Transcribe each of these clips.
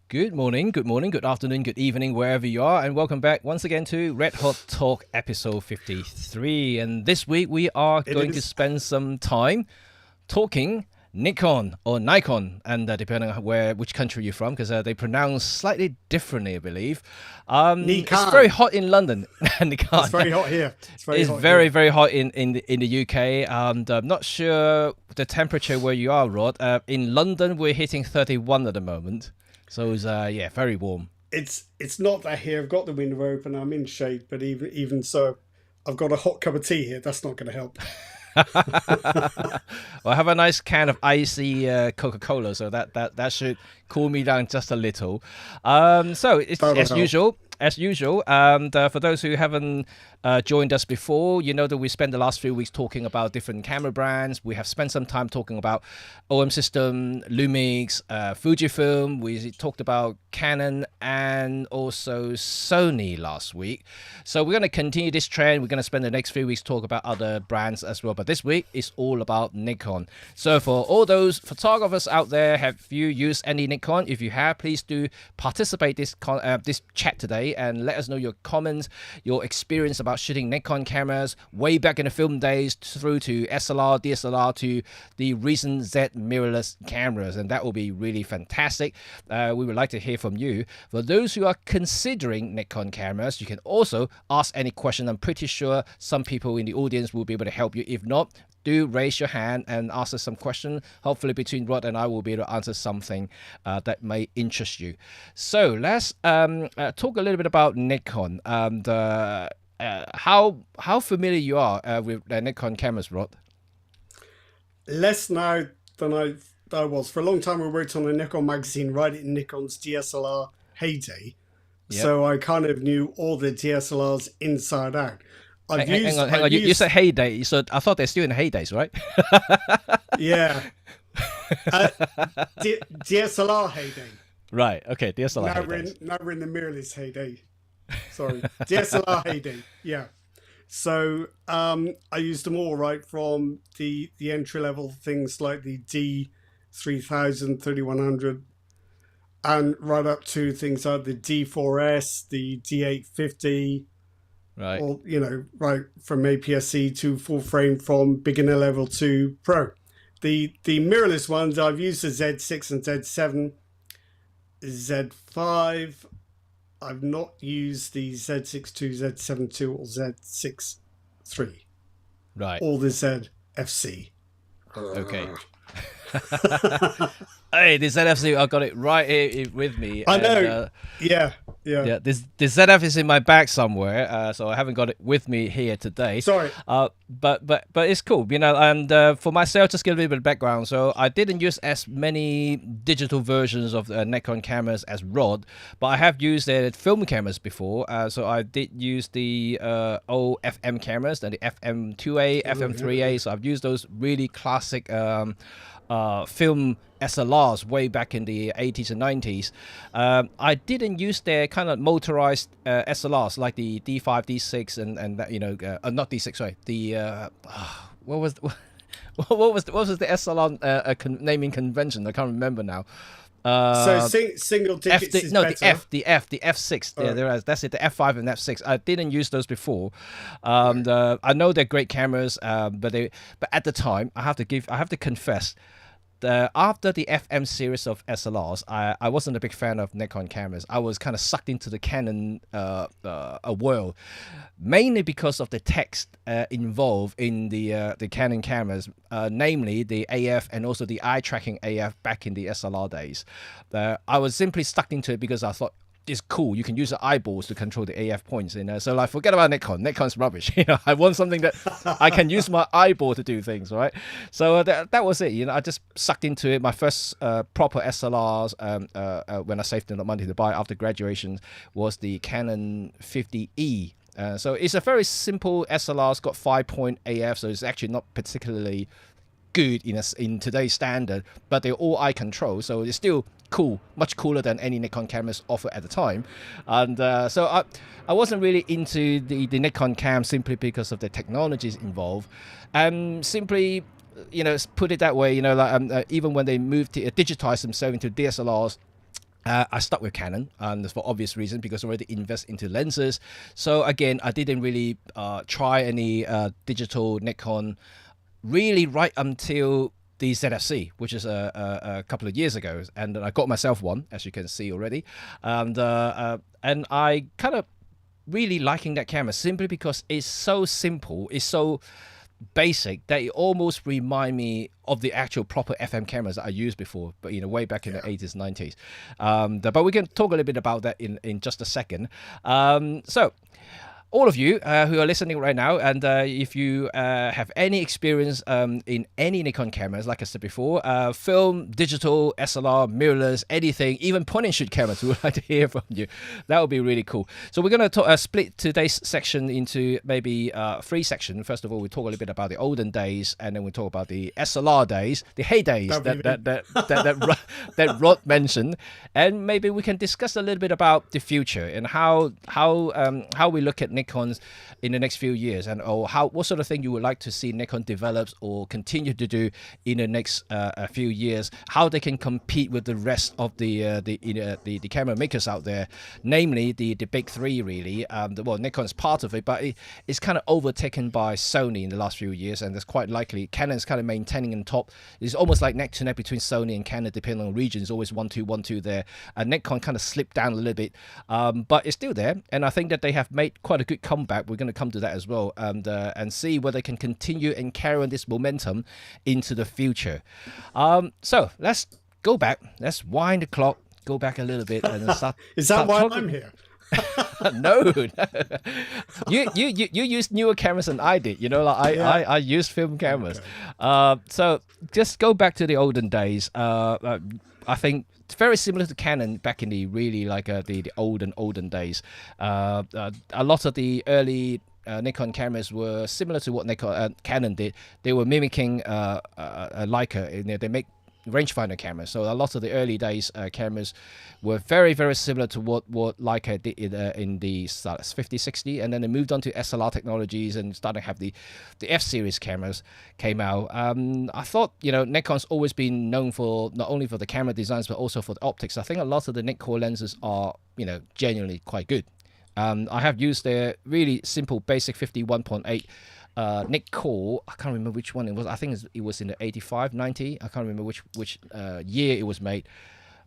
Good morning, good afternoon, good evening, wherever you are, and welcome back once again to Red Hot Talk episode 53. And this week we are It going to is. spend some time talking Nikon or Nikon, and depending on which country you're from, because they pronounce slightly differently, I believe. It's very Nikon. hot in London. It's Nikon. very hot here. It's very It's hot very, here. very hot in the UK, and I'm not sure the temperature where you are, Rod. In London, we're hitting 31 at the moment, so it's yeah, very warm. It's not that here. I've got the window open. I'm in shade, but even so, I've got a hot cup of tea here. That's not going to help. Well, I have a nice can of icy Coca-Cola, so that should cool me down just a little. So it's That'll as help. usual. As usual, and for those who haven't joined us before, you know that we spent the last few weeks talking about different camera brands. We have spent some time talking about OM System, Lumix, Fujifilm. We talked about Canon and also Sony last week. So we're going to continue this trend. We're going to spend the next few weeks talk about other brands as well. But this week is all about Nikon. So for all those photographers out there, have you used any Nikon? If you have, please do participate this chat today and let us know your comments, your experience about shooting Nikon cameras way back in the film days through to SLR, DSLR to the recent Z mirrorless cameras, and that will be really fantastic. We would like to hear from you. For those who are considering Nikon cameras, you can also ask any question. I'm pretty sure some people in the audience will be able to help you. If not, do raise your hand and ask us some questions. Hopefully between Rod and I will be able to answer something that may interest you. So let's talk a little bit about Nikon and how familiar you are with Nikon cameras, Rod. Less now than I was. For a long time, I worked on a Nikon magazine right in Nikon's DSLR heyday. Yep. So I kind of knew all the DSLRs inside out. Hang on, hang I've on. You used, said heyday, so I thought they're still in the heydays, right? yeah, uh, DSLR heyday. Right. Okay. DSLR Now we're heydays. in, now we're in the mirrorless heyday. Sorry, DSLR heyday. Yeah. So I used them all right from the entry level things like the D 3000, 3100, and right up to things like the D4S, the D850, Right. or right from APS-C to full frame from beginner level to pro. The mirrorless ones I've used the Z6 and Z7, Z5. I've not used the Z6 II, Z7 II, or Z6 III, Right. or the ZFC. Okay. Hey, this ZFC, I got it right here with me. I And, know. Yeah, yeah. yeah, this ZF is in my bag somewhere, so I haven't got it with me here today. Sorry. But it's cool, And for myself, just give a little bit of background. So I didn't use as many digital versions of Nikon cameras as Rod, but I have used film cameras before. So I did use the old FM cameras, and the FM2A, FM3A. So I've used those really classic film SLRs way back in the 80s and 90s. I didn't use their kind of motorized SLRs like the D5, D6, and that, not D6, sorry. The what was what was the SLR naming convention? I can't remember now. So single digits is better. The F6. Yeah, that's it. The F5 and F6. I didn't use those before. I know they're great cameras, but at the time, I have to confess. After the FM series of SLRs, I wasn't a big fan of Nikon cameras. I was kind of sucked into the Canon world, mainly because of the text involved in the Canon cameras, namely the AF and also the eye tracking AF back in the SLR days. I was simply stuck into it because I thought, it's cool. You can use the eyeballs to control the AF points, So like, forget about Nikon. Nikon's rubbish. I want something that I can use my eyeball to do things, right? So that was it. I just sucked into it. My first proper SLRs when I saved enough money to buy after graduation was the Canon 50E. So it's a very simple SLR. It's got 5-point AF, so it's actually not particularly good in today's standard, but they're all eye control, so it's still cool, much cooler than any Nikon cameras offered at the time. And so I wasn't really into the Nikon cam simply because of the technologies involved, and simply, put it that way, even when they moved to digitize themselves into DSLRs, I stuck with Canon, and for obvious reason because I already invest into lenses. So again, I didn't really try any digital Nikon really right until the ZFC, which is a couple of years ago, and I got myself one, as you can see already, and I kind of really liking that camera simply because it's so simple, it's so basic that it almost remind me of the actual proper FM cameras that I used before, but way back in the 80s, 90s. But we can talk a little bit about that in just a second. So all of you who are listening right now, and if you have any experience in any Nikon cameras, like I said before, film, digital, SLR, mirrorless, anything, even point and shoot cameras, we would like to hear from you. That would be really cool. So we're going to split today's section into maybe 3 sections. First of all, we talk a little bit about the olden days, and then we talk about the SLR days, the heydays that Rod mentioned, and maybe we can discuss a little bit about the future and how we look at Nikons in the next few years, and what sort of thing you would like to see Nikon develops or continue to do in the next few years, how they can compete with the rest of the camera makers out there, namely the big 3 really. Nikon's part of it, but it's kind of overtaken by Sony in the last few years, and it's quite likely Canon's kind of maintaining on top. It's almost like neck to neck between Sony and Canon, depending on regions, always 1-2, 1-2 there. And Nikon kind of slipped down a little bit, but it's still there, and I think that they have made quite a good comeback. We're going to come to that as well, and see whether they can continue and carry on this momentum into the future. So let's go back. Let's wind the clock, go back a little bit, and start. Is that why I'm here? No. You use newer cameras than I did. I use film cameras. Okay. So just go back to the olden days. I think it's very similar to Canon back in the really the olden days. A lot of the early Nikon cameras were similar to what Canon did. They were mimicking Leica. They make rangefinder cameras. So a lot of the early days cameras were very, very similar to what Leica did in the 50, 60, and then they moved on to SLR technologies and started to have the F-series cameras came out. I thought, Nikon's always been known for not only for the camera designs, but also for the optics. I think a lot of the Nikon lenses are, genuinely quite good. I have used their really simple basic 51.8 Nikon. I can't remember which one it was. I think it was in the 85, 90. I can't remember which year it was made.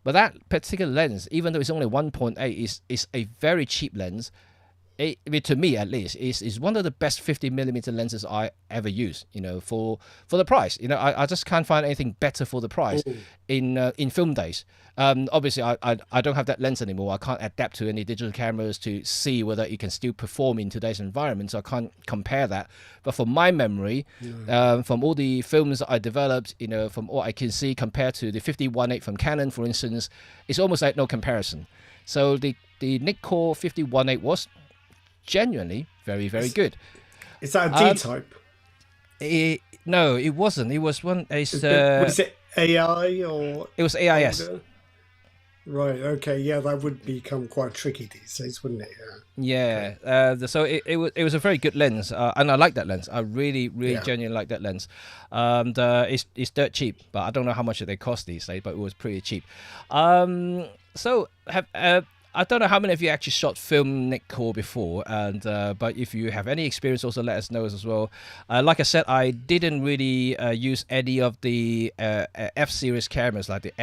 But that particular lens, even though it's only 1.8, is a very cheap lens. To me at least, is one of the best 50mm lenses I ever used. For the price. I just can't find anything better for the price in film days. Obviously, I don't have that lens anymore. I can't adapt to any digital cameras to see whether it can still perform in today's environment, so I can't compare that. But from my memory, from all the films that I developed, from what I can see compared to the 51.8 from Canon, for instance, it's almost like no comparison. So the Nikon 51.8 was genuinely very, very good. Is that a D-type? No, it wasn't. It was one. Was it AI or? It was AIS. Right. Okay. Yeah, that would become quite tricky these days, wouldn't it? Yeah. So it was a very good lens, and I like that lens. I really genuinely like that lens. And it's dirt cheap, but I don't know how much they cost these days, but it was pretty cheap. So I don't know how many of you actually shot film Nikon before, and but if you have any experience, also let us know as well. Like I said, I didn't really use any of the F-series cameras, like the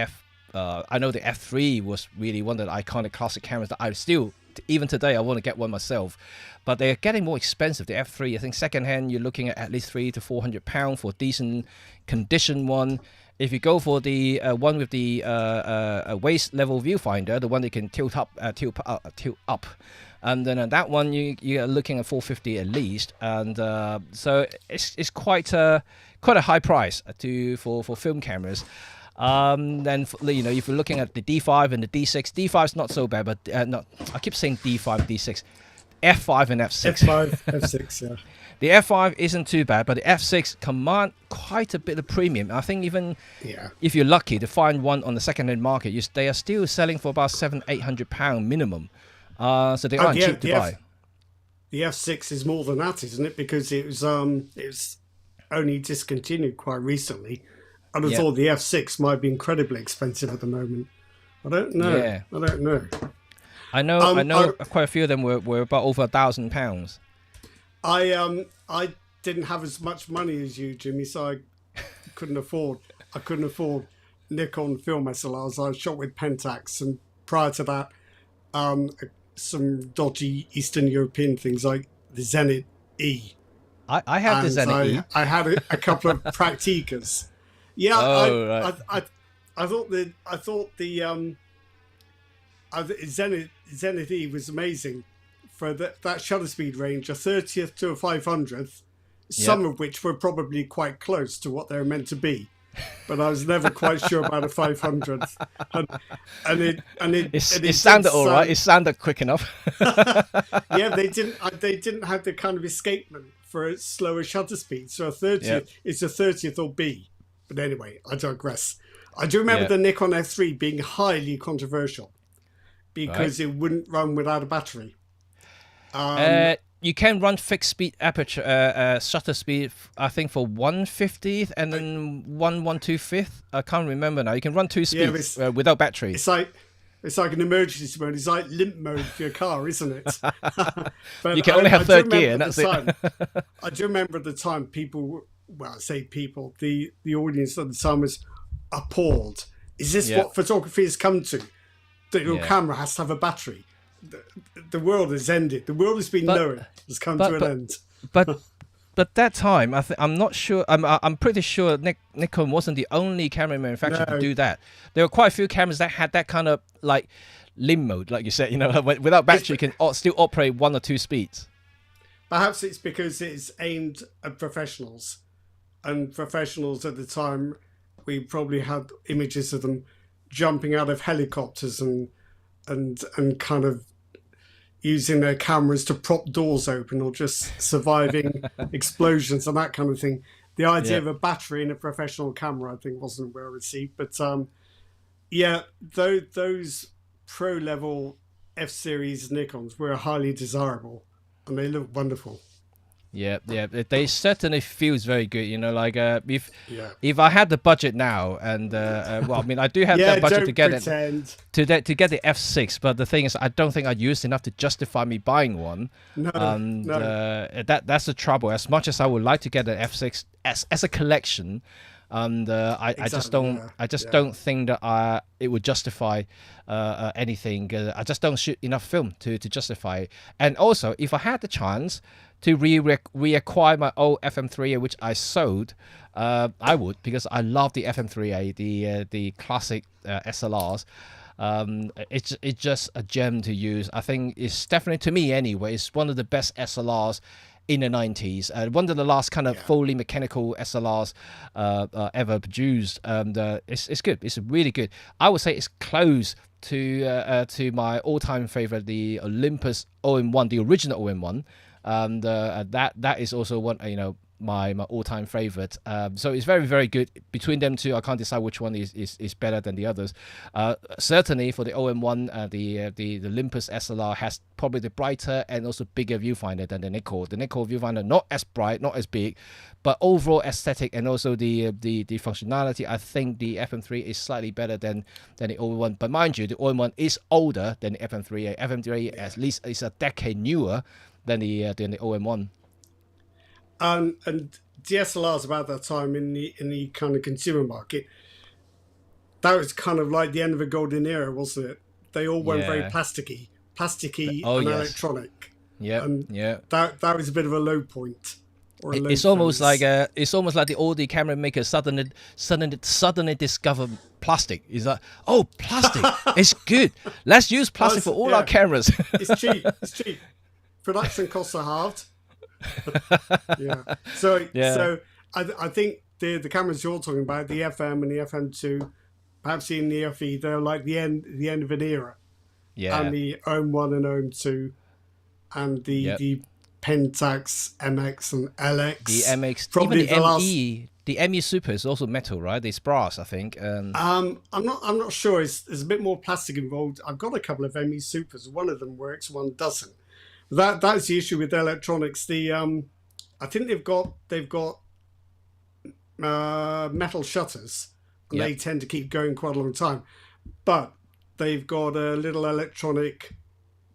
I know the F3 was really one of the iconic classic cameras that I still, even today, I want to get one myself. But they're getting more expensive. The F3, I think secondhand, you're looking at least £300 to £400 for a decent condition one. If you go for the one with the waist level viewfinder, the one that can tilt up, and then that one you're looking at $450 at least, and so it's quite a high price for film cameras. Then if you're looking at the D5 and the D6, D5's not so bad, but I keep saying D5, D6, F5 and F6. F5, F6, yeah. The F5 isn't too bad, but the F6 command quite a bit of premium. I think even if you're lucky to find one on the second-hand market, they are still selling for about £700-800 minimum. So they aren't cheap to buy. The F6 is more than that, isn't it? Because it was only discontinued quite recently. I'd have thought the F6 might be incredibly expensive at the moment. I don't know. Yeah. I don't know. I know quite a few of them were about over £1,000. I didn't have as much money as you, Jimmy, so I couldn't afford Nikon film SLRs. I shot with Pentax, and prior to that, some dodgy Eastern European things like the Zenit E. I have the Zenit E. I had a couple of Praktikas. Yeah, Right. I thought the Zenit E was amazing for that shutter speed range, a 30th to a 500th, some of which were probably quite close to what they were meant to be, but I was never quite sure about a 500th. It sounded all right. It sounded quick enough. Yeah, they didn't have the kind of escapement for a slower shutter speed. So a 30th is a 30th or B. But anyway, I digress. I do remember the Nikon F3 being highly controversial because it wouldn't run without a battery. You can run fixed speed aperture shutter speed, I think, for 1/50th and then 1/125th. I can't remember now. You can run two speeds without battery. It's like an emergency mode. It's like limp mode for your car, isn't it? But you can only have third gear, and that's it. I do remember at the time people, well, I say people, the audience at the time was appalled. Is this what photography has come to? That your camera has to have a battery? The world has ended. The world has been known has come to an end. But that time, I'm not sure. I'm pretty sure Nikon wasn't the only camera manufacturer to do that. There were quite a few cameras that had that kind of like limb mode, like you said. You know, without battery, you can still operate 1 or 2 speeds. Perhaps it's because it's aimed at professionals, and professionals at the time, we probably had images of them jumping out of helicopters and kind of using their cameras to prop doors open or just surviving explosions and that kind of thing. The idea of a battery in a professional camera, I think, wasn't well received. But those pro-level F-series Nikons were highly desirable, and they look wonderful. Yeah, they certainly feels very good. You know, like if I had the budget now, and well, I mean, I do have that budget to get to get the F6, but the thing is, I don't think I used enough to justify me buying one. That's the trouble. As much as I would like to get an F6 as a collection, and I just don't think that it would justify anything. I just don't shoot enough film to justify it. And also, if I had the chance to reacquire my old FM3A, which I sold, I would, because I love the FM3A, the classic SLRs. It's just a gem to use. I think it's definitely, to me anyway, it's one of the best SLRs in the 90s. One of the last kind of fully mechanical SLRs ever produced. It's good. It's really good. I would say it's close to my all-time favorite, the Olympus OM1, the original OM1. And that is also one, my all-time favorite. So it's very, very good. Between them two, I can't decide which one is better than the others. Certainly for the OM1, the Olympus SLR has probably the brighter and also bigger viewfinder than the Nikon. The Nikon viewfinder not as bright, not as big, but overall aesthetic and also the functionality, I think the FM3 is slightly better than the OM1. But mind you, the OM1 is older than the FM3A. FM3A at least is a decade newer than the OM1. And DSLRs about that time in the kind of consumer market, that was kind of like the end of a golden era, wasn't it? They all went very plasticky and electronic. Yeah. That was a bit of a low point. It's almost like all the camera makers suddenly discover plastic. It's like, oh, plastic, it's good. Let's use plastic for all our cameras. It's cheap. Production costs are halved. So I think the cameras you're talking about, the FM and the FM2, perhaps even the FE, they're like the end of an era. Yeah. And the OM1 and OM2 and the Pentax MX and LX. The MX, probably even the ME. The ME Super is also metal, right? It's brass, I think. I'm not sure. There's a bit more plastic involved. I've got a couple of ME Supers. One of them works, one doesn't. That's the issue with electronics. I think they've got metal shutters, and they tend to keep going quite a long time. But they've got a little electronic,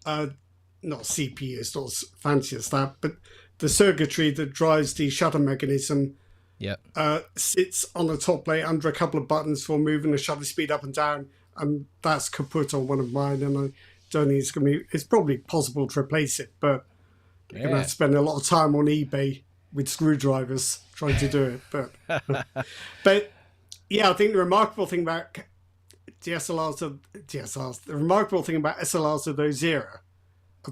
not CPU, it's not as fancy as that, but the circuitry that drives the shutter mechanism Yeah. sits on the top plate under a couple of buttons for moving the shutter speed up and down, and that's kaput on one of mine, and I don't think it's going to be. It's probably possible to replace it, but you're going to have to spend a lot of time on eBay with screwdrivers trying to do it. But yeah, I think the remarkable thing about DSLRs, the remarkable thing about SLRs of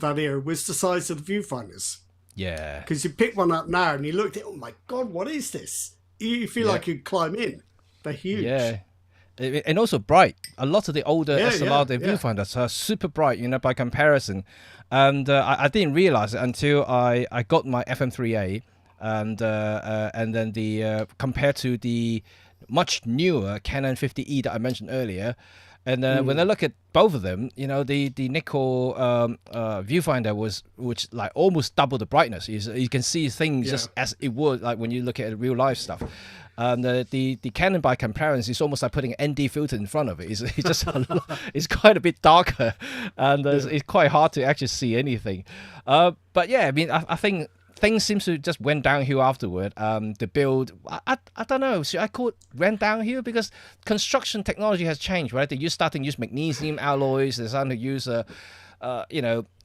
that era was the size of the viewfinders. Yeah. Because you pick one up now and you look at it, oh my God, what is this? You feel like you'd climb in. They're huge. Yeah. And also bright. A lot of the older SLR viewfinders are super bright, by comparison. And I didn't realize it until I got my FM3A, and then the compared to the much newer Canon 50E that I mentioned earlier. And when I look at both of them, the Nikon viewfinder which like almost double the brightness. You can see things just as it would like when you look at real life stuff. And the Canon, by comparison, is almost like putting an ND filter in front of it. It's just it's quite a bit darker, and it's quite hard to actually see anything. But yeah, I mean, I think things seems to just went downhill afterward. The build, I don't know. Should I call it went downhill? Because construction technology has changed, right? They're starting to use magnesium alloys. They're starting to use,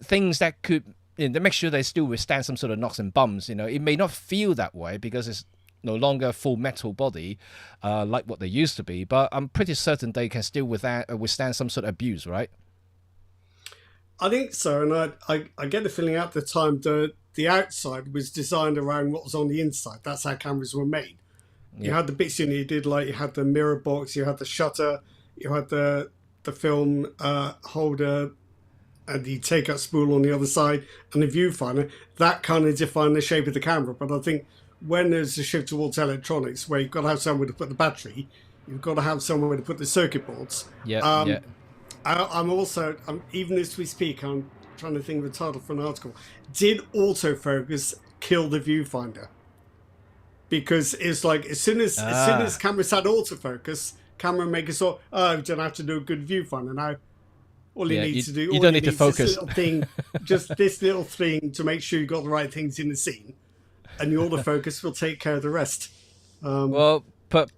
things that could they make sure they still withstand some sort of knocks and bumps. It may not feel that way because it's no longer a full metal body like what they used to be. But I'm pretty certain they can still withstand some sort of abuse, right? I think so, and I get the feeling at the time that the outside was designed around what was on the inside. That's how cameras were made. You had the bits in you did, like you had the mirror box, you had the shutter, you had the film holder, and the take-out spool on the other side, and the viewfinder. That kind of defined the shape of the camera. But I think when there's a shift towards electronics, where you've got to have somewhere to put the battery, you've got to have somewhere to put the circuit boards. I'm also, even as we speak, I'm trying to think of the title for an article. Did autofocus kill the viewfinder? Because it's like as soon as cameras had autofocus, camera makers thought, oh, you don't have to do a good viewfinder now. All you need to do, you don't need to focus. Just this little thing to make sure you got the right things in the scene, and the autofocus will take care of the rest.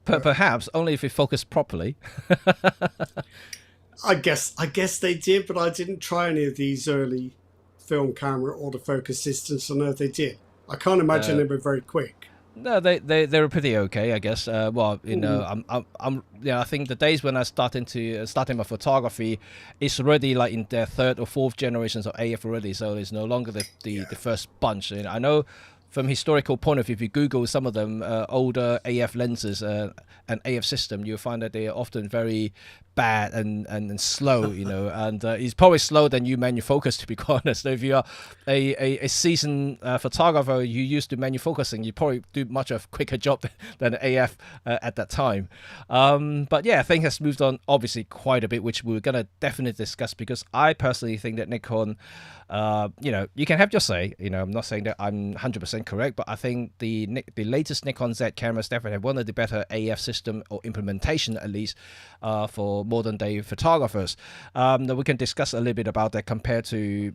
Perhaps only if you focus properly. I guess they did, but I didn't try any of these early film camera autofocus systems. I know they did. I can't imagine they were very quick. No, they were pretty okay, I guess. I think the days when I starting my photography, it's already like in their third or fourth generations of AF already, so it's no longer the first bunch. And I know from historical point of view, if you Google some of them older AF lenses and AF system, you'll find that they are often very bad and slow, and it's probably slower than you manual focus, to be quite honest. So if you are a seasoned photographer, you used to manual focusing, you probably do much of a quicker job than AF at that time. But yeah, I think has moved on obviously quite a bit, which we're going to definitely discuss, because I personally think that Nikon, you can have your say. I'm not saying that I'm 100% correct, but I think the latest Nikon Z cameras definitely have one of the better AF system or implementation, at least for modern day photographers. We can discuss a little bit about that compared to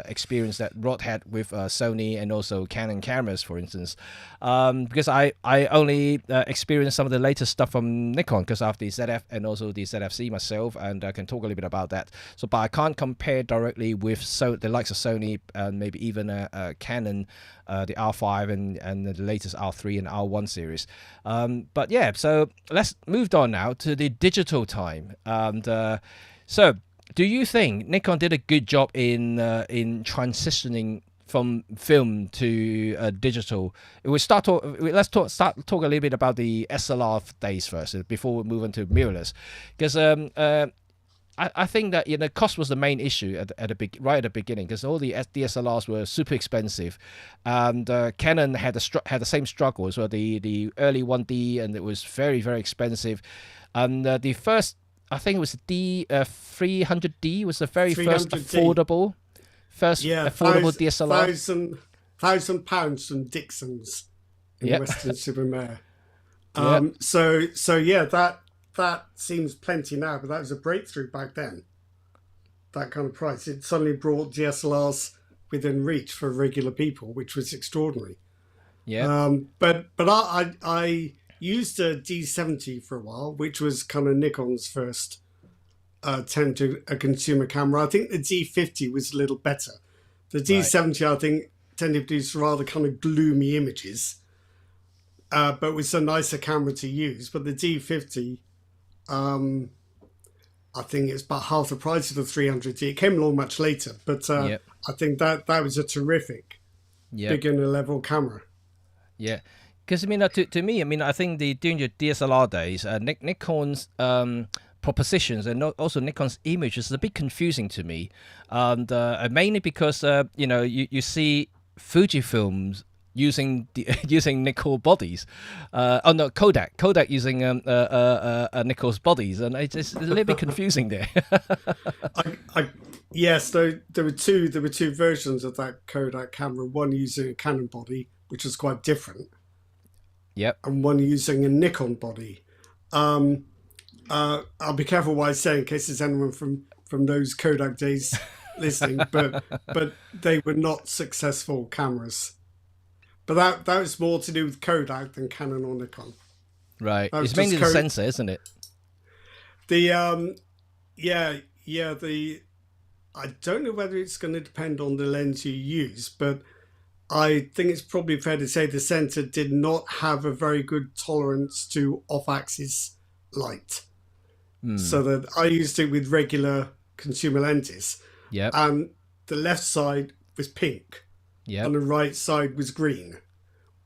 experience that Rod had with Sony and also Canon cameras, for instance. Because I only experienced some of the latest stuff from Nikon because I have the ZF and also the ZFC myself, and I can talk a little bit about that. So, but I can't compare directly with the likes of Sony and maybe even Canon, the R5 and the latest R3 and R1 series. But yeah, so let's move on now to the digital time. And so, do you think Nikon did a good job in transitioning from film to digital? Let's talk a little bit about the SLR days first before we move on to mirrorless, because I think that cost was the main issue right at the beginning, because all the DSLRs were super expensive, and Canon had the same struggle as well. The early 1D, and it was very, very expensive, and the first, I think it was D300D was the very first affordable DSLR. £1,000 from Dixon's in Weston-super-Mare. So that seems plenty now, but that was a breakthrough back then. that kind of price. It suddenly brought DSLRs within reach for regular people, which was extraordinary. Yeah. But I used a D70 for a while, which was kind of Nikon's first attempt to a consumer camera. I think the D50 was a little better. The D70, I think, tended to produce rather kind of gloomy images, but was a nicer camera to use. But the D50, I think it's about half the price of the 300D. It came along much later, but I think that was a terrific beginner level camera. Yeah, because I mean, to me, I mean, I think during your DSLR days, Nikon's propositions and also Nikon's images is a bit confusing to me, and mainly because you see Fujifilms using using Nikon bodies, Kodak using Nikon's bodies, and it's a little bit confusing there. Yes, there were two versions of that Kodak camera. One using a Canon body, which was quite different. Yep. And one using a Nikon body. I'll be careful what I say in case there's anyone from those Kodak days listening, but they were not successful cameras. But that was more to do with Kodak than Canon or Nikon. Right. It's mainly the sensor, isn't it? I don't know whether it's going to depend on the lens you use, but I think it's probably fair to say the sensor did not have a very good tolerance to off-axis light. So that I used it with regular consumer lenses. Yep. And the left side was pink. Yep. And the right side was green,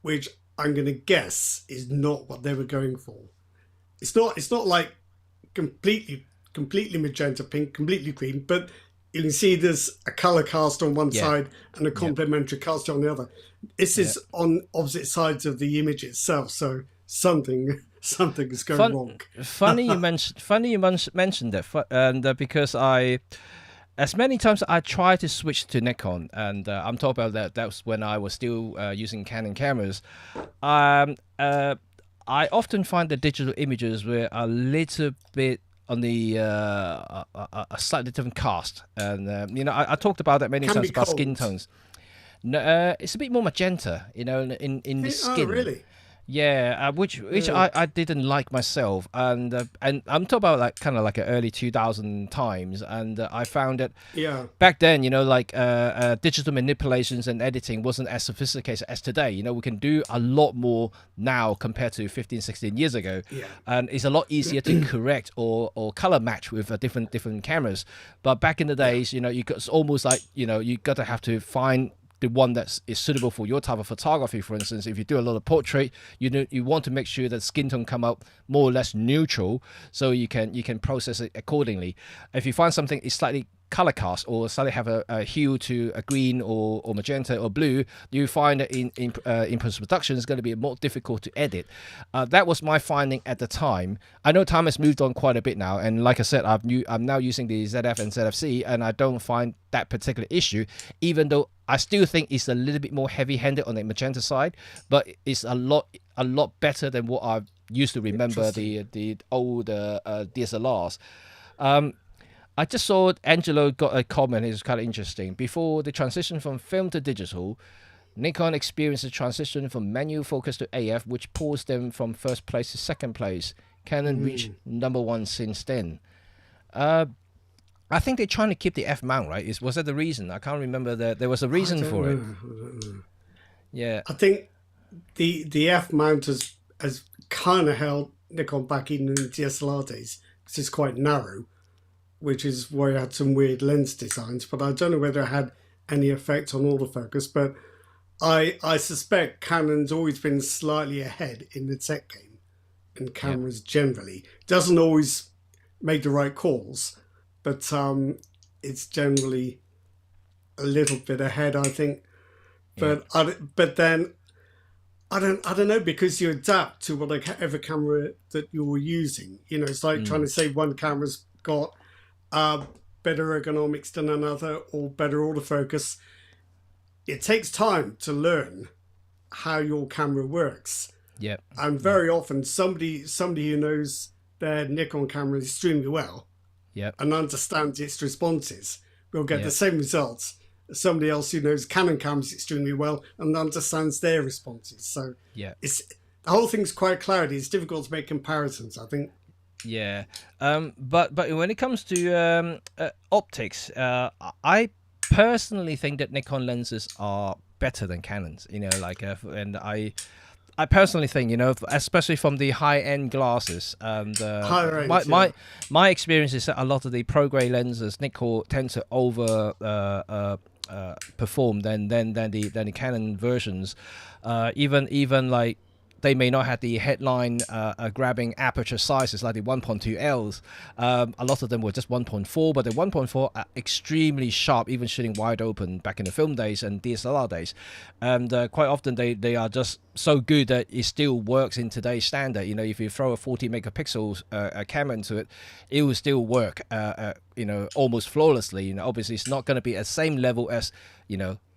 which I'm going to guess is not what they were going for. It's not like completely magenta pink, completely green, but you can see there's a color cast on one side and a complementary cast on the other. This is on opposite sides of the image itself, so something is going wrong. Funny you mentioned that, and because as many times I tried to switch to Nikon, and I'm talking about that. That was when I was still using Canon cameras. I often find the digital images were a little bit on the a slightly different cast, and I talked about that many times about skin tones. No, it's a bit more magenta, in the skin. Oh, really? Yeah, which I didn't like myself, and I'm talking about like kind of like early 2000 times, and I found that back then, digital manipulations and editing wasn't as sophisticated as today. We can do a lot more now compared to 15, 16 years ago, and it's a lot easier to correct or color match with different cameras. But back in the days, it's almost like you got to have to find the one that is suitable for your type of photography. For instance, if you do a lot of portrait, you want to make sure that skin tone come out more or less neutral, so you can process it accordingly. If you find something is slightly color cast or slightly have a hue to a green or magenta or blue, you find that in post-production it's going to be more difficult to edit. That was my finding at the time. I know time has moved on quite a bit now, and like I said, I'm now using the ZF and ZFC, and I don't find that particular issue, even though I still think it's a little bit more heavy-handed on the magenta side, but it's a lot better than what I used to remember the old DSLRs. I just saw Angelo got a comment. It's kind of interesting. Before the transition from film to digital, Nikon experienced a transition from manual focus to AF, which pulls them from first place to second place. Canon reached #1 since then. I think they're trying to keep the F mount, right? Was that the reason? I can't remember. There was a reason for it. Yeah. I think the F mount has kind of held Nikon back in the DSLR days, because it's quite narrow, which is why I had some weird lens designs. But I don't know whether it had any effect on autofocus. But I suspect Canon's always been slightly ahead in the tech game, and cameras generally. Doesn't always make the right calls, but it's generally a little bit ahead, I think. But then I don't know, because you adapt to whatever camera that you're using. It's like trying to say one camera's got better ergonomics than another or better autofocus. It takes time to learn how your camera works. Yeah. And very often somebody who knows their Nikon camera extremely well Yep. and understands its responses, we'll get the Yep. same results as somebody else who knows Canon cameras extremely well and understands their responses. So Yeah. it's the whole thing's quite cloudy. It's difficult to make comparisons, I think. Yeah. But when it comes to optics, I personally think that Nikon lenses are better than Canons. And I personally think, especially from the high-end glasses, and Higher end, my experience is that a lot of the pro grade lenses, Nikon tend to over perform than the Canon versions. Even like they may not have the headline grabbing aperture sizes like the 1.2Ls. A lot of them were just 1.4, but the 1.4 are extremely sharp, even shooting wide open back in the film days and DSLR days. And quite often they are just so good that it still works in today's standard. If you throw a 40 megapixels camera into it, it will still work, almost flawlessly. Obviously it's not going to be at the same level as,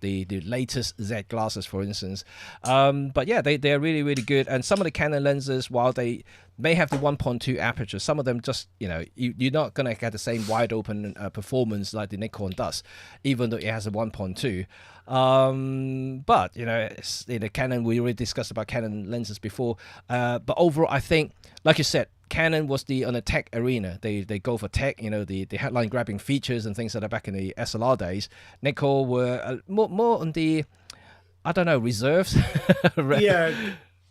the latest Z glasses, for instance. But yeah, they're really, really good. And some of the Canon lenses, while they may have the 1.2 aperture, some of them just, you're not going to get the same wide open performance like the Nikon does, even though it has a 1.2. But, it's, Canon, we already discussed about Canon lenses before. But overall, I think, like you said, Canon was on the tech arena. They go for tech, the headline grabbing features and things like that back in the SLR days. Nikon were more on the, I don't know, reserves. Yeah.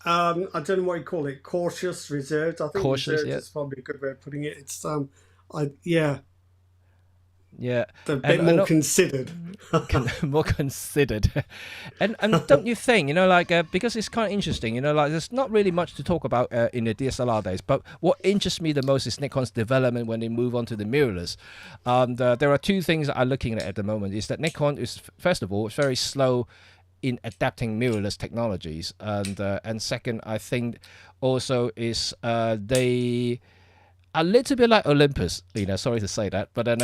I don't know what you call it. Cautious, reserved. I think Cautious, reserved yeah. is probably a good way of putting it. It's Yeah, they're a bit more considered. more considered. And don't you think, because it's kind of interesting, there's not really much to talk about in the DSLR days, but what interests me the most is Nikon's development when they move on to the mirrorless. There are two things that I'm looking at the moment. Is that Nikon is, first of all, it's very slow in adapting mirrorless technologies, and second, I think also is they a little bit like Olympus, sorry to say that, but then,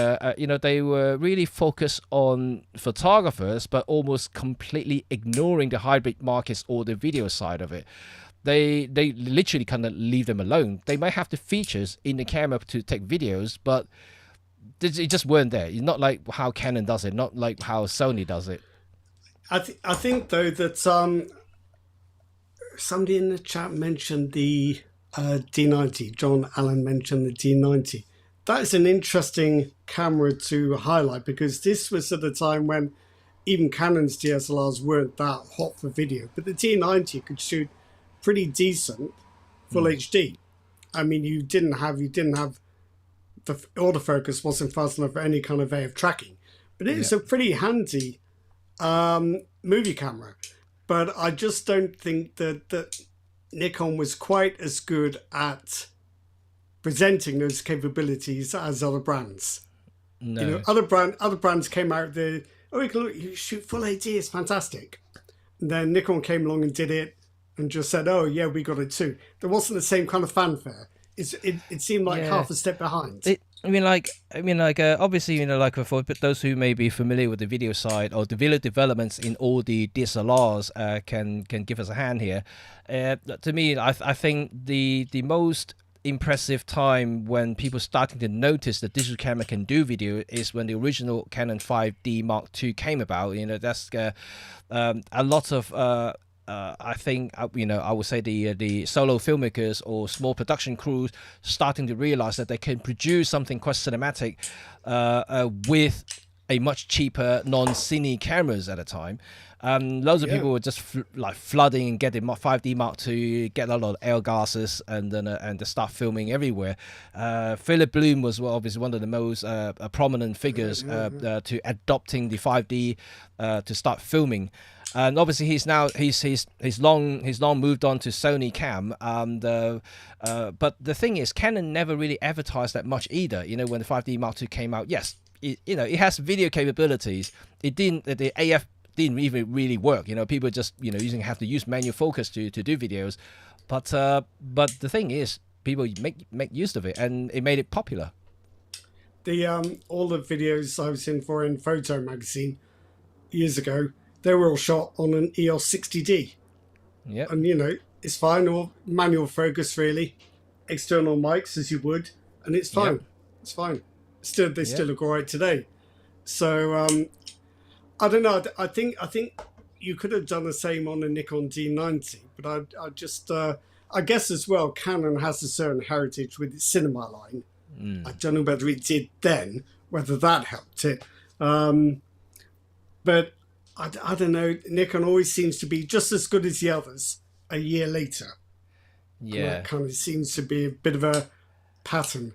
they were really focused on photographers, but almost completely ignoring the hybrid markets or the video side of it. They literally kind of leave them alone. They might have the features in the camera to take videos, but it just weren't there. It's not like how Canon does it, not like how Sony does it. I think though that somebody in the chat mentioned the D90. John Allen mentioned the D90. That is an interesting camera to highlight because this was at a time when even Canon's DSLRs weren't that hot for video, but the D90 could shoot pretty decent full HD. I mean, you didn't have the autofocus wasn't fast enough for any kind of way of tracking, but it was a pretty handy movie camera. But I just don't think that Nikon was quite as good at presenting those capabilities as other brands. No. Other brands came out there. Oh, you shoot full HD, it's fantastic. And then Nikon came along and did it, and just said, "Oh yeah, we got it too." There wasn't the same kind of fanfare. It seemed like half a step behind. Obviously, for those who may be familiar with the video side or the video developments in all the DSLRs, can give us a hand here. To me, I think the most impressive time when people starting to notice that digital camera can do video is when the original Canon 5D Mark II came about. That's a lot of I think I would say the solo filmmakers or small production crews starting to realize that they can produce something quite cinematic with a much cheaper non-cine cameras at a time. Loads of people were just flooding and getting 5D Mark II, get a lot of L glasses, and then and just start filming everywhere. Philip Bloom was obviously one of the most prominent figures to adopting the 5D to start filming. And obviously he's long moved on to Sony Cam. But the thing is, Canon never really advertised that much either. When the 5D Mark II came out, yes, it has video capabilities. The AF didn't even really work. People just have to use manual focus to do videos. But the thing is, people make use of it, and it made it popular. The all the videos I was in for in Photo magazine years ago, they were all shot on an EOS 60D. Yeah. And it's fine, or manual focus really, external mics as you would, and it's fine. Yep. It's fine. they still look all right today. So I don't know. I think you could have done the same on the Nikon D90, but I just I guess as well, Canon has a certain heritage with its cinema line. I don't know whether it did then, whether that helped it. But I don't know. Nikon always seems to be just as good as the others a year later. Yeah, And that kind of seems to be a bit of a pattern.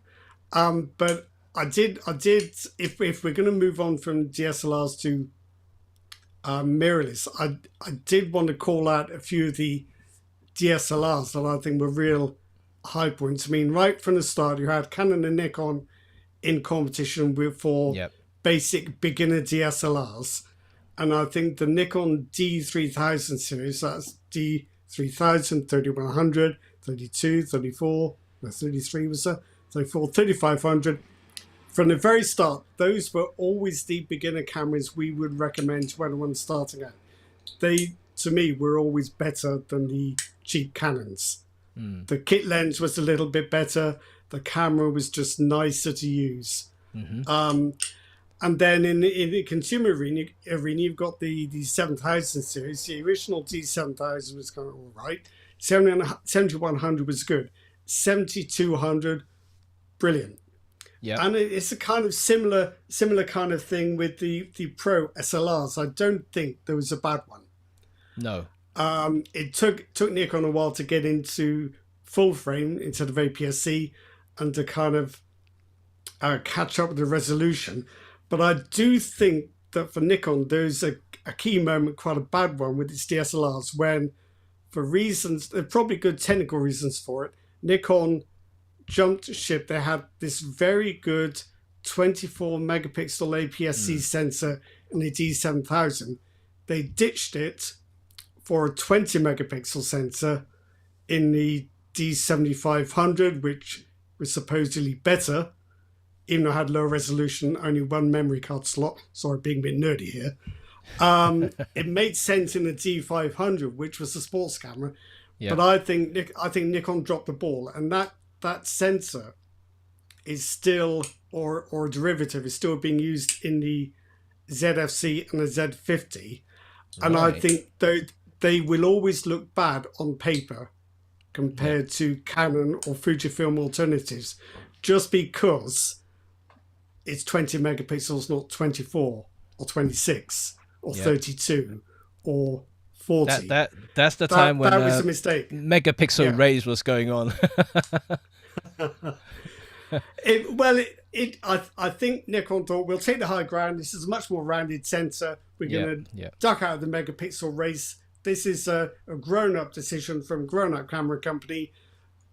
But I did. If we're going to move on from DSLRs to mirrorless, I did want to call out a few of the DSLRs that I think were real high points. I mean, right from the start, you had Canon and Nikon in competition for basic beginner DSLRs. And I think the Nikon D3000 series, that's D3000, 3100, 32, 34, no, 33 was there, 34, 3500. From the very start, those were always the beginner cameras we would recommend to anyone starting out. They, to me, were always better than the cheap Canons. The kit lens was a little bit better. The camera was just nicer to use. And then in the consumer arena, you've got the 7000 series. The original D7000 was kind of all right. 7100 was good. 7200, brilliant. Yeah. And it's a kind of similar kind of thing with the Pro SLRs. I don't think there was a bad one. No. It took Nikon a while to get into full frame instead of APS-C and to kind of catch up with the resolution. But I do think that for Nikon, there's a key moment, quite a bad one, with its DSLRs when, for reasons, there are probably good technical reasons for it, Nikon jumped ship. They had this very good 24 megapixel APS-C sensor in the D7000. They ditched it for a 20 megapixel sensor in the D7500, which was supposedly better, even though it had low resolution, only one memory card slot. Sorry, being a bit nerdy here. It made sense in the D500, which was a sports camera. But I think Nikon dropped the ball, and that sensor is still, or a derivative, is still being used in the ZFC and the Z50. And I think they will always look bad on paper compared to Canon or Fujifilm alternatives, just because it's 20 megapixels, not 24 or 26 or 32 or 40. That's the time when that was a mistake. Megapixel rays was going on. I think Nikon thought, we'll take the high ground. This is a much more rounded sensor. We're going to duck out of the megapixel race. This is a grown-up decision from a grown-up camera company,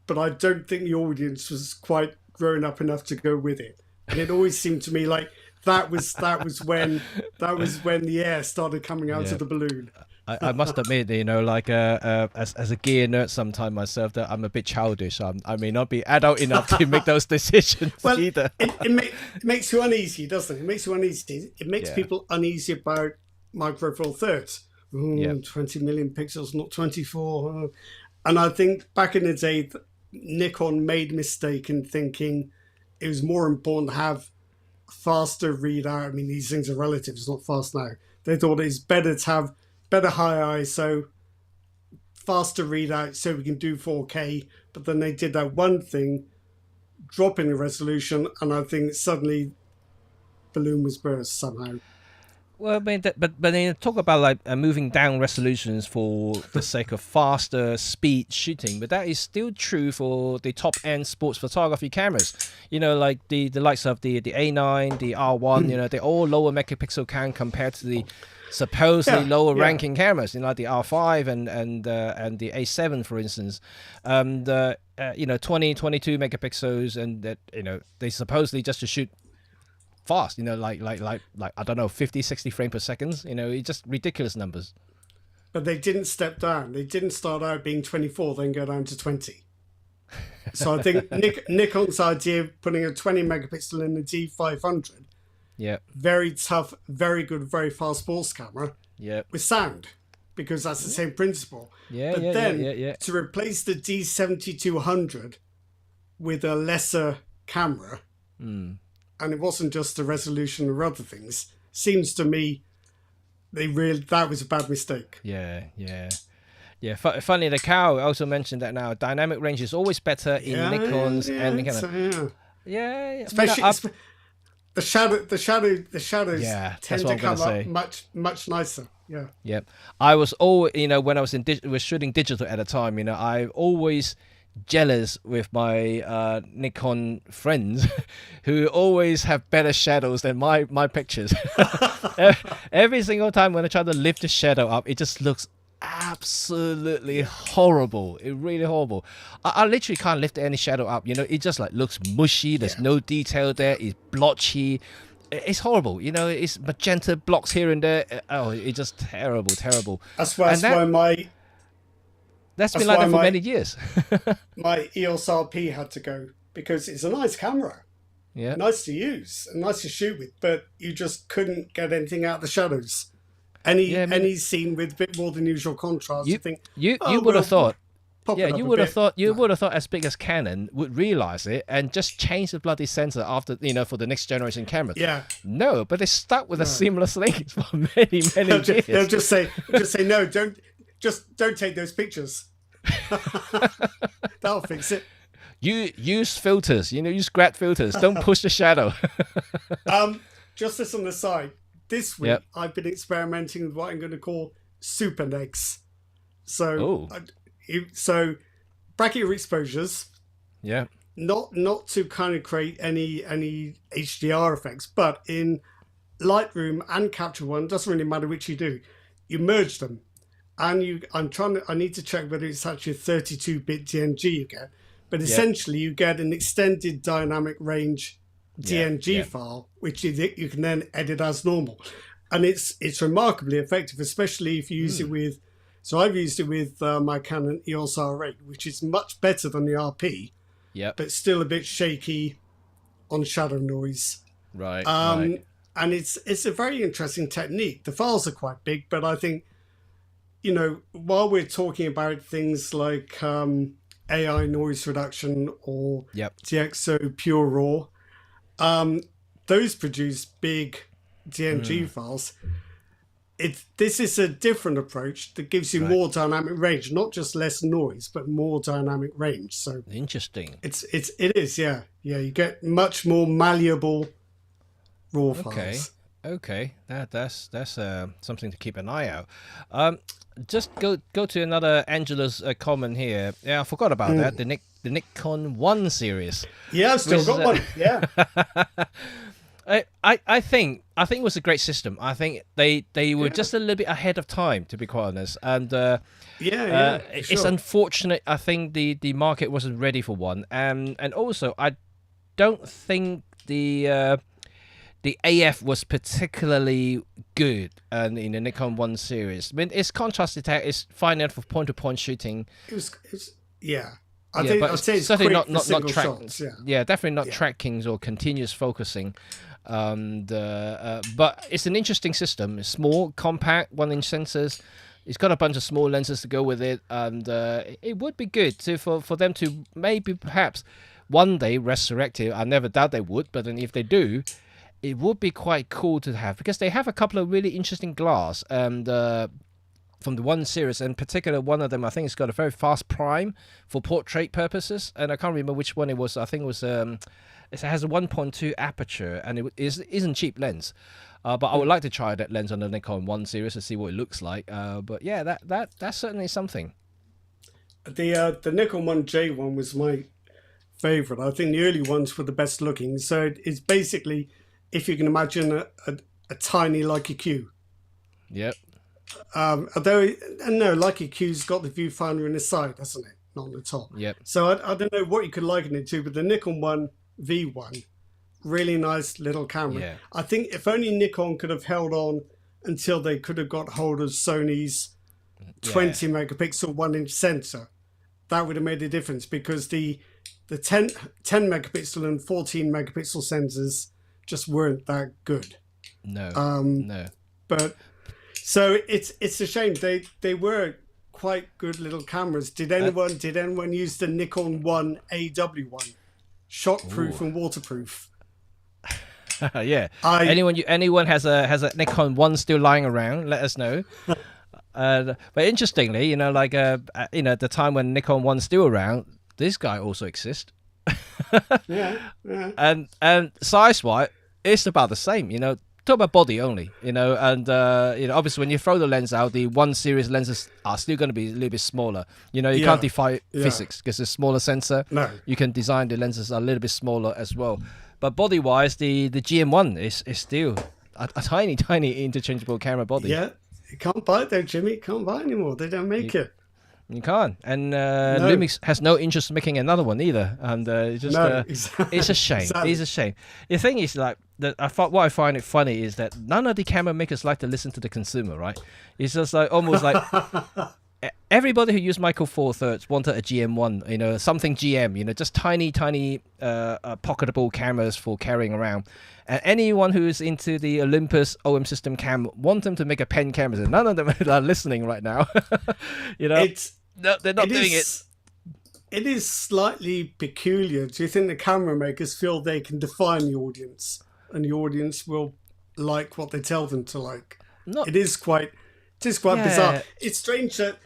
but I don't think the audience was quite grown up enough to go with it. And it always seemed to me like that was when the air started coming out of the balloon. I must admit, like as a gear nerd sometime myself, that I'm a bit childish. I may not be adult enough to make those decisions either. It makes you uneasy, doesn't it? It makes you uneasy. It makes people uneasy about micro four thirds. 20 million pixels, not 24. And I think back in the day, Nikon made a mistake in thinking it was more important to have faster readout. I mean, these things are relative. It's not fast now. They thought it's better to have better high ISO, faster readout so we can do 4K. But then they did that one thing, dropping the resolution, and I think suddenly balloon was burst somehow. Well, I mean, but then talk about like moving down resolutions for the sake of faster speed shooting, but that is still true for the top end sports photography cameras. Like the likes of the A9, the R1. They're all lower megapixel count compared to the supposedly lower ranking cameras. Like the R5 and the A7, for instance. 20, 22 megapixels, and that they supposedly just to shoot fast, like I don't know, 50, 60 frames per second. It's just ridiculous numbers. But they didn't step down. They didn't start out being 24, then go down to 20. So I think Nikon's idea of putting a 20 megapixel in the D500, very tough, very good, very fast sports camera, with sound, because that's the same principle. To replace the D7200 with a lesser camera, and it wasn't just the resolution or other things. Seems to me that was a bad mistake. Yeah. Funny, the cow also mentioned that now dynamic range is always better in Nikons and Nikon. Especially the shadows tend to come up much nicer. Yeah. Yep. I was always, when I was was shooting digital at the time, I always jealous with my Nikon friends who always have better shadows than my pictures. Every single time when I try to lift the shadow up, it just looks absolutely horrible. It really horrible. I literally can't lift any shadow up. It just like looks mushy. There's no detail there. It's blotchy. It's horrible. It's magenta blocks here and there. Oh, it's just terrible. That's been like that for many years. My EOS RP had to go because it's a nice camera. Yeah. Nice to use and nice to shoot with, but you just couldn't get anything out of the shadows. Any scene with a bit more than usual contrast, you think you would have thought. Yeah, you would have thought as big as Canon would realize it and just change the bloody sensor after for the next generation cameras. Yeah. No, but they stuck with a seamless link for many years. They'll just say no, don't take those pictures. That'll fix it. You use filters, use grad filters. Don't push the shadow. Just as on the side, this week I've been experimenting with what I'm going to call super negs. So bracket your exposures. Yeah. Not to kind of create any HDR effects, but in Lightroom and Capture One, doesn't really matter which you do. You merge them, and I need to check whether it's actually a 32-bit DNG you get, but essentially you get an extended dynamic range DNG file, which you can then edit as normal, and it's remarkably effective, especially if you use it with. So I've used it with my Canon EOS R8, which is much better than the RP, but still a bit shaky on shadow noise. Right. And it's a very interesting technique. The files are quite big, but I think, while we're talking about things like AI noise reduction or DxO Pure Raw, those produce big DNG files. This is a different approach that gives you more dynamic range, not just less noise, but more dynamic range. So interesting. It is. You get much more malleable raw files. Okay. That's something to keep an eye out. Just go to another Angela's comment here. Yeah, I forgot about that. The Nikon 1 series. Yeah, I've still got one. Yeah. I think it was a great system. I think they were just a little bit ahead of time, to be quite honest. And it's unfortunate. I think the market wasn't ready for one. And also I don't think the AF was particularly good in the Nikon 1 series. I mean, it's contrast detect, it's fine enough for point-to-point shooting. It was I'd say it's certainly not track. Shots, definitely not trackings or continuous focusing. But it's an interesting system. It's small, compact, 1-inch sensors. It's got a bunch of small lenses to go with it, and it would be good for them to maybe perhaps one day resurrect it. I never doubt they would, but then if they do, it would be quite cool to have, because they have a couple of really interesting glass and from the 1 series, in particular one of them I think it's got a very fast prime for portrait purposes, and I can't remember which one it was. I think it was it has a 1.2 aperture, and it isn't cheap lens, but I would like to try that lens on the Nikon 1 series to see what it looks like. But yeah, that's certainly something. The Nikon 1J one was my favorite. I think the early ones were the best looking. So it's basically, if you can imagine a tiny Leica Q. Yep. Although, no, Leica Q's got the viewfinder in the side, hasn't it? Not on the top. Yep. So I don't know what you could liken it to, but the Nikon 1 V1, really nice little camera. Yeah. I think if only Nikon could have held on until they could have got hold of Sony's 20 megapixel 1-inch sensor, that would have made a difference, because the 10 megapixel and 14 megapixel sensors just weren't that good. No. No. But so it's a shame. They were quite good little cameras. Did anyone use the Nikon 1 AW1? Shockproof and waterproof. Yeah. I Anyone has a Nikon 1 still lying around, let us know. But interestingly, at the time when Nikon 1's still around, this guy also exists. yeah, yeah. And size wise, it's about the same. Talk about body only. And obviously when you throw the lens out, the 1 series lenses are still going to be a little bit smaller. You can't defy physics because it's a smaller sensor. No. You can design the lenses a little bit smaller as well. But body wise, the GM1 is still a tiny interchangeable camera body. Yeah, you can't buy it though, Jimmy. You can't buy it anymore. They don't make it. You can't, and Lumix has no interest in making another one either, and it's just exactly. it's a shame. Exactly. It's a shame. The thing is, what I find it funny is that none of the camera makers like to listen to the consumer, right? It's just like almost like everybody who used Micro Four Thirds wanted a GM1, something GM, just tiny pocketable cameras for carrying around. And anyone who's into the Olympus OM system cam want them to make a pen camera. None of them are listening right now. No, they're not doing it. It is slightly peculiar. Do you think the camera makers feel they can define the audience, and the audience will like what they tell them to like? It is quite bizarre. It's strange that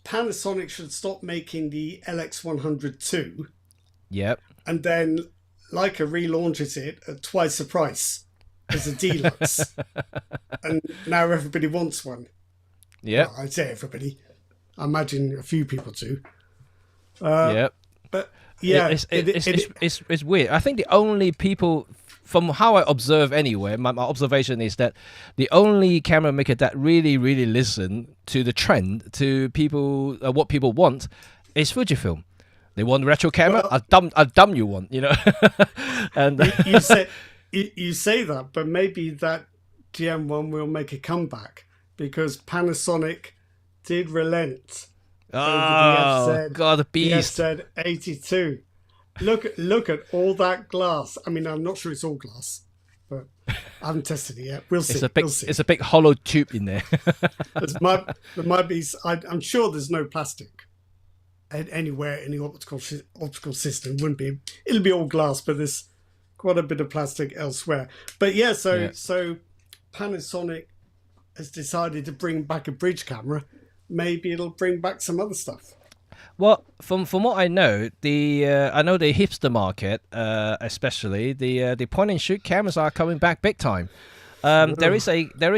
Panasonic should stop making the LX100 Yep. And then Leica relaunches it at twice the price as a deluxe, and now everybody wants one. Yeah, well, I'd say everybody. I imagine a few people do. Yep. But yeah, it's weird. I think the only people, from how I observe anyway, my observation is that the only camera maker that really listen to the trend, to people, what people want, is Fujifilm. They want retro camera. Well, a dumb you want, And you say that, but maybe that GM1 will make a comeback because Panasonic did relent. Oh God, the beast! The FZ82. Look at all that glass. I mean, I'm not sure it's all glass, but I haven't tested it yet. We'll see. It's a big hollow tube in there. There might be. I'm sure there's no plastic anywhere in the optical system. Wouldn't be. It'll be all glass, but there's quite a bit of plastic elsewhere. But yeah, so Panasonic has decided to bring back a bridge camera. Maybe it'll bring back some other stuff. Well, from what I know, I know the hipster market, especially the point and shoot cameras are coming back big time. There is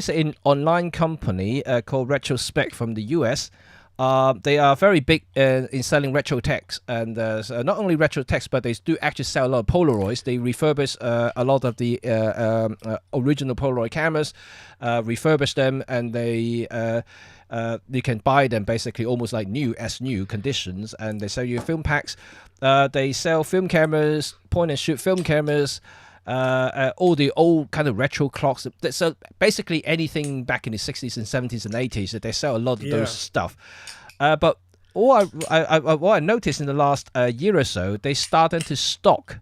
an online company called Retrospect from the US. They are very big in selling retro techs, and so not only retro techs, but they do actually sell a lot of Polaroids. They refurbish a lot of the original Polaroid cameras, refurbish them, and you can buy them basically almost like new conditions, and they sell you film packs. They sell film cameras, point and shoot film cameras, all the old kind of retro clocks. So basically anything back in the 60s and 70s and 80s, they sell a lot of those stuff. But what I noticed in the last year or so, they started to stock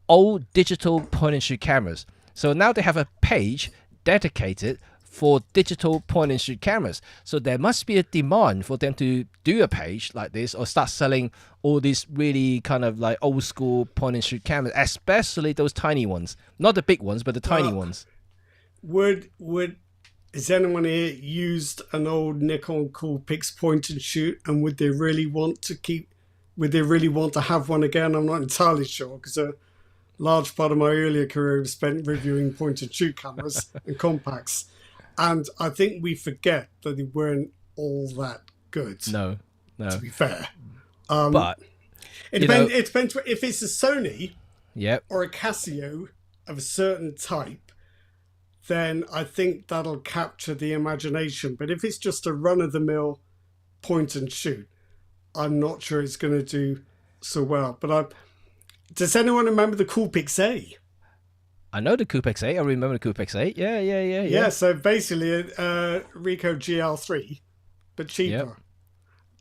old digital point and shoot cameras. So now they have a page dedicated for digital point and shoot cameras. So there must be a demand for them to do a page like this or start selling all these really kind of like old school point and shoot cameras, especially those tiny ones. Not the big ones, but the tiny ones. Has anyone here used an old Nikon Coolpix point and shoot, and would they really want to have one again? I'm not entirely sure, because a large part of my earlier career was spent reviewing point and shoot cameras and compacts. And I think we forget that they weren't all that good. No. To be fair. But it depends if it's a Sony or a Casio of a certain type, then I think that'll capture the imagination. But if it's just a run-of-the-mill point and shoot, I'm not sure it's going to do so well. But does anyone remember the Coolpix A? I know the Coolpix 8. I remember the Coolpix 8. Yeah. Yeah, so basically a Ricoh GL3, but cheaper.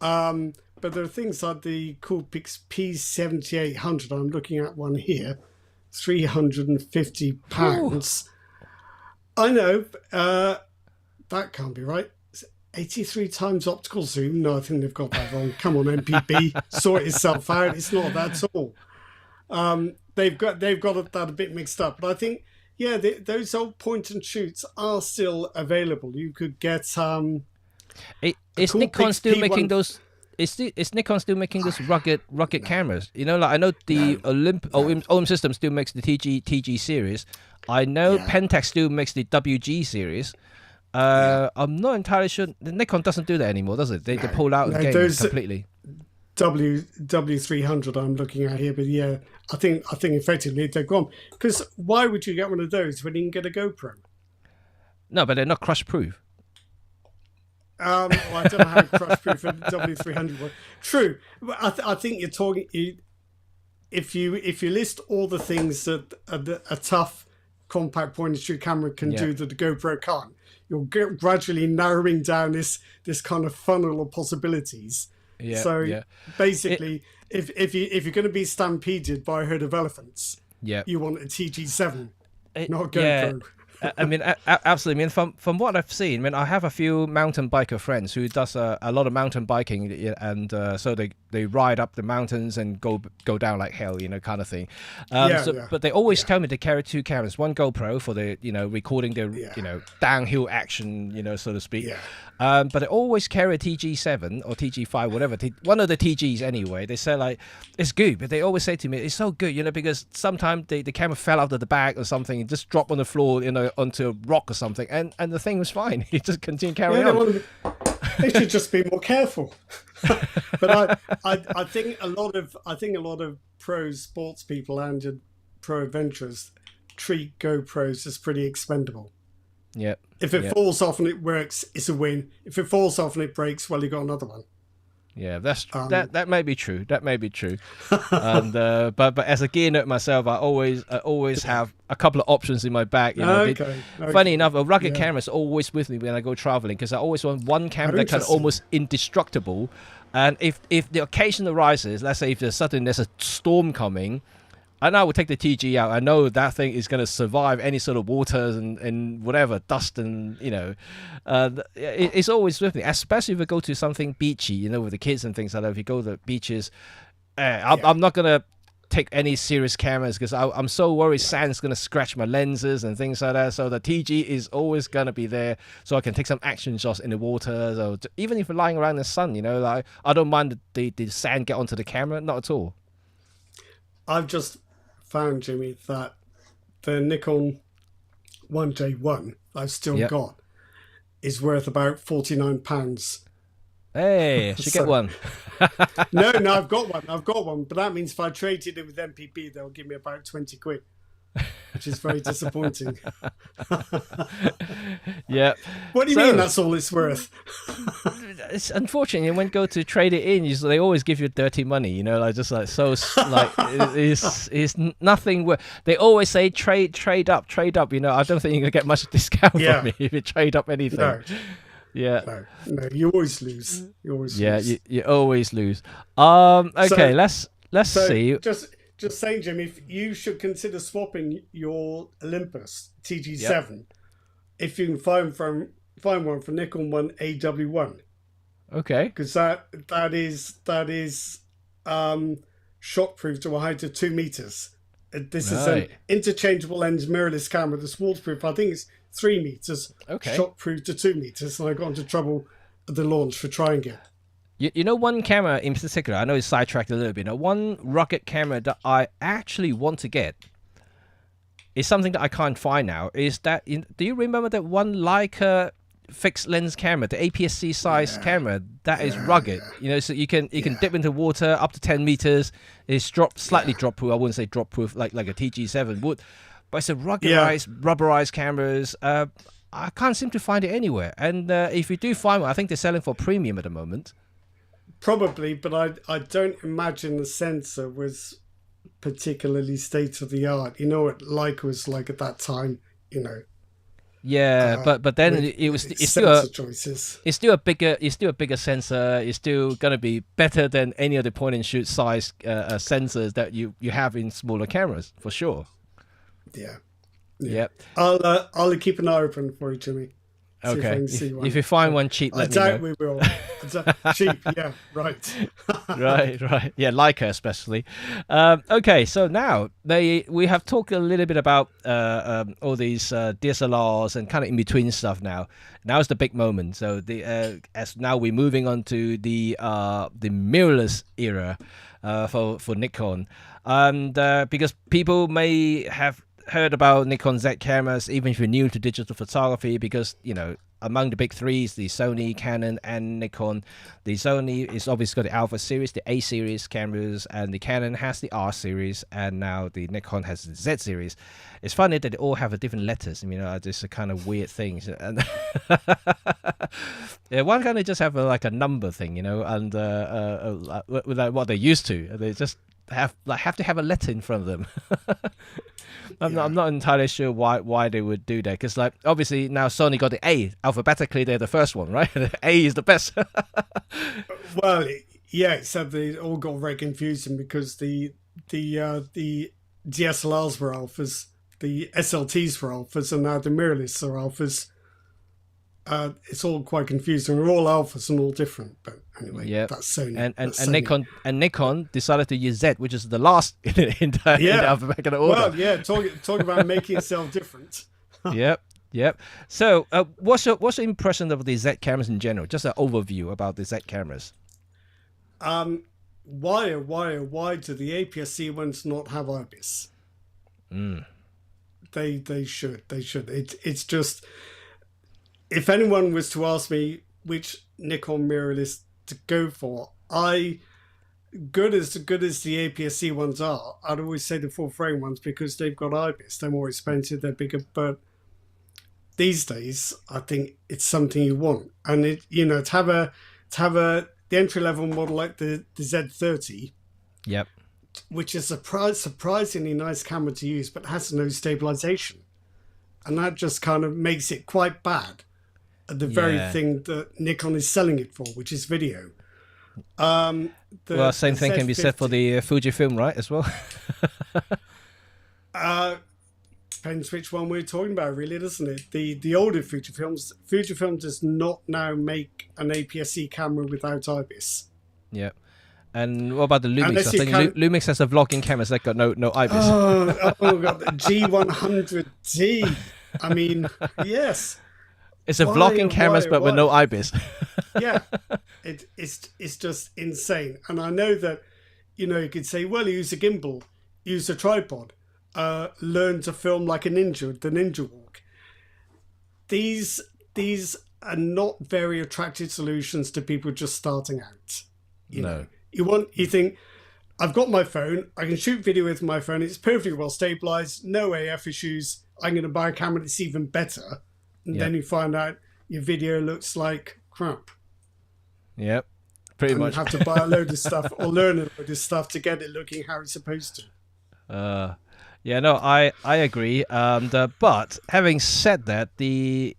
Yep. But there are things like the Coolpix P7800. I'm looking at one here, £350. I know, that can't be right. 83 times optical zoom. No, I think they've got that wrong. Come on, MPB, sort yourself out. It's not that at all. They've got that a bit mixed up, but I think yeah, those old point and shoots are still available. You could get Is cool Nikon Pix still making P1. those? Is Nikon still making those rugged cameras? You know, like I know the No, OM System still makes the TG series. I know yeah, Pentax still makes the WG series. yeah, I'm not entirely sure. The Nikon doesn't do that anymore, does it? They no, pull out of the no. game Those completely. W300 I'm looking at here, but yeah, I think effectively they're gone. Because why would you get one of those when you can get a GoPro? No, but they're not crush proof. Well, I don't know how crush proof a W300 was. True, but I think you're talking. If you list all the things that a tough compact point and shoot camera can Yeah. do that the GoPro can't, you're gradually narrowing down this kind of funnel of possibilities. Yeah. So Yeah. basically, if you're going to be stampeded by a herd of elephants, Yeah. you want a TG7, not a Yeah. GoPro. I mean, absolutely. I mean, from what I've seen, I mean, I have a few mountain biker friends who does a lot of mountain biking, and so they ride up the mountains and go down like hell, you know, kind of thing. But they always tell me to carry two cameras: one GoPro for the recording their downhill action, so to speak. Yeah. But they always carry a TG7 or TG5, whatever, one of the TGs anyway. They say like it's good, but they always say to me it's so good, because sometimes the camera fell out of the bag or something, it just dropped on the floor, onto a rock or something, and the thing was fine. He just continued carrying on. They should just be more careful. But I think a lot of pro sports people and pro adventurers treat GoPros as pretty expendable. Yeah. If it falls off and it works, it's a win. If it falls off and it breaks, well, you got another one. Yeah, that may be true. That may be true. And but as a gear nerd myself, I always have a couple of options in my bag. Okay. Funny enough, a rugged camera is always with me when I go traveling, because I always want one camera that kind of almost indestructible. And if the occasion arises, let's say if there's a storm coming, and I would take the TG out. I know that thing is going to survive any sort of waters and whatever, dust and, it's always with me, especially if we go to something beachy, with the kids and things like that. If you go to the beaches, I'm not going to take any serious cameras because I'm so worried sand's going to scratch my lenses and things like that. So the TG is always going to be there so I can take some action shots in the water. So even if you're lying around in the sun, like I don't mind the sand get onto the camera, not at all. I've just found, Jimmy, that the Nikon 1J1 I've still got is worth about £49. Hey, I should get one. No, I've got one. But that means if I traded it with MPB, they'll give me about 20 quid, which is very disappointing. Yeah. What do you mean that's all it's worth? It's unfortunate when you go to trade it in, they always give you dirty money, it's nothing worth. They always say trade up. I don't think you're gonna get much discount from me if you trade up anything. No. Yeah. No, you always lose. You always lose. You always lose. Okay, let's see. Just saying, Jim, if you should consider swapping your Olympus TG7, if you can find one for Nikon 1 AW1. Okay. Because that is shockproof to a height of 2 meters. This is an interchangeable lens mirrorless camera. The waterproof, I think it's 3 meters. Okay. Shockproof to 2 meters, and I got into trouble at the launch for trying it. You know, one camera in particular, I know it's sidetracked a little bit. One rugged camera that I actually want to get is something that I can't find now. Is that, do you remember that one Leica fixed lens camera, the APS-C size camera that is rugged? So you can dip into water up to 10 meters. It's slightly drop proof. I wouldn't say drop proof like a TG7 would, but it's a ruggedized, rubberized cameras. I can't seem to find it anywhere. And if you do find one, I think they're selling for premium at the moment. Probably, but I don't imagine the sensor was particularly state of the art. What Leica was like at that time, Yeah, but then it's still a bigger sensor. It's still gonna be better than any of the point and shoot size sensors that you have in smaller cameras for sure. Yeah. Yep. I'll keep an eye open for you, Jimmy. See if I Okay. can see one. If you find one cheap, I let me doubt know. we will. Cheap, yeah, right. Right. Yeah, Leica especially. Okay, so now we have talked a little bit about all these DSLRs and kind of in between stuff. Now is the big moment. So as now we're moving on to the mirrorless era for Nikon, and because people may have heard about Nikon Z cameras, even if you're new to digital photography, because among the big threes, the Sony, Canon, and Nikon, the Sony is obviously got the Alpha series, the A series cameras, and the Canon has the R series, and now the Nikon has the Z series. It's funny that they all have a different letters. Just a kind of weird things. And yeah, why can't they just have like a number thing, and like what they used to? They just have to have a letter in front of them. I'm not entirely sure why they would do that, because obviously now Sony got the A alphabetically. They're the first one, right? The A is the best. Well, yeah, except they all got very confusing because the DSLRs were alphas, the SLTs were alphas, and now the mirrorless are alphas. It's all quite confusing. They're all alphas and all different, but anyway, that's Sony. And that's Sony. Nikon decided to use Z, which is the last in the alphabetical order. Well, yeah, talk about making itself different. Yep. So, what's your impression of the Z cameras in general? Just an overview about the Z cameras. Why do the APS-C ones not have IBIS? They should. It's just, if anyone was to ask me which Nikon mirrorless to go for, good as the APS-C ones are, I'd always say the full frame ones because they've got IBIS. They're more expensive, they're bigger, but these days I think it's something you want. And to have the entry level model like the Z30, yep, which is a surprisingly nice camera to use, but has no stabilization, and that just kind of makes it quite bad at the very thing that Nikon is selling it for, which is video. Same thing can be said for the Fujifilm, right, as well? Depends which one we're talking about, really, doesn't it? The older Fujifilm does not now make an APS-C camera without IBIS. Yeah. And what about the Lumix? I think Lumix has a vlogging cameras that got no IBIS. Oh God, the G100D. I mean, yes. It's a vlogging cameras, but with no IBIS. Yeah, it's just insane. And I know that, you could say, well, use a gimbal, use a tripod, learn to film like a ninja, the ninja walk. These are not very attractive solutions to people just starting out. You know, you think, I've got my phone, I can shoot video with my phone, it's perfectly well stabilized, no AF issues, I'm going to buy a camera that's even better. And then you find out your video looks like crap. Yep, pretty much. You have to buy a load of stuff or learn a load of stuff to get it looking how it's supposed to. Yeah, no, I agree. But having said that, the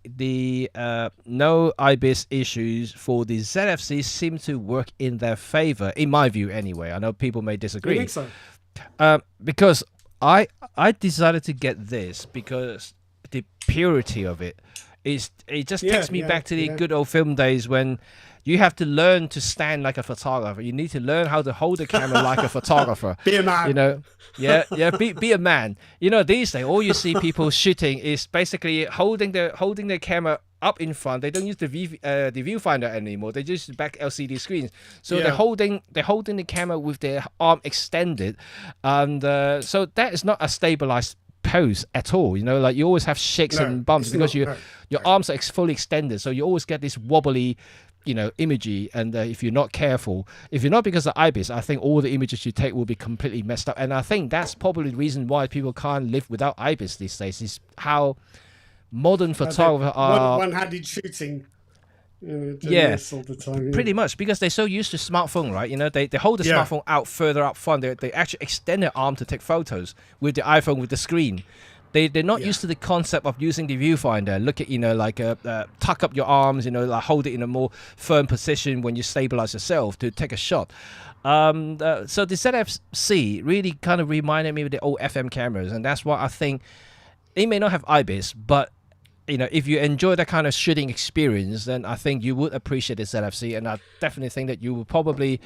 no IBIS issues for the ZFC seem to work in their favor, in my view anyway. I know people may disagree. I think so. Because I decided to get this because the purity of it just takes me back to the good old film days when you have to learn to stand like a photographer. You need to learn how to hold the camera like a photographer. Be a man. Be a man. These days all you see people shooting is basically holding the camera up in front. They don't use the viewfinder anymore. They just use back LCD screens. So they're holding the camera with their arm extended, and so that is not a stabilized pose at all. You always have shakes and bumps because your arms are fully extended, so you always get this wobbly imagery, and if you're not careful, if you're not because of IBIS, I think all the images you take will be completely messed up. And I think that's probably the reason why people can't live without IBIS these days, is how modern photographers are one-handed shooting. All the time, pretty much, because they're so used to smartphone, right? They hold the smartphone out further up front. They actually extend their arm to take photos with the iPhone, with the screen. They're not used to the concept of using the viewfinder. Look at, tuck up your arms, like hold it in a more firm position when you stabilize yourself to take a shot. So the ZFC really kind of reminded me of the old FM cameras, and that's why I think it may not have IBIS, but if you enjoy that kind of shooting experience, then I think you would appreciate the ZFC, and I definitely think that you will probably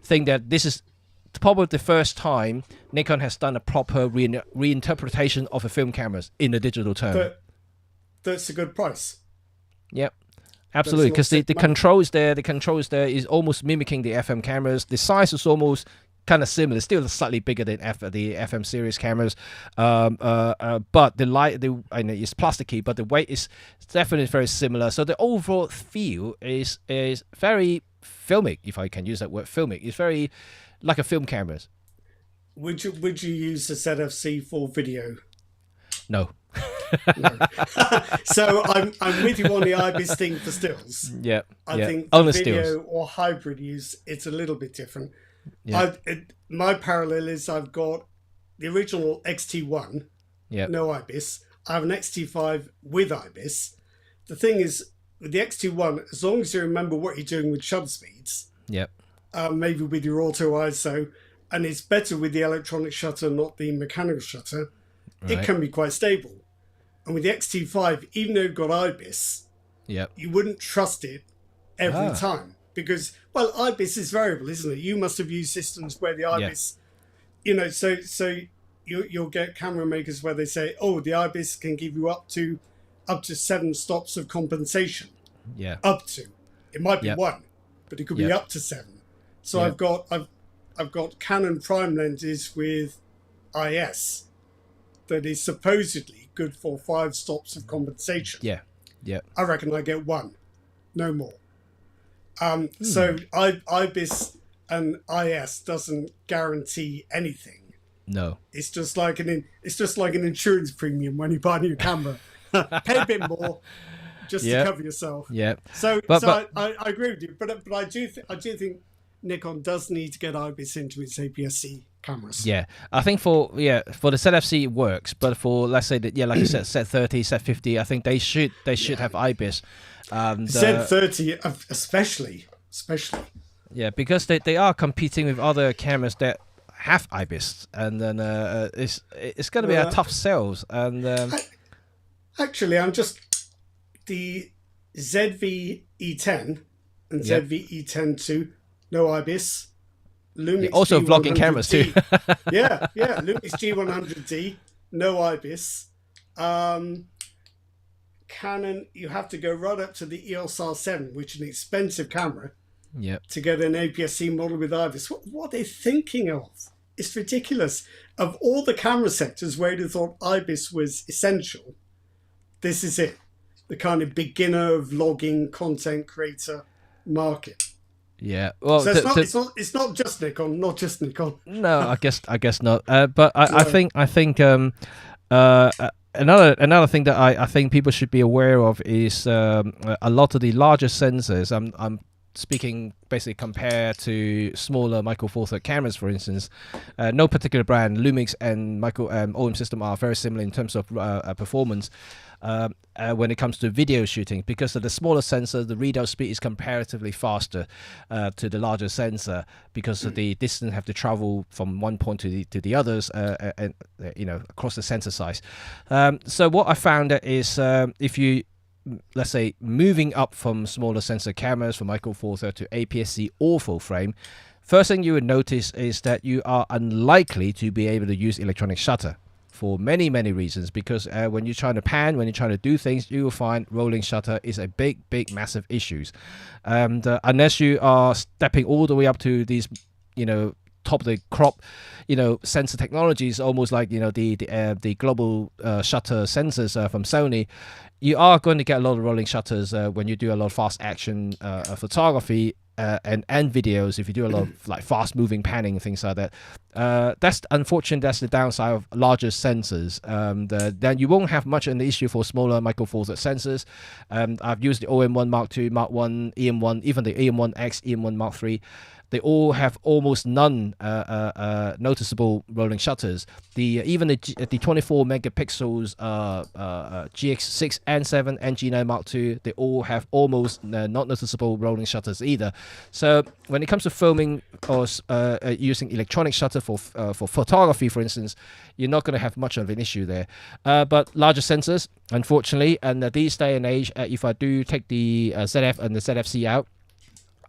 think that this is probably the first time Nikon has done a proper reinterpretation of a film cameras in a digital term. That's a good price. Yep. Absolutely, because the controls there is almost mimicking the FM cameras. The size is almost kind of similar, still slightly bigger than the FM series cameras, but the light, I know it's plasticky, but the weight is definitely very similar. So the overall feel is very filmic, if I can use that word, filmic. It's very like a film cameras. Would you use the ZFC for video? No. No. So I'm with you on the IBIS thing for stills. Yeah, I think only for video stills or hybrid use, it's a little bit different. Yeah. My parallel is I've got the original XT1, yeah, no IBIS. I have an XT5 with IBIS. The thing is, with the XT1, as long as you remember what you're doing with shutter speeds, yeah, maybe with your auto ISO, and it's better with the electronic shutter, not the mechanical shutter, it can be quite stable. And with the XT5, even though you've got IBIS, you wouldn't trust it every time. Because, well, IBIS is variable, isn't it? You must have used systems where the IBIS, so you'll get camera makers where they say, oh, the IBIS can give you up to 7 stops of compensation. Yeah. Up to. It might be 1, but it could be up to 7. So I've got Canon prime lenses with IS that is supposedly good for 5 stops of compensation. Yeah. Yeah. I reckon I get 1, no more. So IBIS and IS doesn't guarantee anything. No. It's just like an insurance premium when you buy a new camera. Pay a bit more just to cover yourself. Yeah. So I agree with you, but I do think Nikon does need to get IBIS into its APS-C cameras. Yeah, I think for the ZFC it works, but for, let's say that, like you said, Z30, Z50, I think they should have IBIS. Z30 especially. Yeah, because they are competing with other cameras that have IBIS, and then it's going to be a tough sales. And actually, I'm just the ZV E10 and ZV E10 II, no IBIS. Lumix also G100D, vlogging cameras too. yeah, Lumix G100D, no IBIS. Canon, you have to go right up to the EOS R7, which is an expensive camera, to get an APS-C model with IBIS. What are they thinking of? It's ridiculous. Of all the camera sectors where you'd have thought IBIS was essential, this is it. The kind of beginner vlogging content creator market. Yeah, well, so it's not just Nikon, No, I guess not. But I think another thing that I think people should be aware of is a lot of the larger sensors. I'm speaking basically compared to smaller Micro Four Thirds cameras, for instance. No particular brand, Lumix and OM System are very similar in terms of performance. When it comes to video shooting, because of the smaller sensor, the readout speed is comparatively faster to the larger sensor, because of the distance have to travel from one point to the others, and across the sensor size. So what I found is if you, let's say, moving up from smaller sensor cameras from Micro Four Thirds to APS-C or full frame, first thing you would notice is that you are unlikely to be able to use electronic shutter. For many reasons, because when you're trying to pan, when you're trying to do things, you will find rolling shutter is a big massive issues, and unless you are stepping all the way up to these top of the crop sensor technologies, almost like the global shutter sensors from Sony, you are going to get a lot of rolling shutters when you do a lot of fast action photography and videos. If you do a lot of like fast moving panning and things like that, that's unfortunate. That's the downside of larger sensors. Then you won't have much of an issue for smaller Micro Four Thirds sensors. I've used the OM1 Mark II, Mark 1, EM1, even the EM1X, EM1 Mark III. they all have almost none noticeable rolling shutters. Even the 24 megapixels GX6 N7 and G9 Mark II, they all have almost not noticeable rolling shutters either. So when it comes to filming or using electronic shutter for photography, for instance, you're not going to have much of an issue there. But larger sensors, unfortunately, and these day and age, if I do take the ZF and the ZFC out,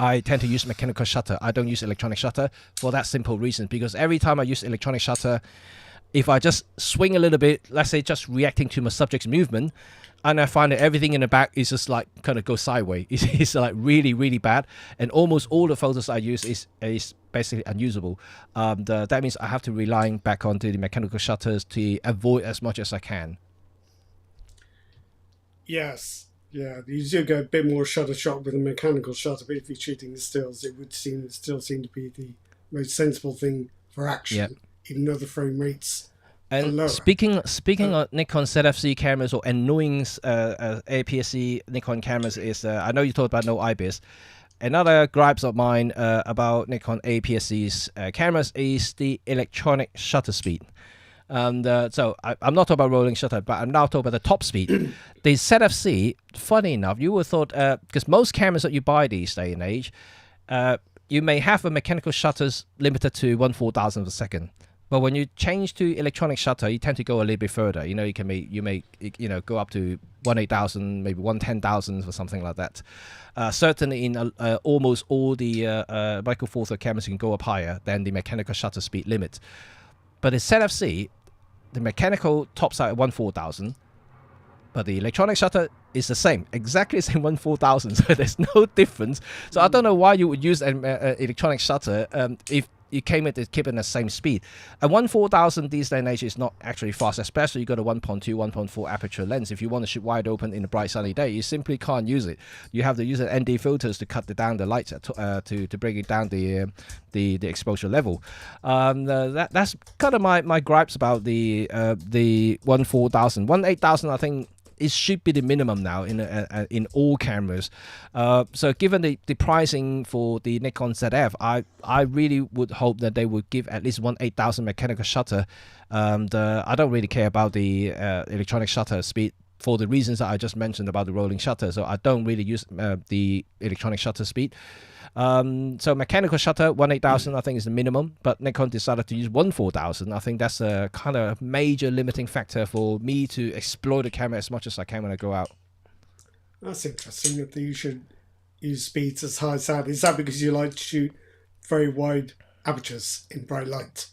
I tend to use mechanical shutter. I don't use electronic shutter for that simple reason, because every time I use electronic shutter, if I just swing a little bit, let's say just reacting to my subject's movement, and I find that everything in the back is just like kind of go sideways. It's like really, really bad. And almost all the photos I use is basically unusable. That means I have to rely back onto the mechanical shutters to avoid as much as I can. Yes. Yeah, you do get a bit more shutter shock with a mechanical shutter, but if you're shooting the stills, it would still seem to be the most sensible thing for action, even though the frame rates are lower. Speaking of Nikon ZFC cameras or annoying APS-C Nikon cameras, is I know you talked about no IBIS. Another gripes of mine about Nikon APS-C's cameras is the electronic shutter speed. And so I'm not talking about rolling shutter, but I'm now talking about the top speed. The ZFC, funny enough, you would thought, because most cameras that you buy these day and age, you may have a mechanical shutters limited to 1/4000th of a second. But when you change to electronic shutter, you tend to go a little bit further. You know, you may go up to 1/8000, maybe 1/10,000 or something like that. Certainly in almost all the Micro Four Thirds cameras, you can go up higher than the mechanical shutter speed limit. But the ZFC, the mechanical tops out at 1/4000, but the electronic shutter is the same, exactly the same 1/4000. So there's no difference. So I don't know why you would use an electronic shutter if you came in to keep it in the same speed. And 1/4000 these days and age is not actually fast, especially you got a 1.2, 1.4 aperture lens. If you want to shoot wide open in a bright sunny day, you simply can't use it. You have to use an ND filters to cut down the light to bring it down the exposure level. That's kind of my gripes about the 1/4000. 1/8000, I think it should be the minimum now in all cameras. So given the pricing for the Nikon ZF, I really would hope that they would give at least 1/8000 mechanical shutter. I don't really care about the electronic shutter speed for the reasons that I just mentioned about the rolling shutter. So I don't really use the electronic shutter speed. So mechanical shutter 1/8000 I think is the minimum, but Nikon decided to use 1/4000. I think that's a kind of major limiting factor for me to explore the camera as much as I can when I go out. That's interesting that you should use speeds as high as that. Is that because you like to shoot very wide apertures in bright light?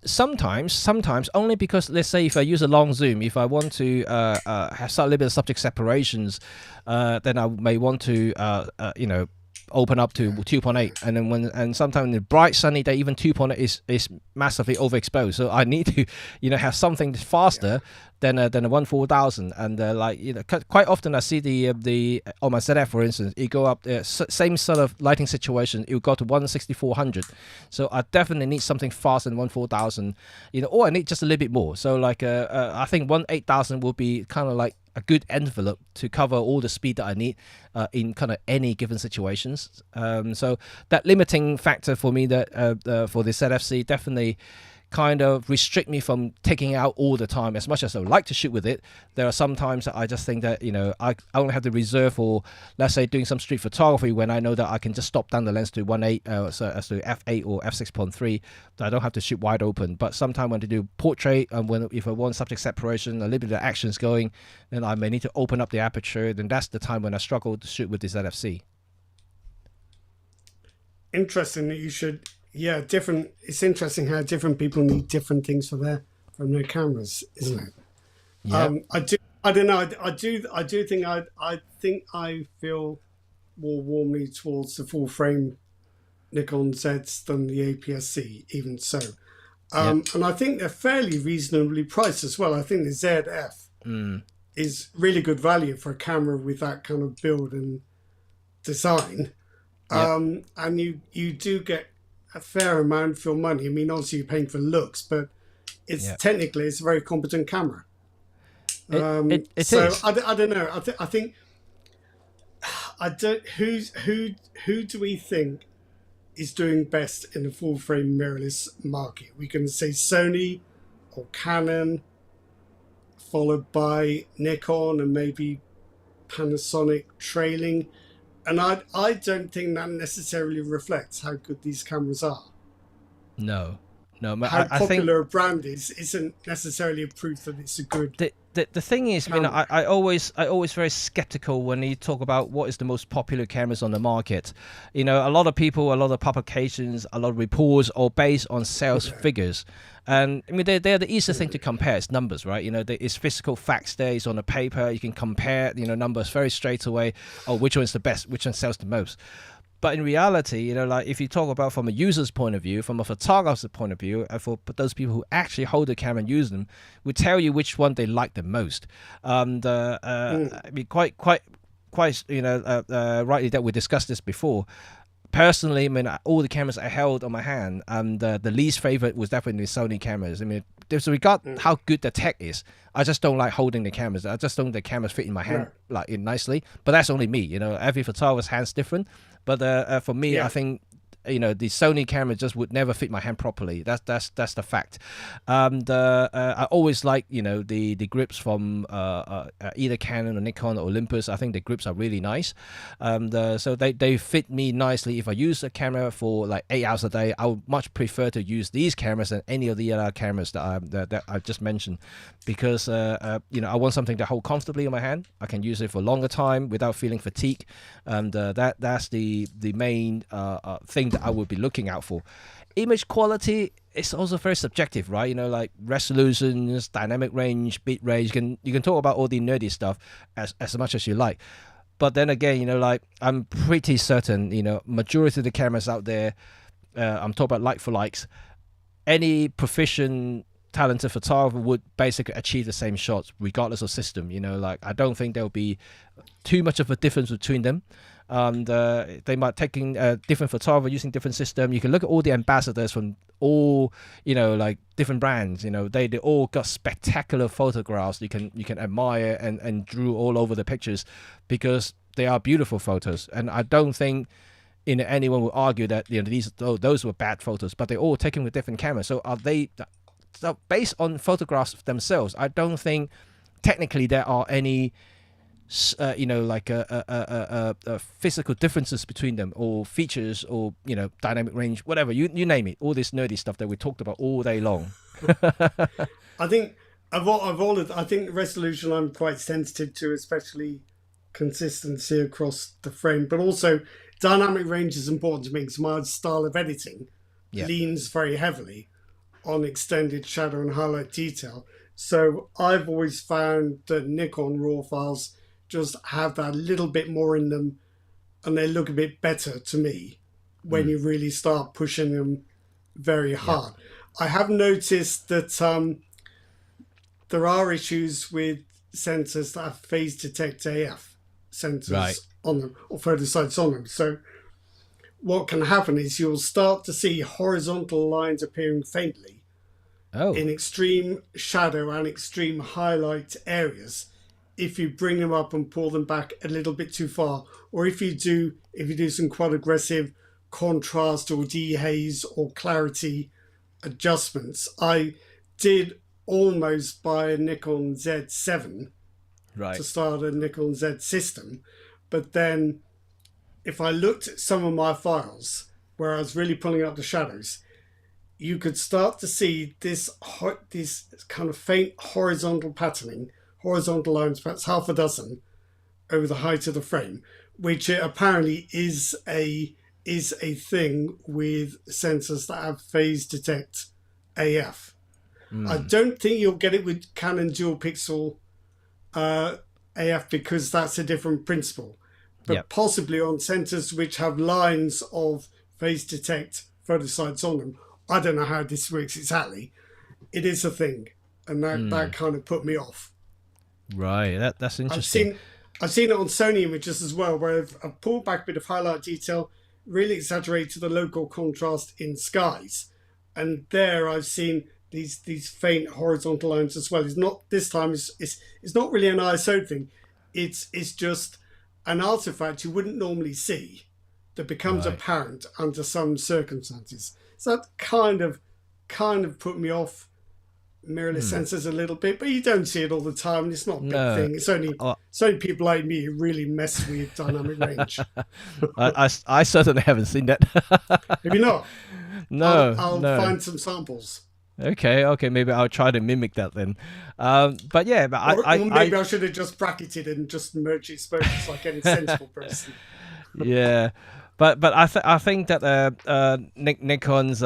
Sometimes only because, let's say, if I use a long zoom, if I want to have a little bit of subject separations, then I may want to open up to 2.8, and then and sometimes in the bright sunny day, even 2.8 is massively overexposed. So I need to have something faster than a 1/4000. And quite often I see the on my ZF, for instance, it go up same sort of lighting situation, it will go to 1/6400. So I definitely need something faster than 1/4000, or I need just a little bit more. So I think 1/8000 will be kind of like a good envelope to cover all the speed that I need in kind of any given situations. So that limiting factor for me that for the ZFC definitely kind of restrict me from taking it out all the time. As much as I would like to shoot with it, there are some times that I just think that I only have to reserve for, let's say, doing some street photography when I know that I can just stop down the lens to 1.8 so as to f8 or f6.3, that I don't have to shoot wide open. But sometimes when I do portrait and if I want subject separation, a little bit of action's going, then I may need to open up the aperture. Then that's the time when I struggle to shoot with the ZFC. Interesting that you should. Yeah, different. It's interesting how different people need different things from their cameras, isn't it? Yeah. I don't know. I think I feel more warmly towards the full frame Nikon Zs than the APS-C. Even so, and I think they're fairly reasonably priced as well. I think the ZF is really good value for a camera with that kind of build and design. And you do get a fair amount for your money. I mean, obviously you're paying for looks, but technically it's a very competent camera. It so is. I don't know. I think who do we think is doing best in the full frame mirrorless market? We can say Sony or Canon, followed by Nikon and maybe Panasonic trailing. And I don't think that necessarily reflects how good these cameras are. No, no. How I think popular a brand is isn't necessarily a proof that it's a good the thing is, you know, camera. I always very skeptical when you talk about what is the most popular cameras on the market. You know, a lot of people, a lot of publications, a lot of reports are based on sales figures. And I mean, they're the easiest thing to compare. It's numbers, right? You know, it's physical facts there. It's on the paper. You can compare, you know, numbers very straight away. Oh, which one's the best? Which one sells the most? But in reality, you know, like if you talk about from a user's point of view, from a photographer's point of view, and for those people who actually hold the camera and use them, will tell you which one they like the most. And I mean, quite, you know, rightly that we discussed this before. Personally, I mean, all the cameras I held on my hand, and the least favorite was definitely Sony cameras. I mean, disregard how good the tech is, I just don't like holding the cameras. I just don't think the cameras fit in my hand like in nicely. But that's only me. You know, every photographer's hand's different. But for me, I think, you know, the Sony camera just would never fit my hand properly. That's the fact. I always like, you know, the grips from either Canon or Nikon or Olympus. I think the grips are really nice. So they fit me nicely. If I use a camera for like 8 hours a day, I would much prefer to use these cameras than any of the other cameras that I just mentioned, because you know, I want something to hold comfortably in my hand. I can use it for a longer time without feeling fatigue, and that's the main thing that I would be looking out for. Image quality is also very subjective, right? You know, like resolutions, dynamic range, bit range. You can talk about all the nerdy stuff as much as you like. But then again, you know, like I'm pretty certain, you know, majority of the cameras out there, I'm talking about like for likes, any proficient, talented photographer would basically achieve the same shots regardless of system. You know, like I don't think there'll be too much of a difference between them. They might taking different photographer using different system. You can look at all the ambassadors from all, you know, like different brands. You know, they all got spectacular photographs you can admire and drew all over the pictures, because they are beautiful photos. And I don't think anyone will argue that, you know, those were bad photos, but they're all taken with different cameras. So are they? So based on photographs themselves, I don't think technically there are any you know, like physical differences between them, or features, or, you know, dynamic range, whatever you name it, all this nerdy stuff that we talked about all day long. I think I think resolution I'm quite sensitive to, especially consistency across the frame, but also dynamic range is important to me because my style of editing leans very heavily on extended shadow and highlight detail. So I've always found that Nikon RAW files just have that little bit more in them, and they look a bit better to me when you really start pushing them very hard. I have noticed that there are issues with sensors that have phase detect AF sensors on them, or photo sites on them. So what can happen is you'll start to see horizontal lines appearing faintly in extreme shadow and extreme highlight areas if you bring them up and pull them back a little bit too far, or if you do some quite aggressive contrast or dehaze or clarity adjustments. I did almost buy a Nikon Z7 to start a Nikon Z system, but then if I looked at some of my files where I was really pulling out the shadows, you could start to see this kind of faint horizontal patterning, horizontal lines, perhaps half a dozen over the height of the frame, which apparently is a thing with sensors that have phase detect AF. I don't think you'll get it with Canon dual pixel AF, because that's a different principle. But possibly on sensors which have lines of phase detect photo sites on them. I don't know how this works exactly. It is a thing, and that kind of put me off. Right, that's interesting. I've seen it on Sony images as well, where I've pulled back a bit of highlight detail, really exaggerated the local contrast in skies, and there I've seen these faint horizontal lines as well. It's not this time. It's not really an ISO thing. It's just an artifact you wouldn't normally see that becomes Right. apparent under some circumstances. So that kind of put me off mirrorless sensors a little bit, but you don't see it all the time, and it's not a big No. thing. It's only people like me who really mess with dynamic range. I certainly haven't seen that. Have you not? No, I'll no. find some samples. Okay, maybe I'll try to mimic that then. But yeah, but Or maybe I should have just bracketed and just merged exposures like any sensible person. yeah, but I think that Nikon's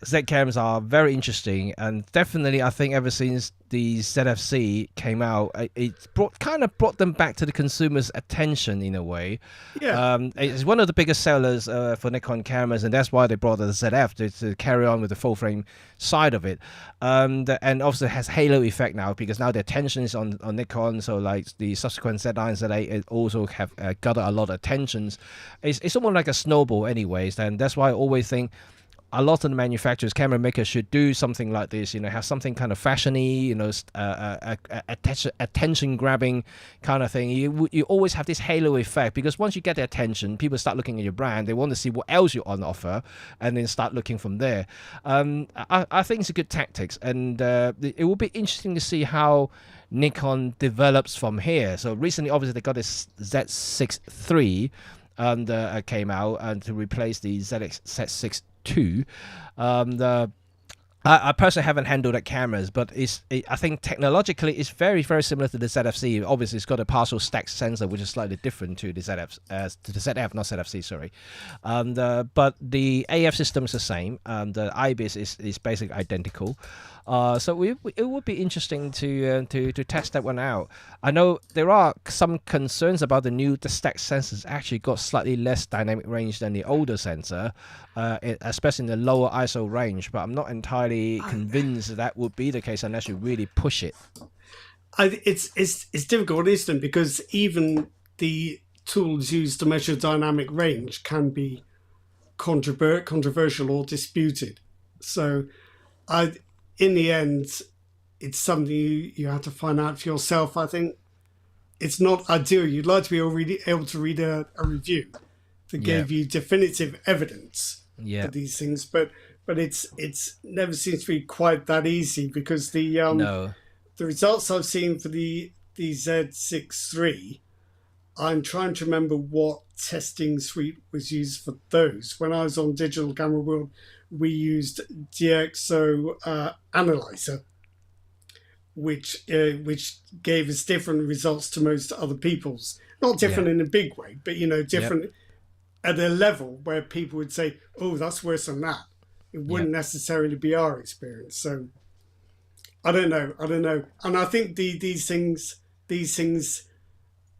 Z cameras are very interesting, and definitely I think ever since the ZFC came out, it kind of brought them back to the consumer's attention in a way. Yeah. It's one of the biggest sellers for Nikon cameras, and that's why they brought the ZF to carry on with the full frame side of it. And also has halo effect now, because now the attention is on Nikon, so like the subsequent Z9 Z8 it also have gathered a lot of attentions. It's almost like a snowball anyways, and that's why I always think a lot of the manufacturers, camera makers, should do something like this. Have something kind of fashiony, attention grabbing kind of thing. You always have this halo effect, because once you get their attention, people start looking at your brand. They want to see what else you're on offer, and then start looking from there. I think it's a good tactics, and it will be interesting to see how Nikon develops from here. So recently, obviously, they got this Z6 III and came out and to replace the Z6 II. I personally haven't handled that cameras, but I think technologically it's very, very similar to the ZFC. Obviously, it's got a partial stack sensor, which is slightly different to the ZF, not ZFC, sorry. But the AF system is the same, and the IBIS is basically identical. So it would be interesting to test that one out. I know there are some concerns about the stack sensors actually got slightly less dynamic range than the older sensor, especially in the lower ISO range, but I'm not entirely convinced that would be the case unless you really push it. It's difficult, isn't it? Because even the tools used to measure dynamic range can be controversial or disputed. So in the end, it's something you have to find out for yourself. I think it's not ideal. You'd like to be able to read a review that gave you definitive evidence for these things, but it's never seems to be quite that easy, because the results I've seen for the Z6 III, I'm trying to remember what testing suite was used for those. When I was on Digital Camera World, we used DxO Analyzer, which gave us different results to most other people's. Not different in a big way, but different at a level where people would say, "Oh, that's worse than that." It wouldn't necessarily be our experience. So I don't know, and I think these things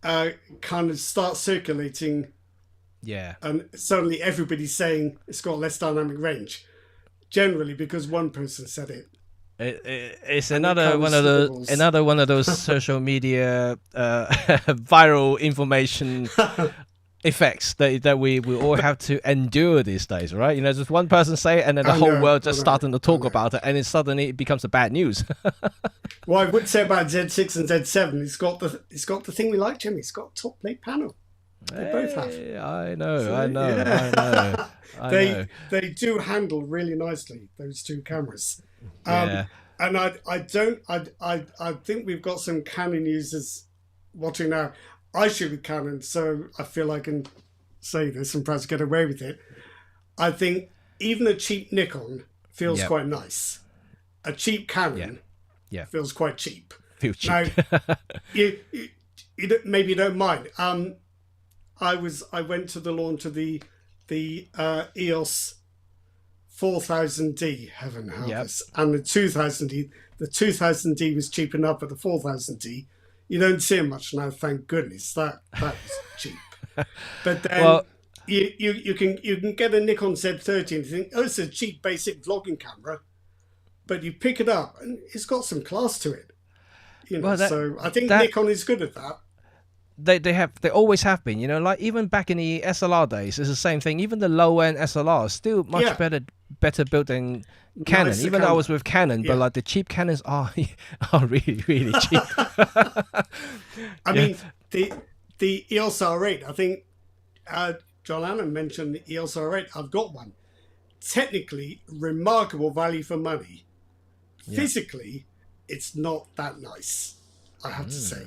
kind of start circulating. Yeah. And suddenly everybody's saying it's got less dynamic range, generally because one person said it. It's another one of those social media viral information effects that we all have to endure these days, right? Just one person say it, and then the whole world just starting to talk about it, and suddenly it becomes a bad news. Well, I would say about Z6 and Z7, it's got the thing we like, Jimmy. It's got a top plate panel. They both have. I know. They do handle really nicely, those two cameras. Yeah. And I think we've got some Canon users watching now. I shoot with Canon, so I feel I can say this and perhaps get away with it. I think even a cheap Nikon feels quite nice. A cheap Canon feels quite cheap. Feels cheap. Now, you maybe you don't mind. I went to the launch of the EOS 4000D, heaven help us, and the 2000D. The 2000D was cheap enough, but the 4000D, you don't see it much now. Thank goodness that was cheap. But then you can get a Nikon Z30 and think, oh, it's a cheap basic vlogging camera, but you pick it up and it's got some class to it. So I think Nikon is good at that. They always have been, like even back in the SLR days, it's the same thing. Even the low end SLR is still much better built than Canon. Nicer even though I was with Canon, but like the cheap Canons are really, really cheap. I mean, the EOS R8, I think John Allen mentioned the EOS R8. I've got one. Technically, remarkable value for money. Yeah. Physically, it's not that nice, I have to say.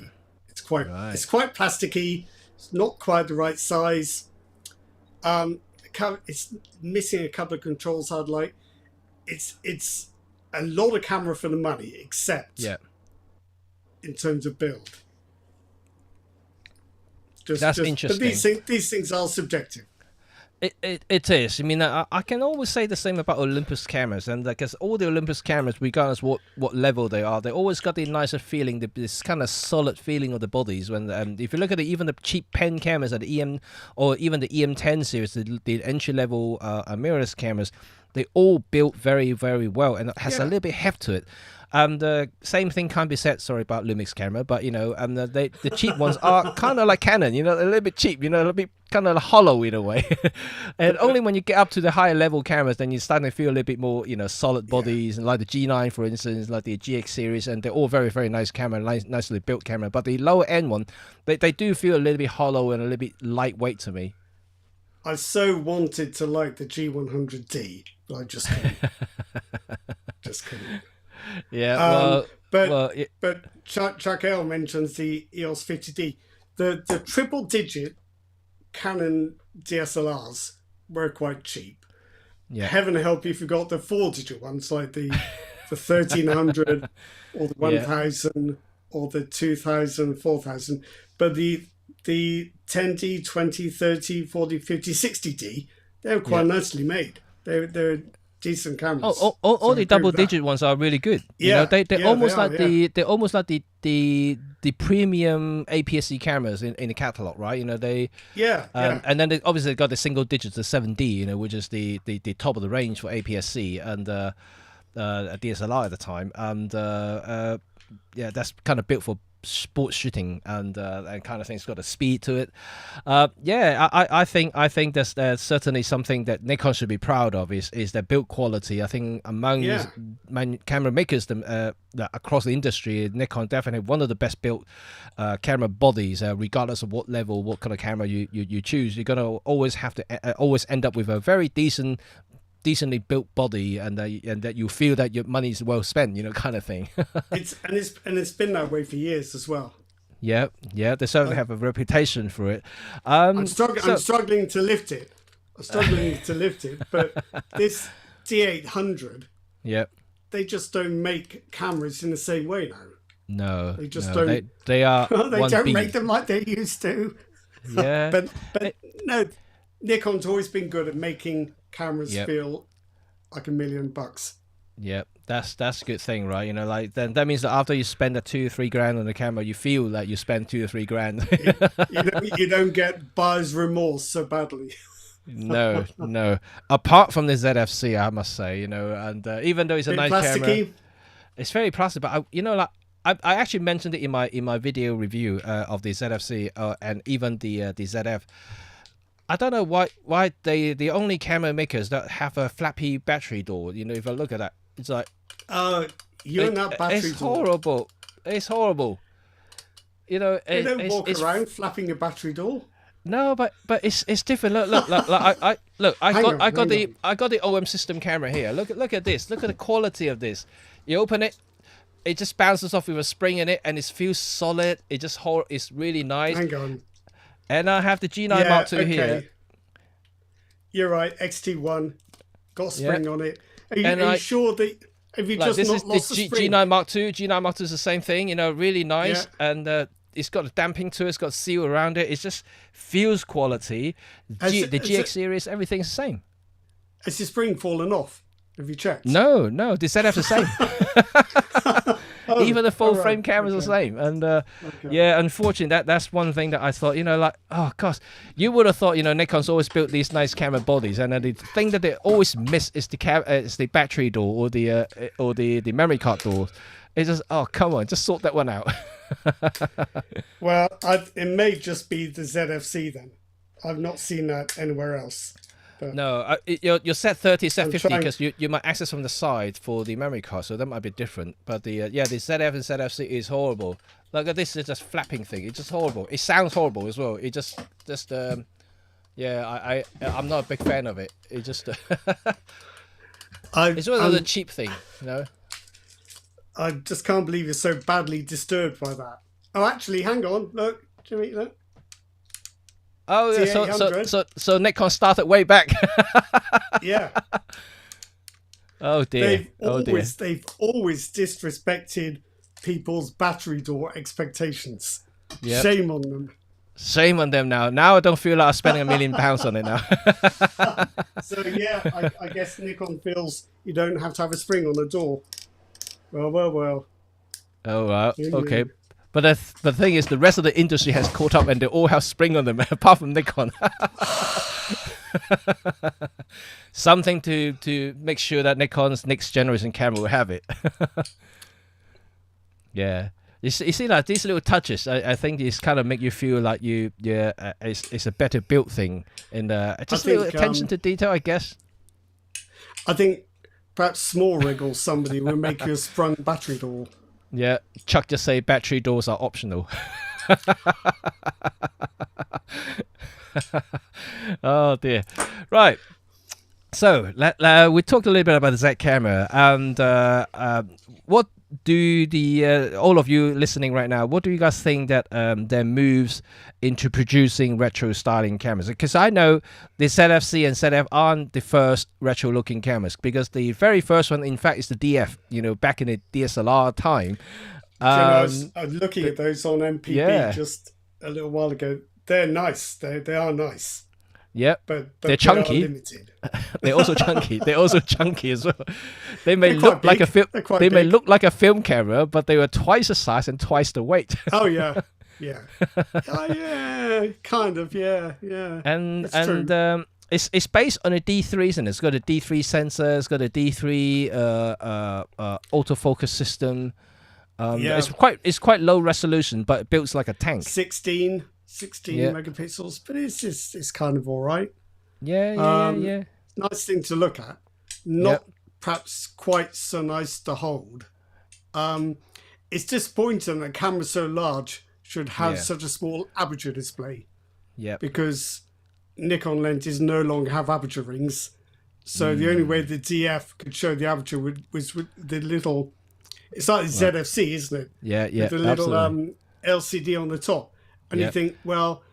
It's quite plasticky. It's not quite the right size. It's missing a couple of controls I'd like. It's a lot of camera for the money, except in terms of build. That's interesting. But these things are subjective. It is. I mean, I can always say the same about Olympus cameras, and because all the Olympus cameras, regardless what level they are, they always got the nicer feeling, this kind of solid feeling of the bodies. When if you look at even the cheap pen cameras at the EM or even the EM10 series, the entry level mirrorless cameras, they all built very, very well, and it has a little bit heft to it. The same thing can't be said, sorry, about Lumix camera, but the cheap ones are kind of like Canon, a little bit cheap, a little bit kind of hollow in a way. And only when you get up to the higher level cameras, then you're starting to feel a little bit more, solid bodies, and like the G9, for instance, like the GX series, and they're all very, very nice camera, nicely built camera. But the lower end one, they do feel a little bit hollow and a little bit lightweight to me. I so wanted to like the G100D, but I just couldn't. Just couldn't. Yeah, but Chuck L mentions the EOS 50D. The triple digit Canon DSLRs were quite cheap. Yeah. Heaven help you if you got the 4-digit ones like the 1300 or the 1000 or the 2000, 4000. But the 10D, 20, 30, 40, 50, 60D, they were quite nicely made. They're decent cameras. All the double-digit ones are really good. They're almost like the premium APS-C cameras in the catalog, right? And then they obviously got the single digits, the 7D, which is the top of the range for APS-C and DSLR at the time, and that's kind of built for sports shooting and kind of thing. It's got a speed to it. I think that's certainly something that Nikon should be proud of is their build quality. I think among camera makers across the industry, Nikon definitely one of the best built camera bodies, regardless of what level, what kind of camera you choose. You're gonna always have to always end up with a very decently built body, and that you feel that your money is well spent, kind of thing. it's been that way for years as well. Yeah, they certainly have a reputation for it. I'm struggling to lift it. But this D800, they just don't make cameras in the same way now. No, they just don't. They are. They don't make them like they used to. Yeah, but no, Nikon's always been good at making cameras feel like $1 million. Yep, that's a good thing, right? Like then that means that after you spend the $2-3 grand on the camera, you feel that you spent $2 or $3 grand. you don't get buyer's remorse so badly. No. Apart from the ZFC, I must say, and even though it's a nice camera, it's very plastic. But I actually mentioned it in my video review of the ZFC and even the ZF. I don't know why they the only camera makers that have a flappy battery door. If I look at that, it's like you're in that battery it's door. Horrible. It's horrible. You don't walk around flapping your battery door. No, but it's different. Look. I got the OM system camera here. Look at this. Look at the quality of this. You open it. It just bounces off with a spring in it, and it feels solid. It's really nice. Hang on. And I have the G9 Mark II here. You're right, XT1 got a spring on it. Are you sure that have you just not lost the spring? G9 Mark II. G9 Mark II is the same thing. Really nice, and it's got a damping to it. It's got seal around it. It just feels quality. The GX series, everything's the same. Has the spring fallen off? Have you checked? No. The ZF the same. Even the full frame cameras are the same, and unfortunately, that's one thing that I thought, oh gosh, you would have thought, Nikon's always built these nice camera bodies, and the thing that they always miss is the battery door or the memory card door. It's just, oh come on, just sort that one out. Well, it may just be the ZFC then. I've not seen that anywhere else. But no, your set 30, set 50, because you might access from the side for the memory card, so that might be different. But the ZF and ZFC is horrible. Look at this, is just flapping thing. It's just horrible. It sounds horrible as well. It just Yeah, I'm not a big fan of it. It just I it's one of the cheap thing, you know. I just can't believe you're so badly disturbed by that. Oh, actually, hang on. Look, Jimmy, look. Oh yeah, T800. so Nikon started way back. Yeah. Oh dear. They've always disrespected people's battery door expectations. Yep. Shame on them. Shame on them now. Now I don't feel like I'm spending £1 million on it now. So yeah, I guess Nikon feels you don't have to have a spring on the door. Well. Oh wow. Okay. But the thing is, the rest of the industry has caught up, and they all have spring on them, apart from Nikon. Something to make sure that Nikon's next generation camera will have it. Yeah. You see, like these little touches, I think these kind of make you feel like it's a better built thing, and just a little attention to detail, I guess. I think perhaps small rig or somebody will make you a sprung battery door. Yeah, Chuck just say battery doors are optional. Oh dear. Right. So we talked a little bit about the Z camera, and what do the all of you listening right now? What do you guys think that their moves into producing retro styling cameras? Because I know the ZFC and ZF aren't the first retro looking cameras, because the very first one, in fact, is the DF. You know, back in the DSLR time. I was looking at those on MPB just a little while ago. They're nice. They are nice. Yep, but they're chunky. They're also chunky. They're also chunky as well. They may look like a film. They may look like a film camera, but they were twice the size and twice the weight. Oh yeah. Yeah, kind of. Yeah. And it's based on a D3, and it's got a D3 sensor. It's got a D3 autofocus system. It's quite low resolution, but it builds like a tank. 16 megapixels, but it's kind of all right. Yeah. Nice thing to look at. Not perhaps quite so nice to hold. It's disappointing that a camera so large should have such a small aperture display. Yeah. Because Nikon lenses no longer have aperture rings. So the only way the DF could show the aperture was with the little... It's like the ZFC, isn't it? Yeah. With the little LCD on the top. And you think, well,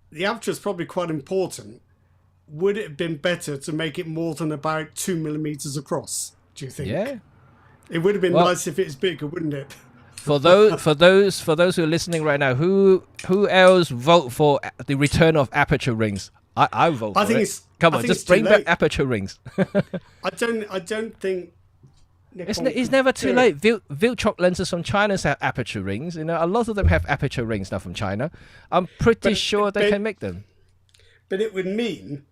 the aperture is probably quite important. Would it have been better to make it more than about 2 millimeters across? Do you think? Yeah, it would have been nice if it was bigger, wouldn't it? For those who are listening right now, who else vote for the return of aperture rings? I vote for it. Come on, just bring back aperture rings. I don't think. It's never too late. Viltrox lenses from China have aperture rings. You know, a lot of them have aperture rings now from China. I'm pretty sure they can make them. But it would mean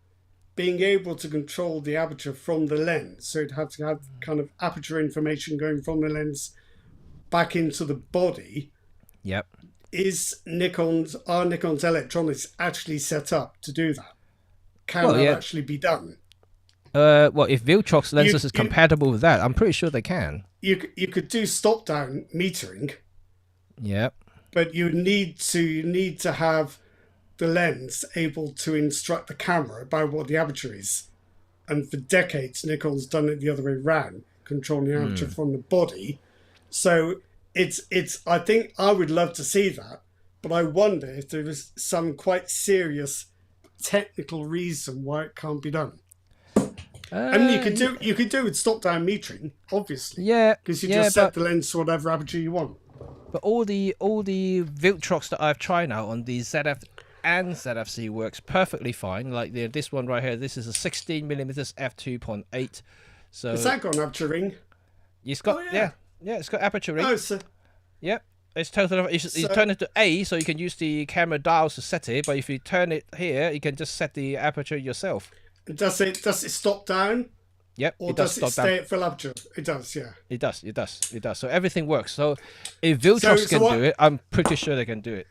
being able to control the aperture from the lens. So it'd have to have kind of aperture information going from the lens back into the body. Yep. Is Nikon's electronics actually set up to do that? Can that actually be done? Well, if Viltrox lenses is compatible with that, I'm pretty sure they can. You could do stop down metering. Yep. But you need to have the lens able to instruct the camera about what the aperture is. And for decades, Nikon's done it the other way around, controlling the aperture from the body. So it's. I think I would love to see that, but I wonder if there was some quite serious technical reason why it can't be done. I mean, you could do with stop down metering, obviously. Yeah, because you just set the lens to whatever aperture you want. But all the Viltrox that I've tried now on the ZF and ZFC works perfectly fine. Like this one right here, this is a 16mm f2.8. So has that got an aperture ring? It's got it's got aperture ring. Oh, so yep. It's totally. You turn it to A, so you can use the camera dials to set it. But if you turn it here, you can just set the aperture yourself. Does it stop down? Yep. Or does it stay at full aperture? It does, yeah. It does. So everything works. So if Viltrox can do it, I'm pretty sure they can do it.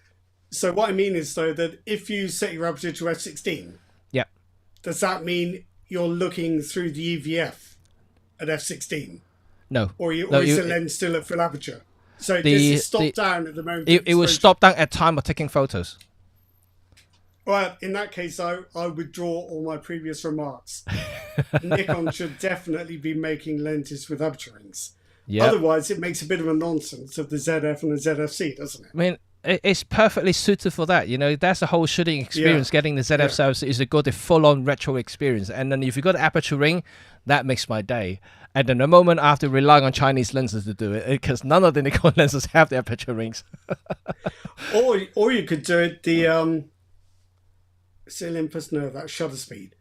So what I mean is, though, that if you set your aperture to f16, does that mean you're looking through the EVF at f16? No. Or is the lens still at full aperture? So does it stop down at the moment? It will stop down at time of taking photos. Well, in that case, I withdraw all my previous remarks. Nikon should definitely be making lenses with aperture rings. Yeah. Otherwise, it makes a bit of a nonsense of the ZF and the ZFC, doesn't it? I mean, it's perfectly suited for that. You know, that's the whole shooting experience. Getting the ZF cells is to go the full-on retro experience. And then if you got the aperture ring, that makes my day. And then the moment I have to rely on Chinese lenses to do it, because none of the Nikon lenses have the aperture rings. or you could do it the Olympus, no, that's shutter speed.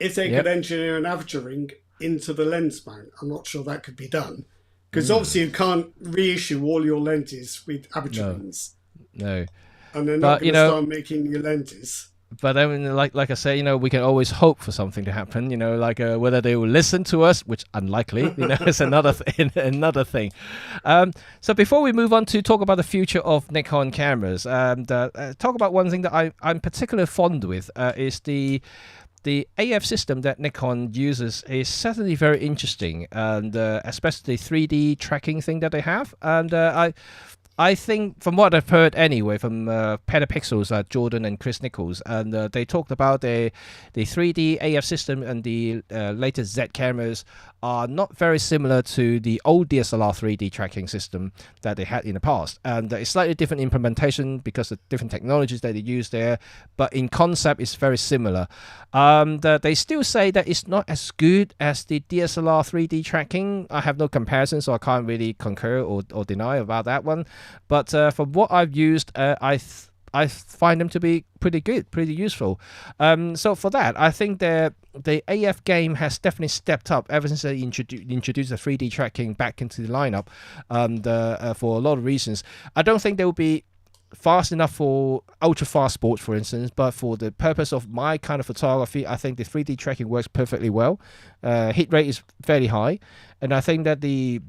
If they could engineer an aperture ring into the lens mount, I'm not sure that could be done. Because obviously you can't reissue all your lenses with aperture rings. No. And they're not going to start making new lenses. But I mean, like I say, we can always hope for something to happen. Whether they will listen to us, which unlikely. It's another thing. So before we move on to talk about the future of Nikon cameras, talk about one thing that I'm particularly fond with is the AF system that Nikon uses is certainly very interesting, and especially the 3D tracking thing that they have. And I think, from what I've heard anyway, from Petapixels, Jordan and Chris Nichols, and they talked about the 3D AF system and the latest Z cameras are not very similar to the old DSLR 3D tracking system that they had in the past. And it's slightly different implementation because of different technologies that they use there, but in concept it's very similar. They still say that it's not as good as the DSLR 3D tracking. I have no comparison, so I can't really concur or deny about that one. But from what I've used, I find them to be pretty good, pretty useful. So for that, I think the AF game has definitely stepped up ever since they introduced the 3D tracking back into the lineup, for a lot of reasons. I don't think they will be fast enough for ultra fast sports, for instance, but for the purpose of my kind of photography, I think the 3D tracking works perfectly well. Hit rate is fairly high, and I think that the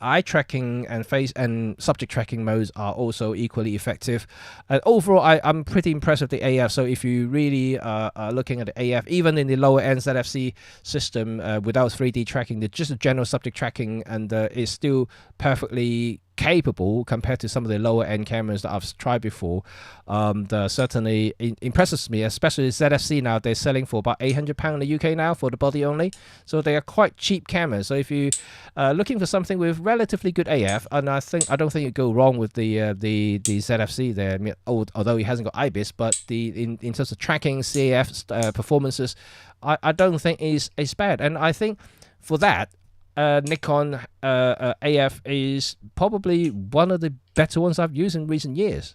eye tracking and face and subject tracking modes are also equally effective. And overall, I'm pretty impressed with the AF. So if you really are looking at the AF, even in the lower end ZFC system without 3D tracking, just the general subject tracking and is still perfectly capable compared to some of the lower end cameras that I've tried before. Certainly impresses me, especially ZFC now. They're selling for about £800 in the UK now for the body only, so they are quite cheap cameras. So if you are looking for something with relatively good AF, and I don't think you go wrong with the ZFC there. I mean, although it hasn't got IBIS, but in terms of tracking CAF performances, I don't think is bad. And I think for that, Nikon AF is probably one of the better ones I've used in recent years.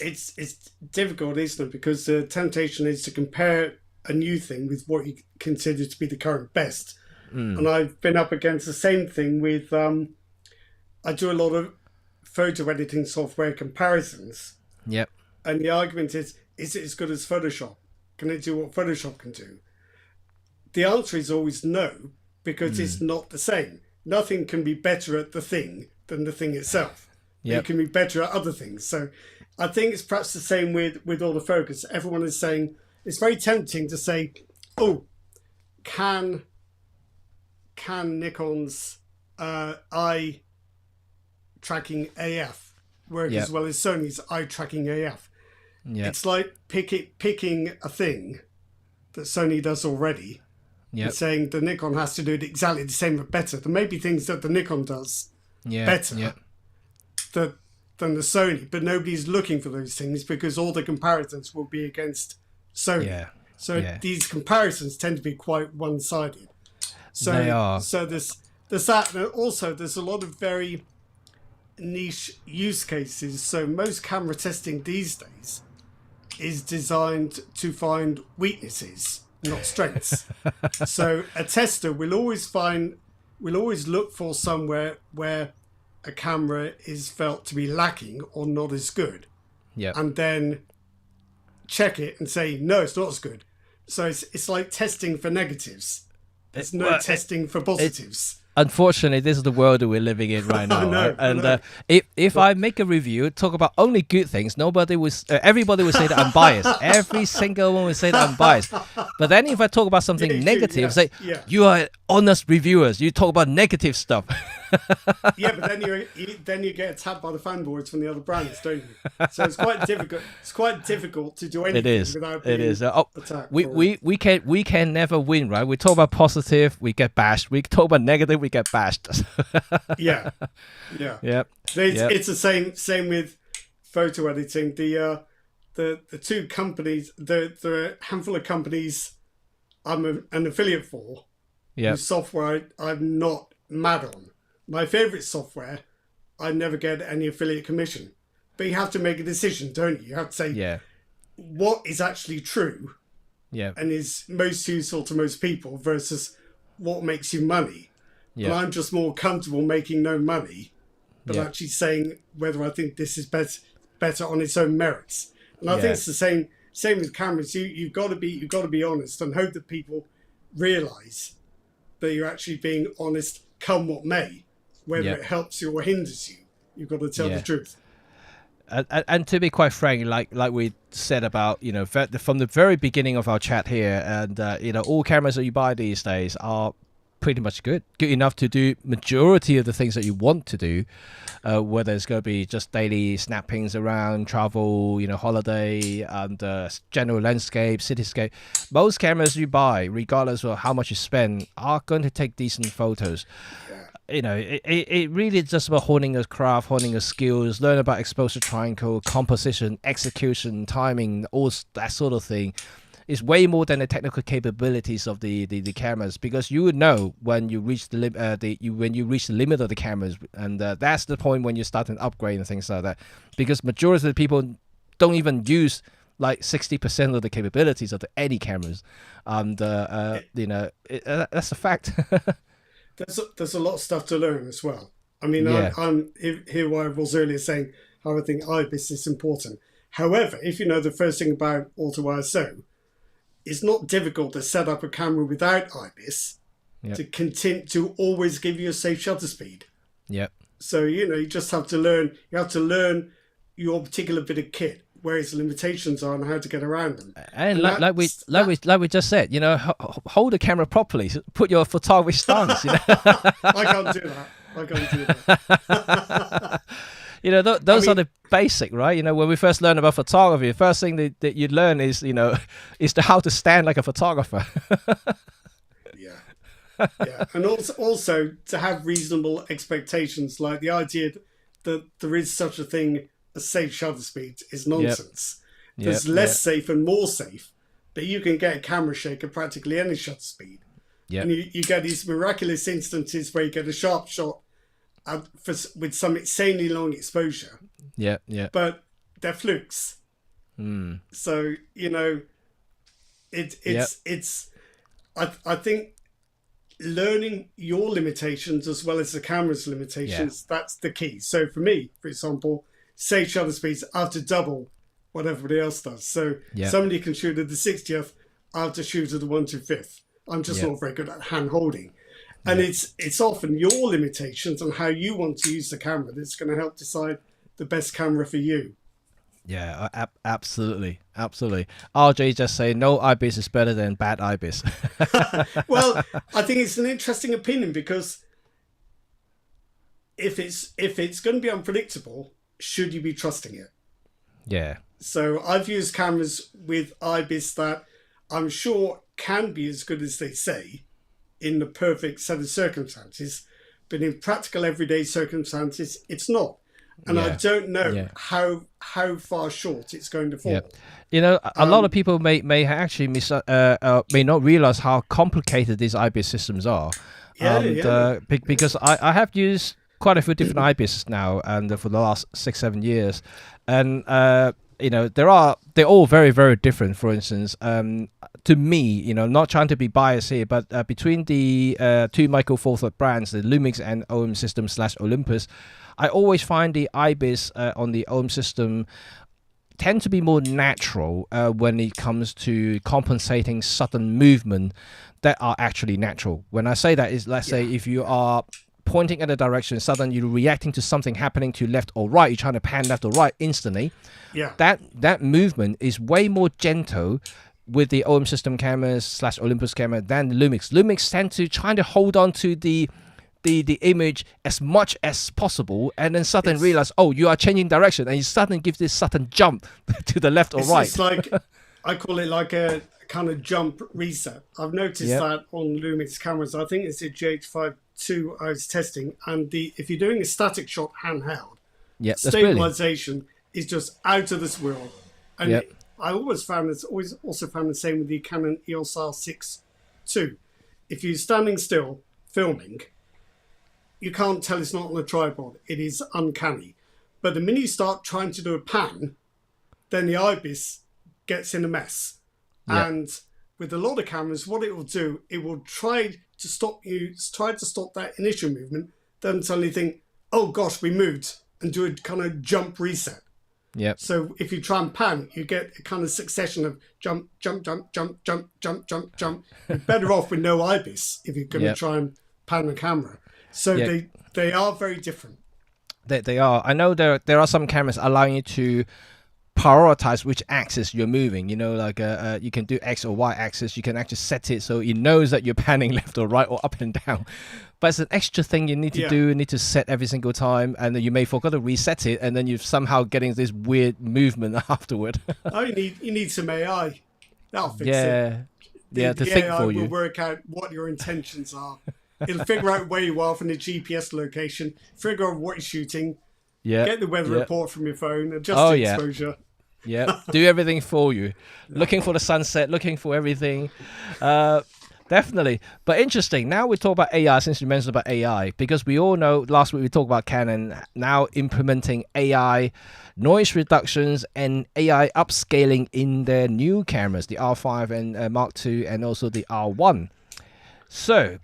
It's difficult, isn't it? Because the temptation is to compare a new thing with what you consider to be the current best. And I've been up against the same thing with, I do a lot of photo editing software comparisons. Yep. And the argument is it as good as Photoshop? Can it do what Photoshop can do? The answer is always no, because it's not the same. Nothing can be better at the thing than the thing itself. Yep. It can be better at other things. So I think it's perhaps the same with autofocus. Everyone is saying, it's very tempting to say, oh, can Nikon's eye tracking AF work as well as Sony's eye tracking AF? Yep. It's like picking a thing that Sony does already, and saying the Nikon has to do it exactly the same but better. There may be things that the Nikon does better than the Sony, but nobody's looking for those things because all the comparisons will be against Sony. These comparisons tend to be quite one-sided. So they are. So there's that, and also there's a lot of very niche use cases. So most camera testing these days is designed to find weaknesses, not strengths. So a tester will always look for somewhere where a camera is felt to be lacking or not as good, and then check it and say no, it's not as good. So it's like testing for negatives. There's no testing for positives. Unfortunately, this is the world that we're living in right now. Right? And if I make a review, talk about only good things, everybody will say that I'm biased. Every single one will say that I'm biased. But then if I talk about something negative, say, you are honest reviewers. You talk about negative stuff. Yeah, but then you get attacked by the fanboys from the other brands, don't you? So it's quite difficult. It's quite difficult to do anything without being attacked. We can never win, right? We talk about positive, we get bashed. We talk about negative, we get bashed. Yeah. It's the same with photo editing. The two companies, the handful of companies I'm an affiliate for, whose software I'm not mad on. My favourite software, I never get any affiliate commission. But you have to make a decision, don't you? You have to say what is actually true and is most useful to most people versus what makes you money. Yeah. And I'm just more comfortable making no money, but actually saying whether I think this is better on its own merits. And I think it's the same with cameras. You've got to be honest and hope that people realise that you're actually being honest, come what may, whether it helps you or hinders you. You've got to tell the truth. And to be quite frank, like we said about, you know, from the very beginning of our chat here, and you know, all cameras that you buy these days are pretty much good enough to do majority of the things that you want to do, whether it's going to be just daily snappings around, travel, you know, holiday, and general landscape, cityscape. Most cameras you buy, regardless of how much you spend, are going to take decent photos. You know, it really is just about honing your craft, honing your skills, learn about exposure triangle, composition, execution, timing, all that sort of thing. It's way more than the technical capabilities of the cameras, because you would know when you reach the limit of the cameras, and that's the point when you start an upgrade and things like that. Because majority of the people don't even use like 60% of the capabilities of any cameras, and you know, that's a fact. There's a lot of stuff to learn as well. I mean, I'm here where I was earlier saying how I think IBIS is important. However, if you know the first thing about auto ISO, it's not difficult to set up a camera without IBIS to always give you a safe shutter speed. Yep. So, you know, you just have to learn. You have to learn your particular bit of kit, where its limitations are and how to get around them. And like we just said, you know, hold the camera properly. Put your photography stance. You know? I can't do that. You know, those are the basic, right? You know, when we first learn about photography, the first thing that you learn is, you know, how to stand like a photographer. Yeah, and also to have reasonable expectations, like the idea that there is such a thing as safe shutter speeds is nonsense. There's less safe and more safe, but you can get a camera shake at practically any shutter speed. And you get these miraculous instances where you get a sharp shot with some insanely long exposure. But they're flukes. So, you know, I think learning your limitations as well as the camera's limitations, that's the key. So for me, for example, safe shutter speeds, I have to double what everybody else does. So somebody can shoot at the 60th, I have to shoot at the 1/5. I'm just not very good at hand holding. And it's often your limitations and how you want to use the camera that's going to help decide the best camera for you. Yeah, absolutely. RJ just say no IBIS is better than bad IBIS. Well, I think it's an interesting opinion, because if it's going to be unpredictable, should you be trusting it? Yeah. So I've used cameras with IBIS that I'm sure can be as good as they say in the perfect set of circumstances, but in practical everyday circumstances, it's not. And I don't know how far short it's going to fall. You know, a lot of people may actually may not realize how complicated these IBIS systems are. Because I have used quite a few different IBIS now, and for the last 6-7 years, and you know, they're all very, very different. For instance, to me, you know, not trying to be biased here, but between the two Michael Four Thirds brands, the Lumix and OM system / Olympus, I always find the IBIS on the OM system tend to be more natural when it comes to compensating sudden movement that are actually natural. When I say that is, let's say if you are pointing in a direction, suddenly you're reacting to something happening to left or right, you're trying to pan left or right instantly. That movement is way more gentle with the OM system cameras / Olympus camera than the Lumix. Lumix tend to try to hold on to the the image as much as possible, and then suddenly realize, oh, you are changing direction, and you suddenly give this sudden jump to the left or right. It's like, I call it like a kind of jump reset. I've noticed that on Lumix cameras. I think it's a GH5 II I was testing, and if you're doing a static shot handheld, stabilization is just out of this world. And I always found this, also found the same with the Canon EOS R6 II. If you're standing still filming, you can't tell it's not on a tripod. It is uncanny. But the minute you start trying to do a pan, then the IBIS gets in a mess. And with a lot of cameras, what it will do, it will try to stop that initial movement, then suddenly think, oh gosh, we moved, and do a kind of jump reset. Yep. So if you try and pan, you get a kind of succession of jump, jump, jump, jump, jump, jump, jump, jump. You're better off with no IBIS if you're going to try and pan the camera. So they are very different. They are. I know there are some cameras allowing you to prioritize which axis you're moving. You know, like you can do X or Y axis. You can actually set it so it knows that you're panning left or right or up and down. But it's an extra thing you need to do. You need to set every single time, and then you may forget to reset it, and then you're somehow getting this weird movement afterward. Oh, you need some AI. That'll fix it. To the think AI for you. will work out what your intentions are. It'll figure out where you are from the GPS location, figure out what you're shooting, get the weather report from your phone, adjust the exposure. Yeah, do everything for you. Looking for the sunset, looking for everything. Definitely. But interesting. Now we talk about AI, since you mentioned about AI, because we all know last week we talked about Canon now implementing AI noise reductions and AI upscaling in their new cameras, the R5 and Mark II, and also the R1. So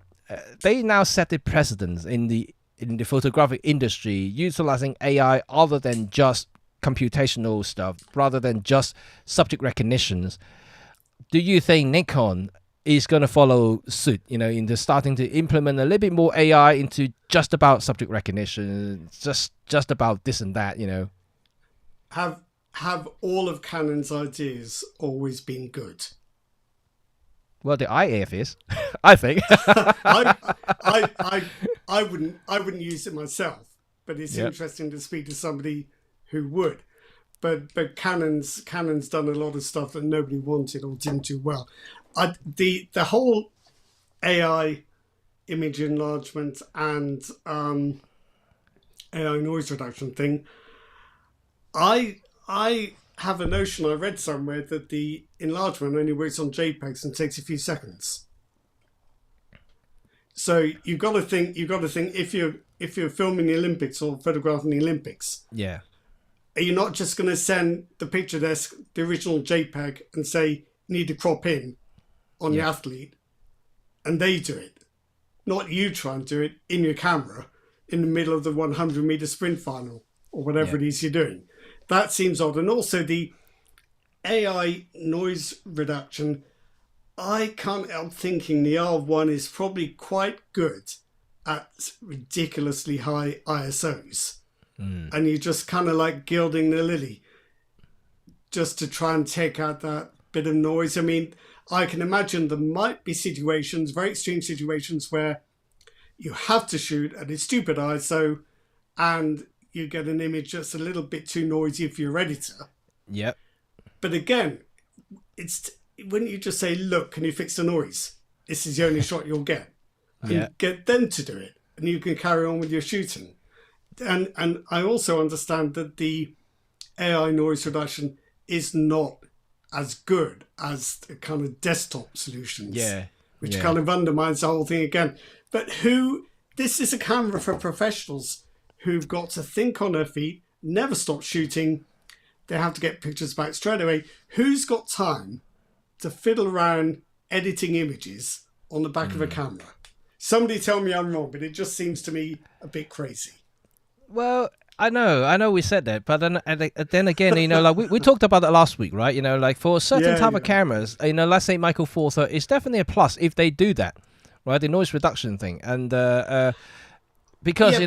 they now set the precedence in the photographic industry, utilizing AI other than just computational stuff, rather than just subject recognitions. Do you think Nikon is going to follow suit, in starting to implement a little bit more AI into just about subject recognition, just about this and that, Have all of Canon's ideas always been good? Well, the IAF is, I think. I wouldn't use it myself, but it's interesting to speak to somebody who would. But Canon's done a lot of stuff that nobody wanted or didn't do well. The whole AI image enlargement and AI noise reduction thing, I have a notion I read somewhere that the enlargement only works on JPEGs and takes a few seconds. So you've got to think if you're filming the Olympics or photographing the Olympics, are you not just going to send the picture desk the original JPEG and say you need to crop in on the athlete, and they do it, not you try and do it in your camera in the middle of the 100-meter sprint final or whatever it is you're doing? That seems odd. And also the AI noise reduction, I can't help thinking the R1 is probably quite good at ridiculously high ISOs. And you're just kind of like gilding the lily just to try and take out that bit of noise. I mean, I can imagine there might be situations, very extreme situations, where you have to shoot at a stupid ISO and you get an image that's a little bit too noisy for your editor. Yep. But again, wouldn't you just say, look, can you fix the noise? This is the only shot you'll get. And get them to do it, and you can carry on with your shooting. And I also understand that the AI noise reduction is not as good as the kind of desktop solutions, which kind of undermines the whole thing again. But this is a camera for professionals who've got to think on their feet, never stop shooting. They have to get pictures back straight away. Who's got time to fiddle around editing images on the back of a camera? Somebody tell me I'm wrong, but it just seems to me a bit crazy. Well, I know we said that, but then again, like we talked about that last week, right? Like for certain type of cameras, let's say Micro Four Third, it's definitely a plus if they do that, right? The noise reduction thing, and because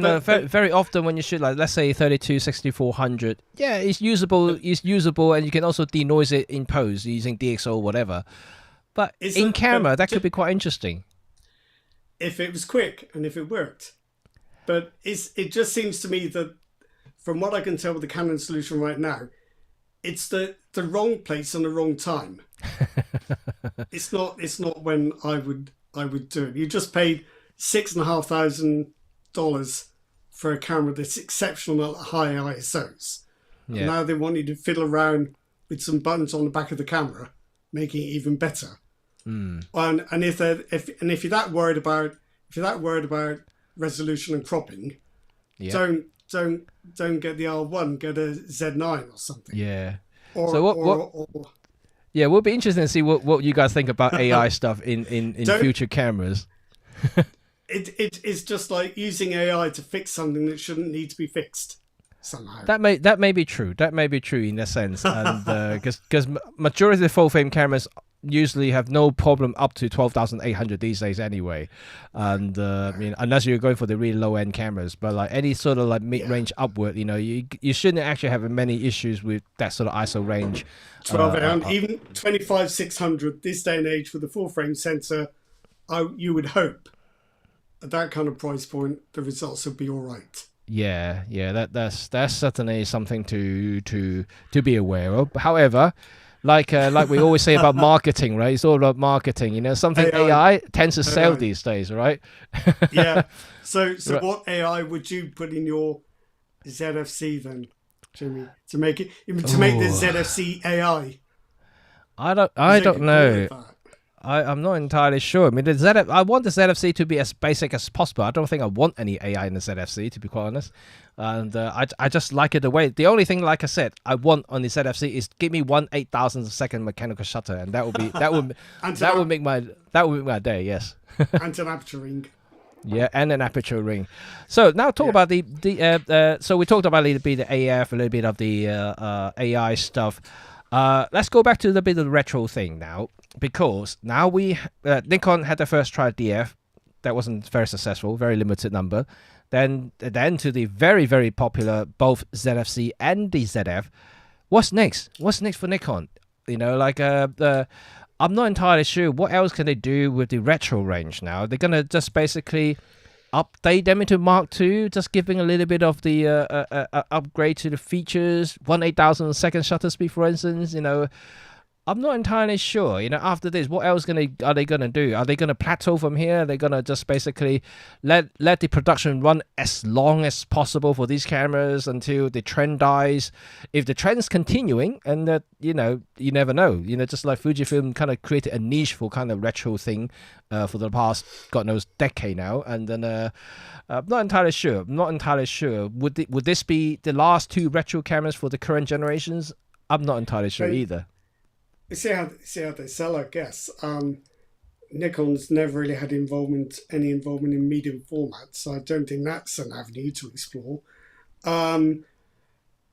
very often when you shoot, like let's say 32, 6400, it's usable, and you can also denoise it in post using DxO or whatever. But in camera, that could be quite interesting. If it was quick and if it worked. But it just seems to me that, from what I can tell with the Canon solution right now, it's the wrong place and the wrong time. It's not when I would do it. You just paid $6,500 for a camera that's exceptional at high ISOs. Yeah. And now they want you to fiddle around with some buttons on the back of the camera, making it even better. And if you're that worried about resolution and cropping, don't get the R1, get a Z9 or something. Yeah. Yeah, it would be interesting to see what you guys think about AI stuff in future cameras. It's just like using AI to fix something that shouldn't need to be fixed somehow. That may be true. That may be true in a sense, and because majority of the full frame cameras usually have no problem up to 12,800 these days anyway, and I mean, unless you're going for the really low end cameras, but like any sort of like mid range upward, you shouldn't actually have many issues with that sort of ISO range. 12,800, even 25,600 this day and age with a full frame sensor, you would hope at that kind of price point the results would be all right. Yeah, that's certainly something to be aware of. However, like we always say about marketing, right? It's all about marketing. Something AI tends to sell these days, right? Yeah. So right. What AI would you put in your ZFC then, Jimmy, to make the ZFC AI? I don't know. I'm not entirely sure. I mean, I want the ZFC to be as basic as possible. I don't think I want any AI in the ZFC, to be quite honest. And I just like it the way. The only thing, like I said, I want on the ZFC is give me 1/8,000th second mechanical shutter, and that would make my day. Yes. And an aperture ring. Yeah, and an aperture ring. So now talk about so we talked about a little bit of the AF, a little bit of the AI stuff. Let's go back to the bit of the retro thing now, because now Nikon had the first try at DF. That wasn't very successful, very limited number. Then to the very, very popular both ZFC and the ZF. What's next? What's next for Nikon? I'm not entirely sure. What else can they do with the retro range now? They're gonna just basically update them into Mark II, just giving a little bit of the upgrade to the features, 1/8,000th second shutter speed, for instance. I'm not entirely sure. After this, what else are they gonna do? Are they gonna plateau from here? Are they gonna just basically let the production run as long as possible for these cameras until the trend dies? If the trend's continuing, and you never know. Just like Fujifilm kind of created a niche for kind of retro thing for the past God knows decade now, and then I'm not entirely sure. Would this be the last two retro cameras for the current generations? I'm not entirely sure either. See how they sell, I guess. Nikon's never really had any involvement in medium formats, so I don't think that's an avenue to explore.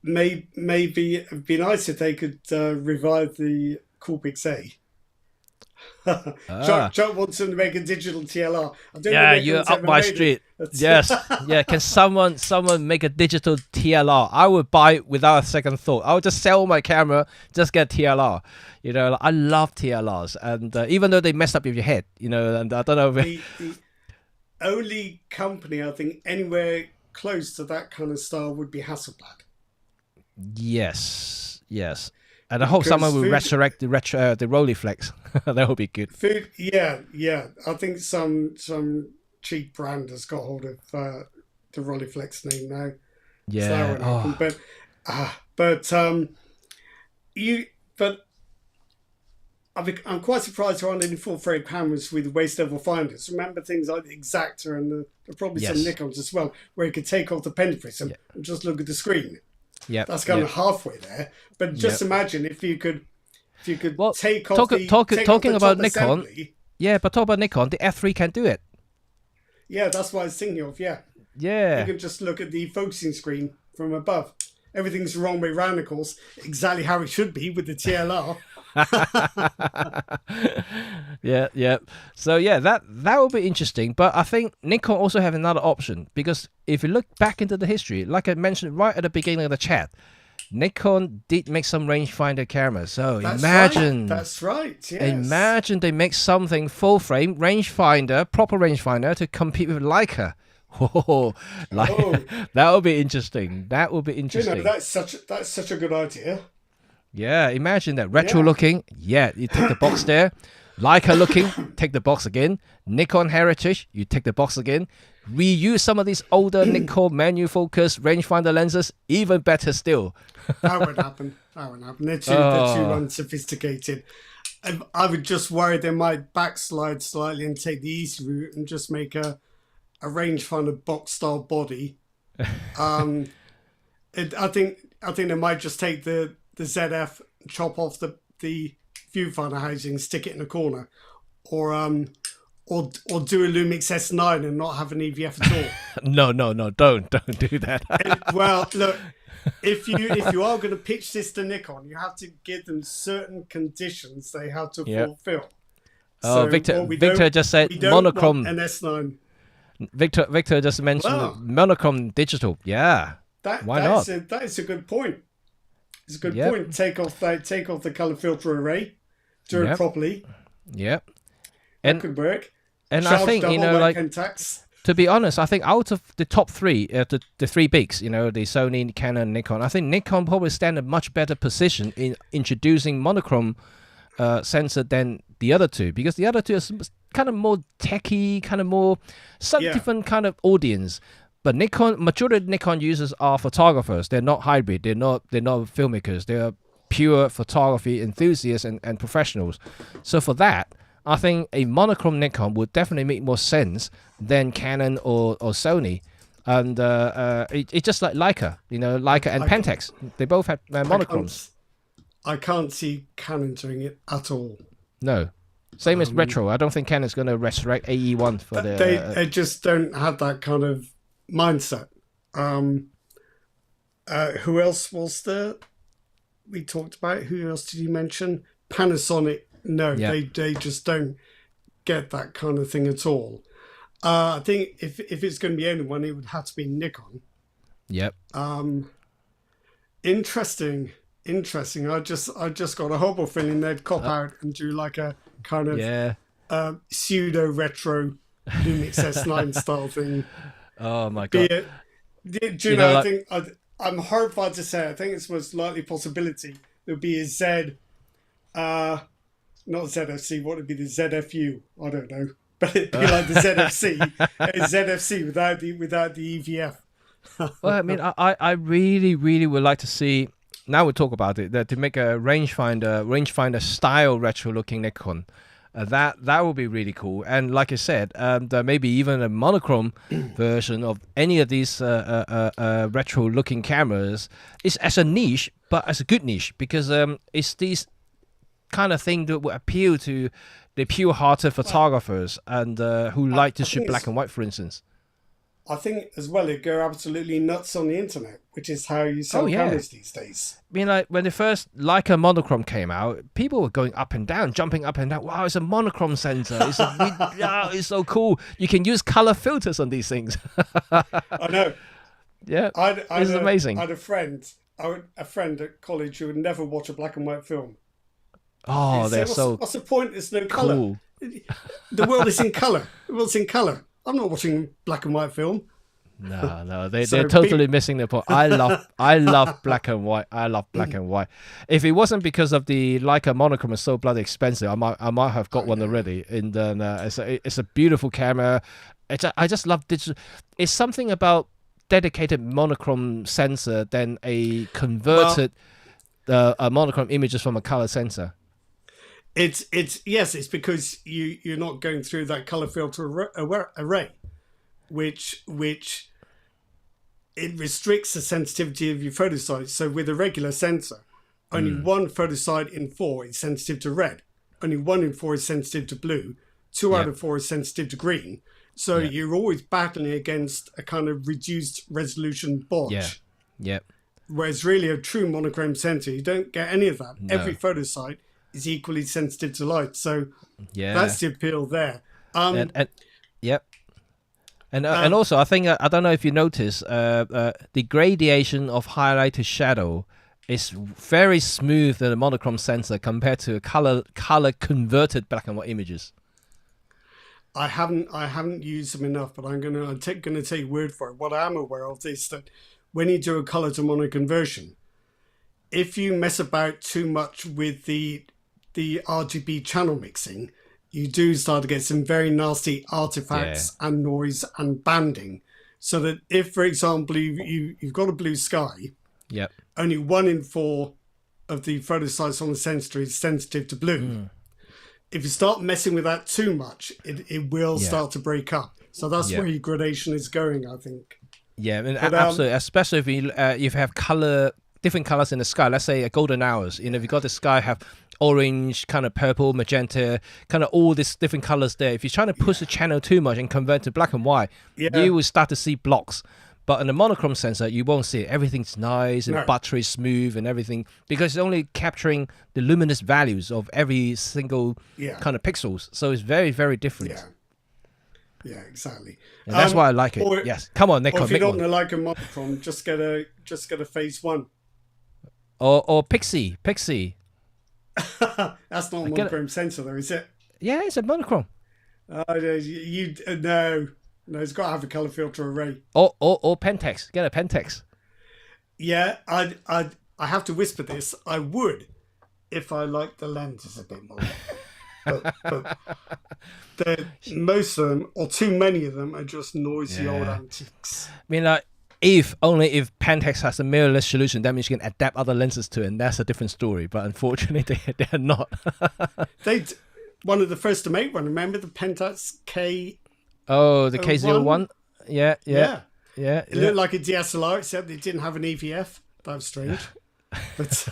Maybe it'd be nice if they could revive the Coolpix A. Chuck wants them to make a digital TLR. You're up my street. Yes. Yeah. Can someone make a digital TLR? I would buy it without a second thought. I would just sell my camera, just get TLR. I love TLRs, and even though they mess up with your head, and I don't know. The only company I think anywhere close to that kind of style would be Hasselblad. Yes. And I hope someone will resurrect the Rolleiflex. That would be good. Yeah. I think some cheap brand has got hold of the Rolleiflex name now. Yeah. So but I'm quite surprised there aren't any full frame cameras with waist level finders. Remember things like the Exacta and there are probably some Nikons as well, where you could take off the pentapris and just look at the screen. Yeah, that's kind of halfway there. But just imagine if you could take off talking about Nikon. Assembly. Yeah, but talk about Nikon. The F3 can do it. Yeah, that's what I was thinking of. Yeah. You can just look at the focusing screen from above. Everything's the wrong way round, of course. Exactly how it should be with the TLR. Yeah. So that will be interesting. But I think Nikon also have another option, because if you look back into the history, like I mentioned right at the beginning of the chat, Nikon did make some rangefinder cameras. So imagine. That's right. Yes. Imagine they make something full frame rangefinder, proper rangefinder to compete with Leica. Oh, like Oh, that would be interesting. That would be you know, interesting. that's such a good idea. Yeah, imagine that retro Yeah. looking. Yeah, you take the box there. Leica looking, take the box again. Nikon heritage, you take the box again. Reuse some of these older Nikon manual focus rangefinder lenses. Even better still. That would happen. That would happen. They're too Oh, unsophisticated. I would just worry they might backslide slightly and take the easy route and just make a rangefinder box style body. Um, I think they might just take the ZF, chop off the viewfinder housing, stick it in a corner, or or do a Lumix S9 and not have an EVF at all. no, don't do that. Well, look, if you are going to pitch this to Nikon, you have to give them certain conditions they have to Yep. fulfill. Oh, Victor just said we don't monochrome. want an S9. Victor just mentioned Wow. monochrome digital. Yeah, why not? That is a good point. It's a good Yep. point. Take off the color filter array, do Yep. it properly. Yeah, That and could work. and Charge I think double like like Pentax. to be honest, I think out of the top three, the three bigs, the Sony, Canon, Nikon, I think Nikon probably stand a much better position in introducing monochrome sensor than the other two, because the other two are kind of more techy, kind of more some Yeah. different kind of audience. But majority of Nikon users are photographers. They're not hybrid. They're not filmmakers. They're pure photography enthusiasts and professionals. So for that, I think a monochrome Nikon would definitely make more sense than Canon or Sony. And it's just like Leica, Leica and Pentax. They both have monochromes. I can't see Canon doing it at all. No. Same as retro. I don't think Canon's going to resurrect AE1 for the... They just don't have that kind of mindset. Who else was there? We talked about. Who else did you mention? Panasonic. No, Yeah. they just don't get that kind of thing at all. I think if it's going to be anyone, it would have to be Nikon. Yep. Interesting. I just got a horrible feeling they'd cop out and do like a kind of Yeah. pseudo retro Lumix S9 style thing. Oh, my Be God. it, do you know? I think I'm horrified to say. I think it's most likely possibility there would be a Z, not ZFC. What would be the ZFU? I don't know, but it'd be like the ZFC, a ZFC without the EVF. Well, I mean, I really, really would like to see. Now we'll talk about it. That to make a rangefinder style retro looking Nikon, that would be really cool. And like I said, maybe even a monochrome version of any of these retro looking cameras is as a niche, but as a good niche, because it's these kind of thing that will appeal to the pure-hearted photographers and who like to shoot black and white, for instance. I think as well it'd go absolutely nuts on the internet, which is how you sell cameras these days. I mean, like when the first Leica monochrome came out, people were going up and down, jumping up and down. Wow, it's a monochrome sensor. It's so cool. You can use color filters on these things. I know. Yeah, it's amazing. I had a friend at college who would never watch a black and white film. Oh, they're what's the point? There's no color. cool. The world is in color. The world's in color. I'm not watching black and white film. No, they're totally missing the point. I love black and white. I love black and white. If it wasn't because of the Leica monochrome is so bloody expensive, I might have got one already. And then it's a beautiful camera. I just love digital. It's something about dedicated monochrome sensor than a converted a monochrome images from a color sensor. It's because you're not going through that color filter array, which it restricts the sensitivity of your photosite. So with a regular sensor, only one photosite in 4 is sensitive to red, only 1 in 4 is sensitive to blue, 2 out of 4 is sensitive to green. So you're always battling against a kind of reduced resolution bodge. Yeah. Whereas really a true monochrome sensor, you don't get any of that. No. Every photosite is equally sensitive to light. So that's the appeal there. And also, I think I don't know if you notice, the gradation of highlight to shadow is very smooth in a monochrome sensor compared to color converted black and white images. I haven't used them enough, but I'm gonna take your word for it. What I am aware of is that when you do a color to mono conversion, if you mess about too much with the RGB channel mixing, you do start to get some very nasty artifacts and noise and banding. So that if, for example, you've got a blue sky, Yep. only 1 in 4 of the photo sites on the sensor is sensitive to blue. If you start messing with that too much, it will start to break up. So that's where your gradation is going, I think. Yeah, I mean, absolutely. Especially if you have different colors in the sky. Let's say a golden hours. If you got the sky have orange, kind of purple, magenta, kind of all these different colors there. If you're trying to push the channel too much and convert to black and white, you will start to see blocks. But in the monochrome sensor, you won't see it. Everything's nice and buttery smooth and everything, because it's only capturing the luminous values of every single kind of pixels. So it's very, very different. Yeah, exactly. And that's why I like it. Yes. Come on, Nikon. Or if you don't like a monochrome, just get a phase 1. Or Pixie. That's not a monochrome sensor, though, is it? Yeah, it's a monochrome. No, it's got to have a color filter array. Or Pentax. Get a Pentax. Yeah, I have to whisper this. I would, if I liked the lenses a bit more. but most of them, or too many of them, are just noisy old antiques. I mean, like, if Pentax has a mirrorless solution, that means you can adapt other lenses to it, and that's a different story. But unfortunately, they're not. One of the first to make one. Remember the Pentax K? Oh, the K01? Yeah. It looked like a DSLR, except it didn't have an EVF. That was strange. But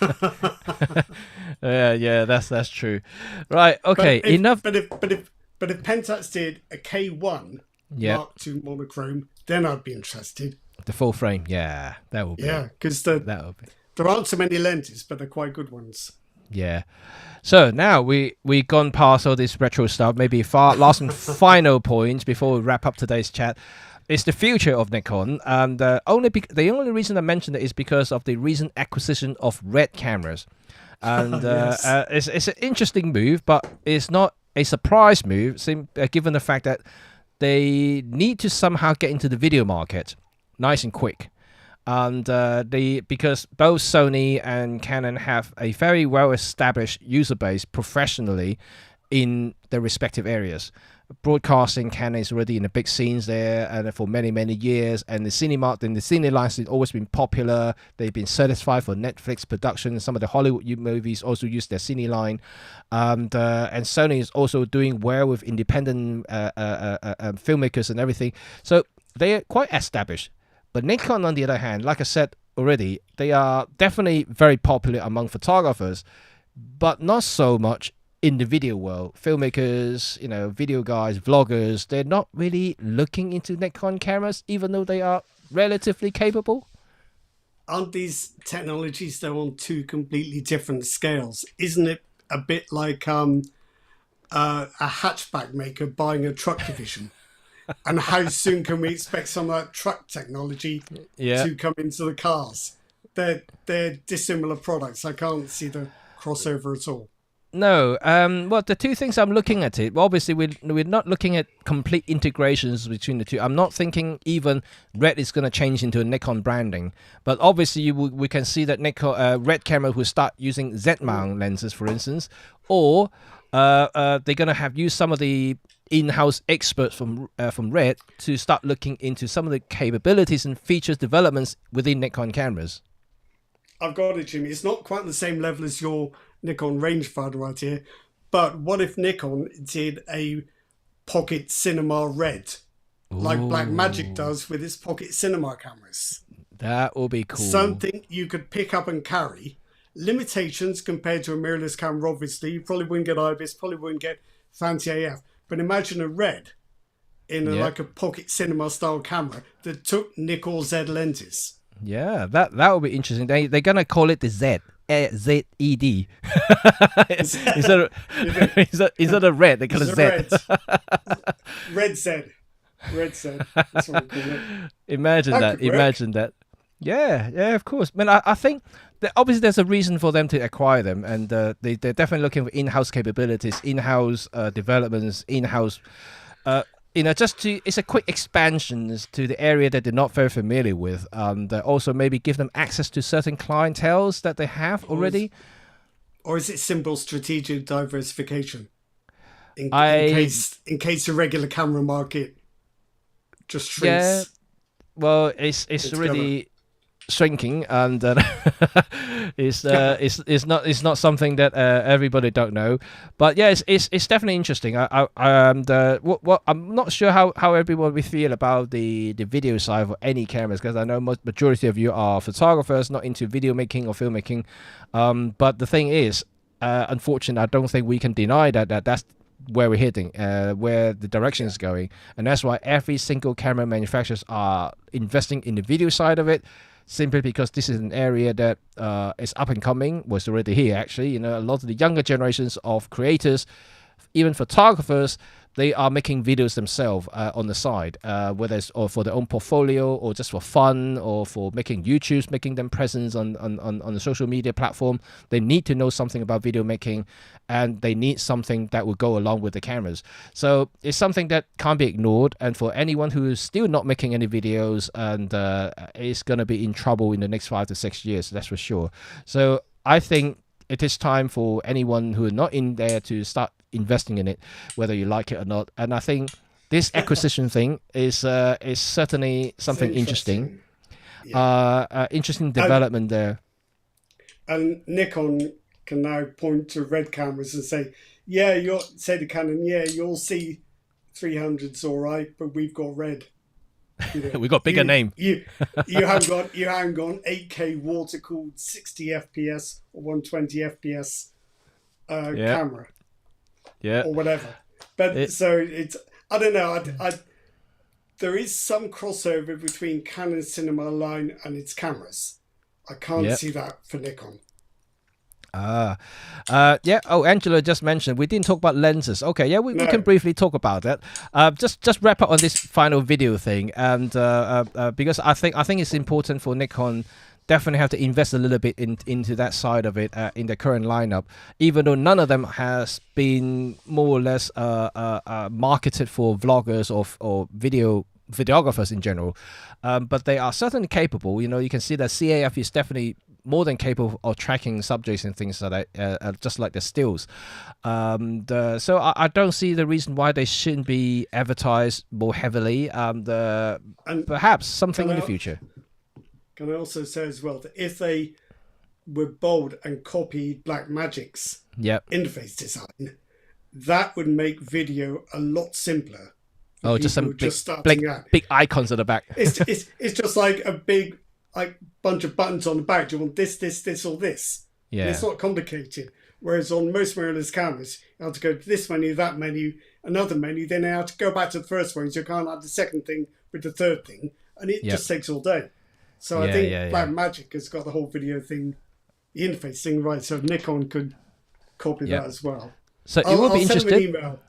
yeah, that's true. Right, okay, enough. But if Pentax did a K1 Mark II monochrome, then I'd be interested. The full frame, that will be. Yeah, because there aren't so many lenses, but they're quite good ones. Yeah. So now we gone past all this retro stuff. Maybe last and final point before we wrap up today's chat is the future of Nikon. And the only reason I mentioned it is because of the recent acquisition of RED cameras. And it's an interesting move, but it's not a surprise move, given the fact that they need to somehow get into the video market nice and quick. And because both Sony and Canon have a very well-established user base professionally in their respective areas. Broadcasting, Canon is already in the big scenes there, and for many, many years. And the cine lines have always been popular. They've been certified for Netflix production. Some of the Hollywood movies also use their cine line. And Sony is also doing well with independent filmmakers and everything. So they are quite established. But Nikon, on the other hand, like I said already, they are definitely very popular among photographers, but not so much in the video world. Filmmakers, video guys, vloggers, they're not really looking into Nikon cameras, even though they are relatively capable. Aren't these technologies, though, on 2 completely different scales? Isn't it a bit like a hatchback maker buying a truck division? And how soon can we expect some of that truck technology to come into the cars? They're dissimilar products. I can't see the crossover at all. No. Well, the 2 things I'm looking at it, obviously we're not looking at complete integrations between the 2. I'm not thinking even RED is going to change into a Nikon branding. But obviously we can see that Nikon RED cameras will start using Z-mount lenses, for instance, or they're going to use some of the in-house experts from RED to start looking into some of the capabilities and features developments within Nikon cameras. I've got it, Jimmy. It's not quite the same level as your Nikon rangefinder right here, but what if Nikon did a pocket cinema RED, like Blackmagic does with its pocket cinema cameras? That will be cool. Something you could pick up and carry. Limitations compared to a mirrorless camera, obviously. You probably wouldn't get IBIS, probably wouldn't get fancy AF. But imagine a RED in like a pocket cinema style camera that took Nikon Z lenses. Yeah, that would be interesting. They're going to call it the Z. Z-E-D. Is that a RED? They call it Z. Red Z. That's what we call it. Imagine that. Yeah, of course. I think that obviously there's a reason for them to acquire them, and they're definitely looking for in-house capabilities, in-house developments, in-house just to, it's a quick expansion to the area that they're not very familiar with, and also maybe give them access to certain clienteles that they have already. Or is it simple strategic diversification? In case the regular camera market just shrinks. Yeah, well, it's really shrinking, and it's not something that everybody don't know. But yeah, it's definitely interesting. I'm not sure how everyone will feel about the video side of any cameras, because I know majority of you are photographers, not into video making or filmmaking. But the thing is, unfortunately, I don't think we can deny that's where we're heading, where the direction is going, and that's why every single camera manufacturers are investing in the video side of it, simply because this is an area that is up and coming, was already here actually. A lot of the younger generations of creators, even photographers, they are making videos themselves on the side, whether it's or for their own portfolio or just for fun or for making YouTubes, making them presence on the social media platform. They need to know something about video making, and they need something that will go along with the cameras. So it's something that can't be ignored, and for anyone who is still not making any videos and is going to be in trouble in the next 5 to 6 years, that's for sure. So I think it is time for anyone who are not in there to start investing in it, whether you like it or not. And I think this acquisition thing is certainly something interesting. Yeah. Interesting development there. And Nikon can now point to red cameras and say, yeah, say to Canon, yeah, you'll see 300's all right, but we've got red. We got bigger name. You haven't got 8K water cooled 60 FPS or 120 FPS camera. Yeah. Or whatever. But so it's, I don't know. There is some crossover between Canon cinema line and its cameras. I can't see that for Nikon. Yeah. Oh, Angela just mentioned we didn't talk about lenses. Okay, yeah, we can briefly talk about that. Just wrap up on this final video thing, and because I think it's important for Nikon. Definitely have to invest a little bit into that side of it in the current lineup, even though none of them has been more or less marketed for vloggers or videographers in general. But they are certainly capable. You can see that CAF is definitely more than capable of tracking subjects and things like that, just like the stills. So I don't see the reason why they shouldn't be advertised more heavily, and perhaps something in the future. Can I also say as well that if they were bold and copied Blackmagic's interface design, that would make video a lot simpler. Oh, just some big icons at the back. It's just like a big bunch of buttons on the back. Do you want this, or this? Yeah. And it's not complicated. Whereas on most mirrorless cameras, you have to go to this menu, that menu, another menu, then you have to go back to the first one, so you can't add the second thing with the third thing, and it just takes all day. So I think Blackmagic has got the whole video thing, the interface thing right, so Nikon could copy that as well. So it would be interesting. Send him an email.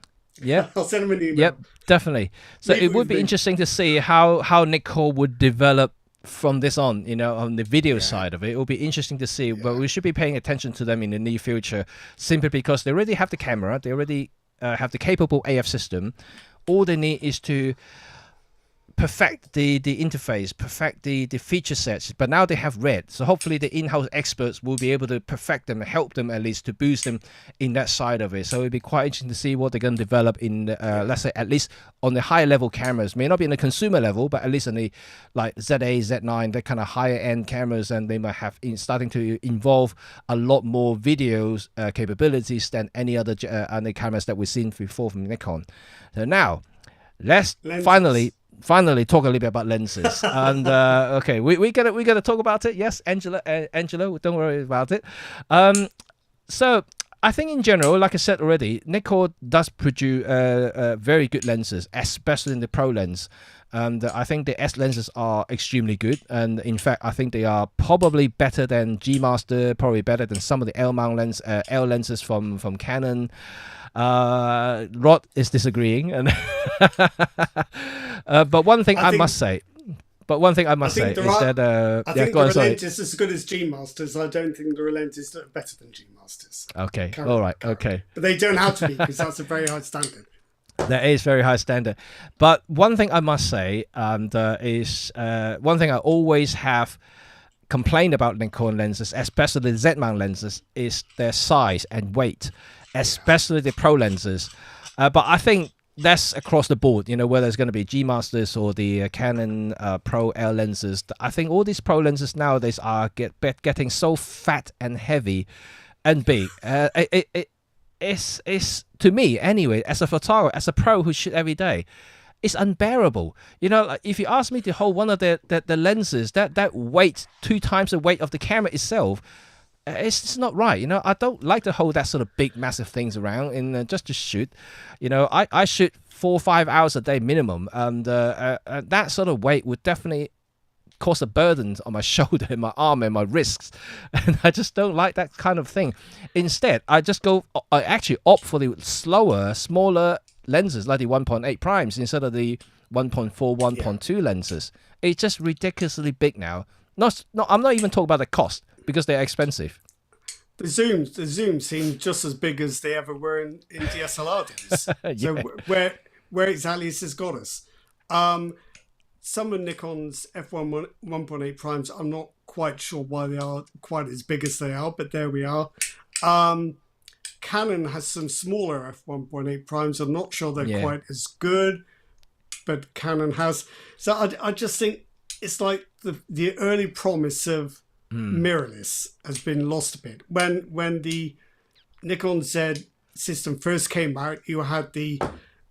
Yeah, I'll send him an email. Yep, definitely. So it would be interesting to see how Nikon would develop from this on, on the video side of it. It will be interesting to see, but we should be paying attention to them in the near future, simply because they already have the camera, they already have the capable AF system. All they need is to perfect the interface, perfect the feature sets, but now they have red, so hopefully the in-house experts will be able to perfect them, help them at least to boost them in that side of it. So it'll be quite interesting to see what they're going to develop in let's say at least on the higher level cameras. May not be in the consumer level, but at least on the like ZA, Z9, that kind of higher end cameras, and they might have starting to involve a lot more videos capabilities than any other cameras that we've seen before from Nikon. So now let's finally talk a little bit about lenses. And okay, we gotta talk about it. Yes, Angela, don't worry about it. So I think in general, like I said already, Nikon does produce very good lenses, especially in the pro lens. And I think the S lenses are extremely good, and in fact I think they are probably better than G Master, probably better than some of the L mount L lenses from Canon. Rod is disagreeing, and but one thing I must say is that I think the Relent is as good as G Masters. I don't think the Relent is better than G Masters. Okay, all right, okay, but they don't have to be, because that's a very high standard. That is very high standard. But one thing I must say, and is one thing I always have complained about Nikon lenses, especially the Z-mount lenses, is their size and weight, especially the pro lenses. But I think that's across the board, whether it's going to be G Masters or the Canon Pro L lenses. I think all these pro lenses nowadays are getting so fat and heavy and big. It's to me anyway, as a photographer, as a pro who shoot every day, it's unbearable. Like if you ask me to hold one of the lenses that weight 2 times the weight of the camera itself, it's not right. I don't like to hold that sort of big massive things around and just to shoot. I shoot 4 or 5 hours a day minimum, and that sort of weight would definitely cause a burden on my shoulder and my arm and my wrists, and I just don't like that kind of thing. Instead, I actually opt for the slower, smaller lenses like the 1.8 primes instead of the 1.4, 1.2 lenses. It's just ridiculously big now. I'm not even talking about the cost, because they're expensive. The zooms seem just as big as they ever were in DSLR days. So where exactly has this got us? Some of Nikon's f1 1.8 primes, I'm not quite sure why they are quite as big as they are, but there we are. Canon has some smaller f1.8 primes. I'm not sure they're quite as good, but Canon has. So I just think it's like the early promise of mirrorless has been lost a bit. When the Nikon Z system first came out, you had the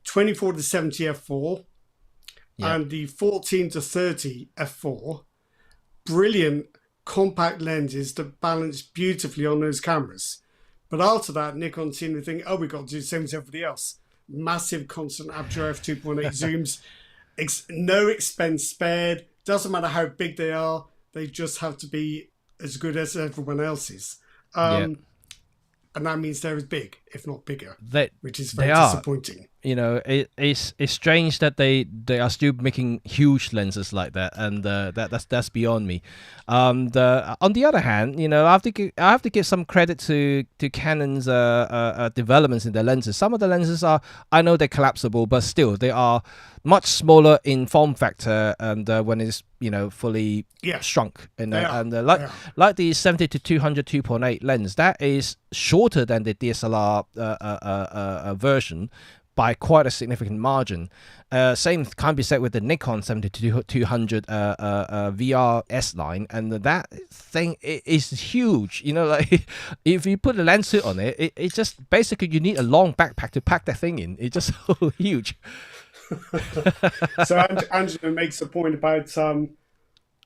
24 to 70 f4 and the 14 to 30 f4. Brilliant compact lenses that balance beautifully on those cameras. But after that, Nikon seemed to think, we've got to do the same as everybody else. Massive constant aperture f2.8 zooms, no expense spared. Doesn't matter how big they are, they just have to be as good as everyone else's. And that means they're as big, if not bigger, which is very disappointing. It's strange that they are still making huge lenses like that, and that's beyond me. On the other hand, I have to give some credit to Canon's developments in their lenses. Some of the lenses I know they're collapsible, but still they are much smaller in form factor, and when it's fully shrunk, like the 70 to 200 2.8 lens, that is shorter than the DSLR version by quite a significant margin. Same can't be said with the Nikon 70 to 200 VR S line, and that thing is huge. Like if you put a lens hood on it, it just basically you need a long backpack to pack that thing in. It's just so huge. So Angela makes a point about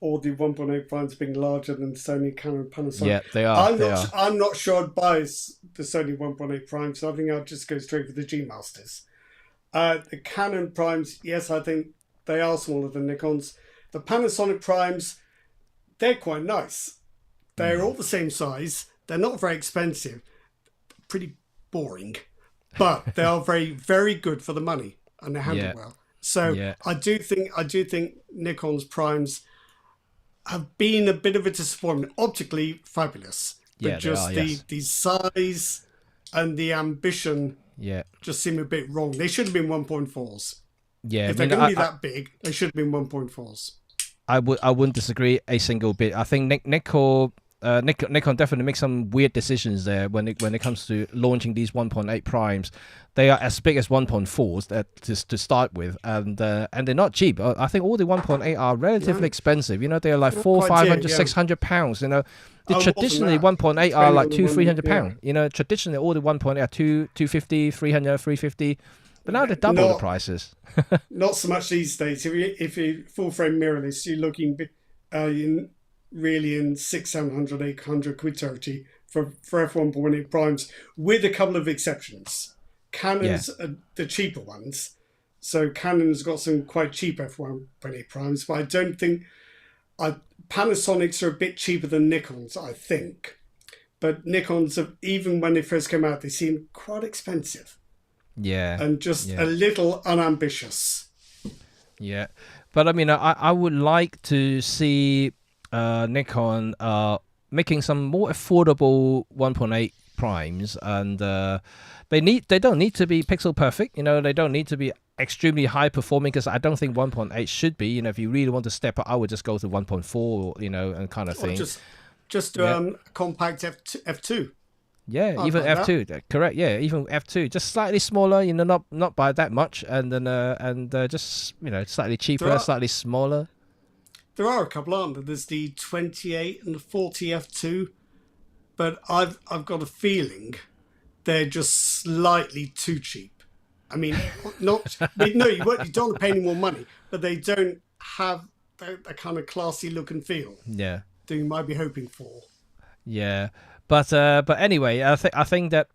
all the 1.8 primes being larger than Sony, Canon, Panasonic. Yeah, they are. I'm not sure I'd buy the Sony 1.8 prime, so I think I'll just go straight for the G Masters. The Canon primes, yes, I think they are smaller than Nikon's. The Panasonic primes, they're quite nice. They're all the same size. They're not very expensive. Pretty boring, but they are very, very good for the money, and they handle well. So I do think Nikon's primes have been a bit of a disappointment. Optically fabulous, but just the size and the ambition just seem a bit wrong. They should have been 1.4s. If they're going to be that big, they should have been 1.4s. I wouldn't disagree a single bit. I think Nikon definitely makes some weird decisions there when it comes to launching these 1.8 primes. They are as big as 1.4s to start with, and they're not cheap. I think all the 1.8 are relatively expensive. They're like £400, £600. Traditionally 1.8 are like £200-300. Traditionally all the 1.8 are £250, £300, £350. But now they're double the prices. Not so much these days. If you full frame mirrorless, you're looking really in 600, 800 quid territory for f1.8 primes, with a couple of exceptions. Canon's are the cheaper ones. So Canon's got some quite cheap f1.8 primes, but I don't think... Panasonic's are a bit cheaper than Nikon's, I think. But Nikon's, even when they first came out, they seemed quite expensive. Yeah. And just a little unambitious. Yeah. But I mean, I would like to see Nikon making some more affordable 1.8 primes, and they don't need to be pixel perfect. They don't need to be extremely high performing, because I don't think 1.8 should be. If you really want to step up, I would just go to 1.4, and kind of thing. Just compact f2. Yeah, I'd even like f2, correct. Yeah, even f2, just slightly smaller. Not by that much, and then just slightly cheaper, slightly smaller. There are a couple, aren't there? There's the 28 and the 40 f2, but I've got a feeling they're just slightly too cheap. I mean, no, you don't want to pay any more money, but they don't have the kind of classy look and feel. Yeah, that you might be hoping for. Yeah. But anyway, I think that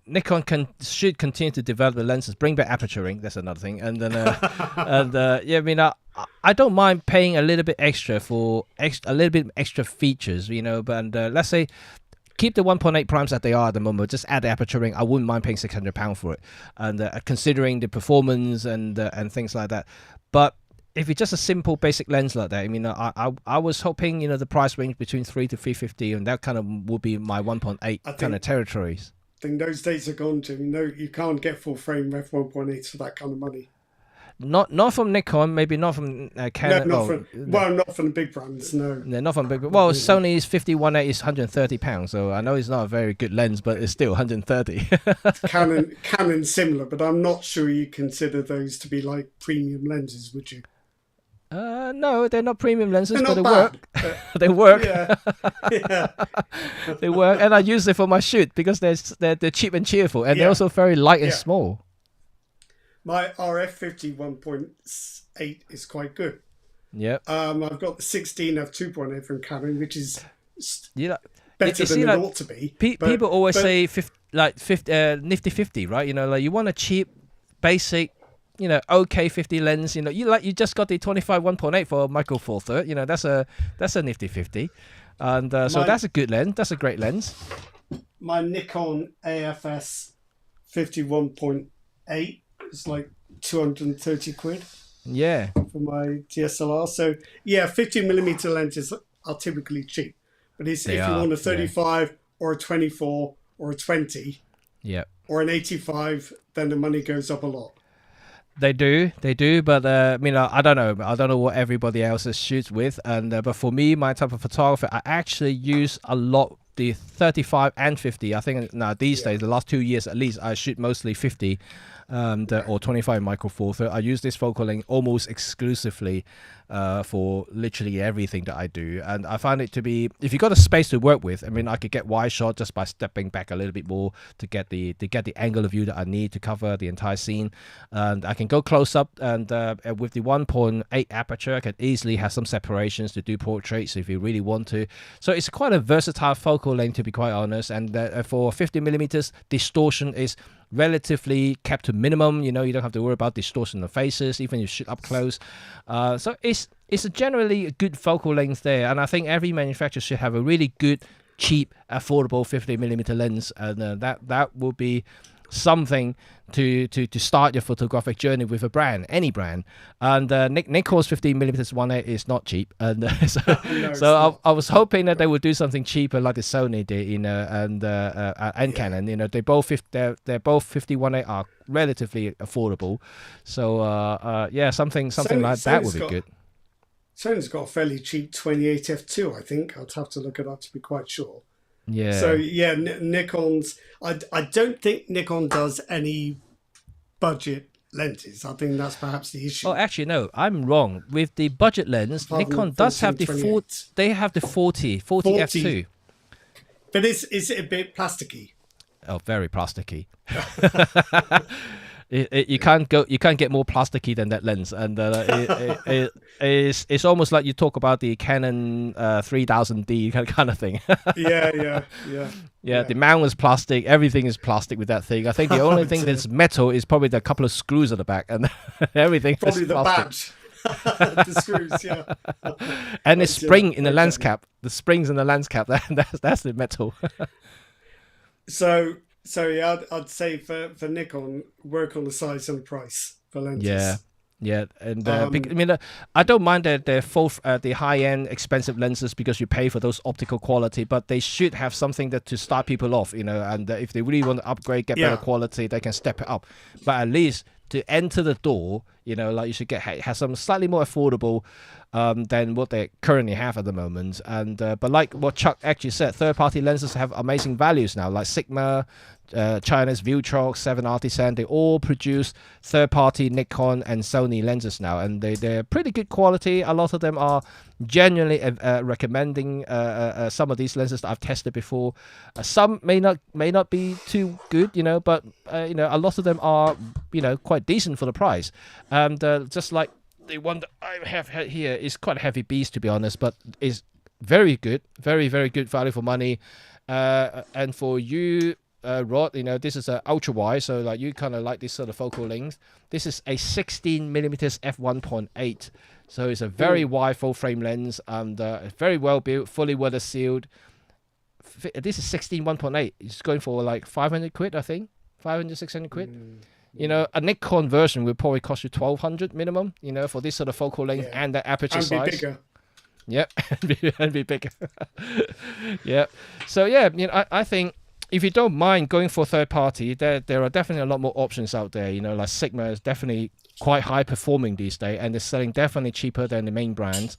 Nikon should continue to develop the lenses, bring back aperturing. That's another thing, and then yeah, I mean, I don't mind paying a little bit extra for a little bit extra features, But let's say keep the 1.8 primes that they are at the moment. Just add the aperturing. I wouldn't mind paying £600 for it, and considering the performance and things like that. But if it's just a simple basic lens like that, I mean, I was hoping, the price range between 3 to 350, and that kind of would be my 1.8 kind of territories. I think those days are gone, Jim. You can't get full frame f1.8s for that kind of money. Not from Nikon, maybe not from Canon. No, not from the big brands. No, not from big. Well, Sony's 51.8 is £130, so I know it's not a very good lens, but it's still 130. Canon similar, but I'm not sure you consider those to be like premium lenses, would you? No, they're not premium lenses, but they bad, work. They work. Yeah. They work, and I use it for my shoot because they're cheap and cheerful, and they're also very light and small. My RF50 1.8 is quite good. Yeah. I've got the 16 f2.8 from Canon, which is better than it ought to be. People always say nifty 50, right? You want a cheap, basic, okay 50 lens. You just got the 25 1.8 for micro four third. That's a nifty 50, and so that's a good lens. That's a great lens. My Nikon AFS 51.8 is like 230 quid. Yeah. For my DSLR. So yeah, 50mm lenses are typically cheap, but if you want a 35 or a 24 or a 20, or an 85, then the money goes up a lot. They do, but I don't know what everybody else shoots with, and but for me, my type of photographer, I actually use a lot the 35 and 50. I think now these days, the last 2 years at least, I shoot mostly 50 or 25 micro four third. I use this focal length almost exclusively for literally everything that I do, and I find it to be, if you got a space to work with, I could get wide shot just by stepping back a little bit more to get the angle of view that I need to cover the entire scene, and I can go close up, and with the 1.8 aperture, I can easily have some separations to do portraits if you really want to. So it's quite a versatile focal length, to be quite honest, and for 50mm, distortion is relatively kept to minimum. You don't have to worry about distortion of faces, even if you shoot up close. So it's generally a good focal length there, and I think every manufacturer should have a really good, cheap, affordable 50mm lens, and that will be something to start your photographic journey with a brand, any brand. And Nikon's 15mm 1.8 is not cheap, and so I was hoping that they would do something cheaper like the Sony did, and Canon. They're both 51.8 are relatively affordable, so something like that would be good. Sony's got a fairly cheap 28 f2, I think. I'd have to look it up to be quite sure. Yeah. So yeah, Nikon's. I don't think Nikon does any budget lenses. I think that's perhaps the issue. Oh, actually, no, I'm wrong. With the budget lens, Nikon does have the 40. They have the 40 f2. But it's a bit plasticky. Oh, very plasticky. You can't get more plasticky than that lens, and it's almost like you talk about the Canon 3000D kind of thing. Yeah. The mount was plastic. Everything is plastic with that thing. I think the only thing that's metal is probably the couple of screws at the back, and everything probably is the plastic. badge. The screws, yeah. And the spring in the lens cap. The springs in the lens cap. That's the metal. So yeah, I'd say for Nikon, work on the size and the price for lenses. Yeah, and I mean, I don't mind the full, the high-end expensive lenses because you pay for those optical quality, but they should have something that to start people off, and if they really want to upgrade, get better quality, they can step it up. But at least to enter the door, like you should have some slightly more affordable than what they currently have at the moment. And but like what Chuck actually said, third-party lenses have amazing values now, like Sigma, China's Viltrox, 7 Artisan. They all produce third-party Nikon and Sony lenses now, and they're pretty good quality. A lot of them are genuinely recommending some of these lenses that I've tested before. Some may not be too good, but a lot of them are quite decent for the price. And just like the one that I have here is quite a heavy beast, to be honest, but is very good, very, very good value for money. And for you, Rod, this is an ultra wide, so like you kind of like this sort of focal length. This is a 16mm f1.8, so it's a very wide full frame lens, and very well built, fully weather sealed. This is 16 1.8. It's going for like 500 quid, I think, 500 600 quid. A Nikon version will probably cost you 1,200 minimum, for this sort of focal length and the aperture size. And be bigger. Yep, and be bigger. Yeah. So yeah, I think if you don't mind going for third party, there are definitely a lot more options out there. Like Sigma is definitely quite high performing these days, and they're selling definitely cheaper than the main brands.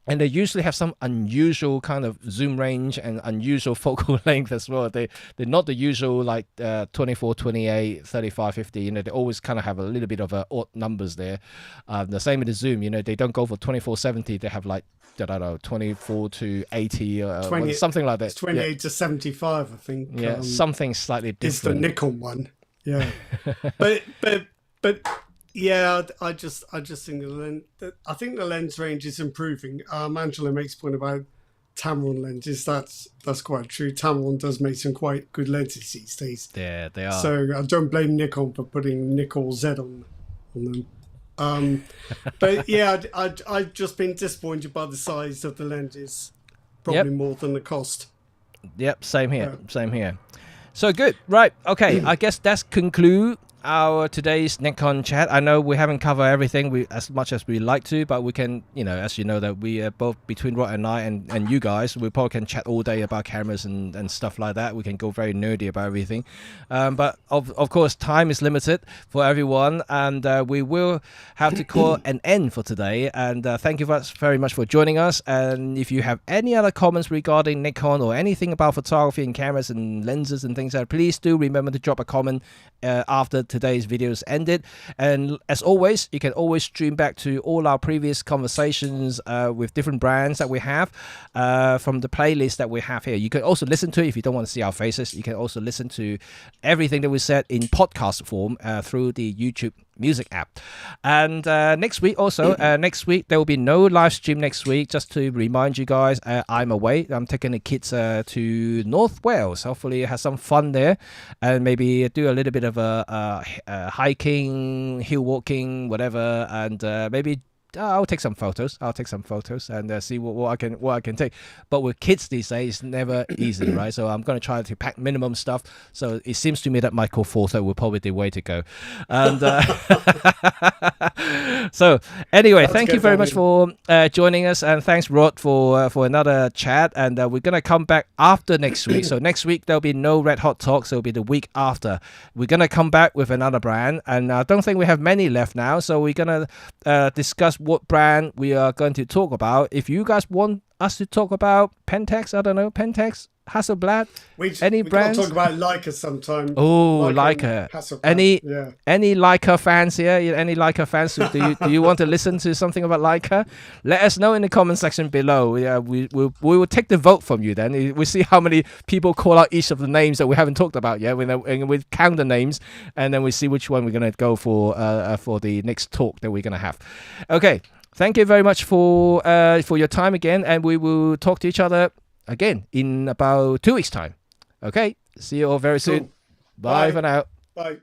And they usually have some unusual kind of zoom range and unusual focal length as well. They're not the usual like 24, 28, 35, 50. They always kind of have a little bit of odd numbers there. The same with the zoom. They don't go for 24-70. They have like, I don't know, 24 to 80 or something like that. It's 28 to 75, I think. Yeah, something slightly different. It's the Nikon one. Yeah, but. Yeah, I just think I think the lens range is improving. Angela makes a point about Tamron lenses. That's quite true. Tamron does make some quite good lenses these days. Yeah, they are. So I don't blame Nikon for putting Nikon Z on them. But yeah, I've just been disappointed by the size of the lenses, probably more than the cost. Yep, same here. Same here. So good, right? Okay, I guess that's conclude our today's Nikon chat. I know we haven't covered everything as much as we like to, but we can, as you know, that we both between Rod and I and you guys, we probably can chat all day about cameras and stuff like that. We can go very nerdy about everything, but of course time is limited for everyone, and we will have to call an end for today. And thank you very much for joining us. And if you have any other comments regarding Nikon or anything about photography and cameras and lenses and things like that, please do remember to drop a comment after today's videos ended. And as always, you can always stream back to all our previous conversations with different brands that we have from the playlist that we have here. You can also listen to it if you don't want to see our faces. You can also listen to everything that we said in podcast form through the YouTube Music app. And next week there will be no live stream next week. Just to remind you guys, I'm away. I'm taking the kids to North Wales. Hopefully have some fun there, and maybe do a little bit of a hiking, hill walking, whatever, and maybe I'll take some photos. And see what I can take. But with kids these days, it's never easy, right? So I'm going to try to pack minimum stuff. So it seems to me that Michael Four Third will probably be the way to go. And so anyway, thank you very much for joining us, and thanks Rod for another chat. And we're going to come back after next week. So next week there'll be no Red Hot Talk. So it'll be the week after. We're going to come back with another brand, and I don't think we have many left now. So we're going to discuss what brand we are going to talk about. If you guys want us to talk about Pentax, I don't know, Pentax, Hasselblad, any brands? We'll talk about Leica sometime. Oh, Leica. Any Leica fans here? Any Leica fans? Do you want to listen to something about Leica? Let us know in the comment section below. Yeah, we will take the vote from you then. We see how many people call out each of the names that we haven't talked about yet. And we count the names, and then we see which one we're going to go for the next talk that we're going to have. Okay. Thank you very much for your time again, and we will talk to each other again in about 2 weeks' time. Okay, see you all very soon. Cool. Bye for now. Bye.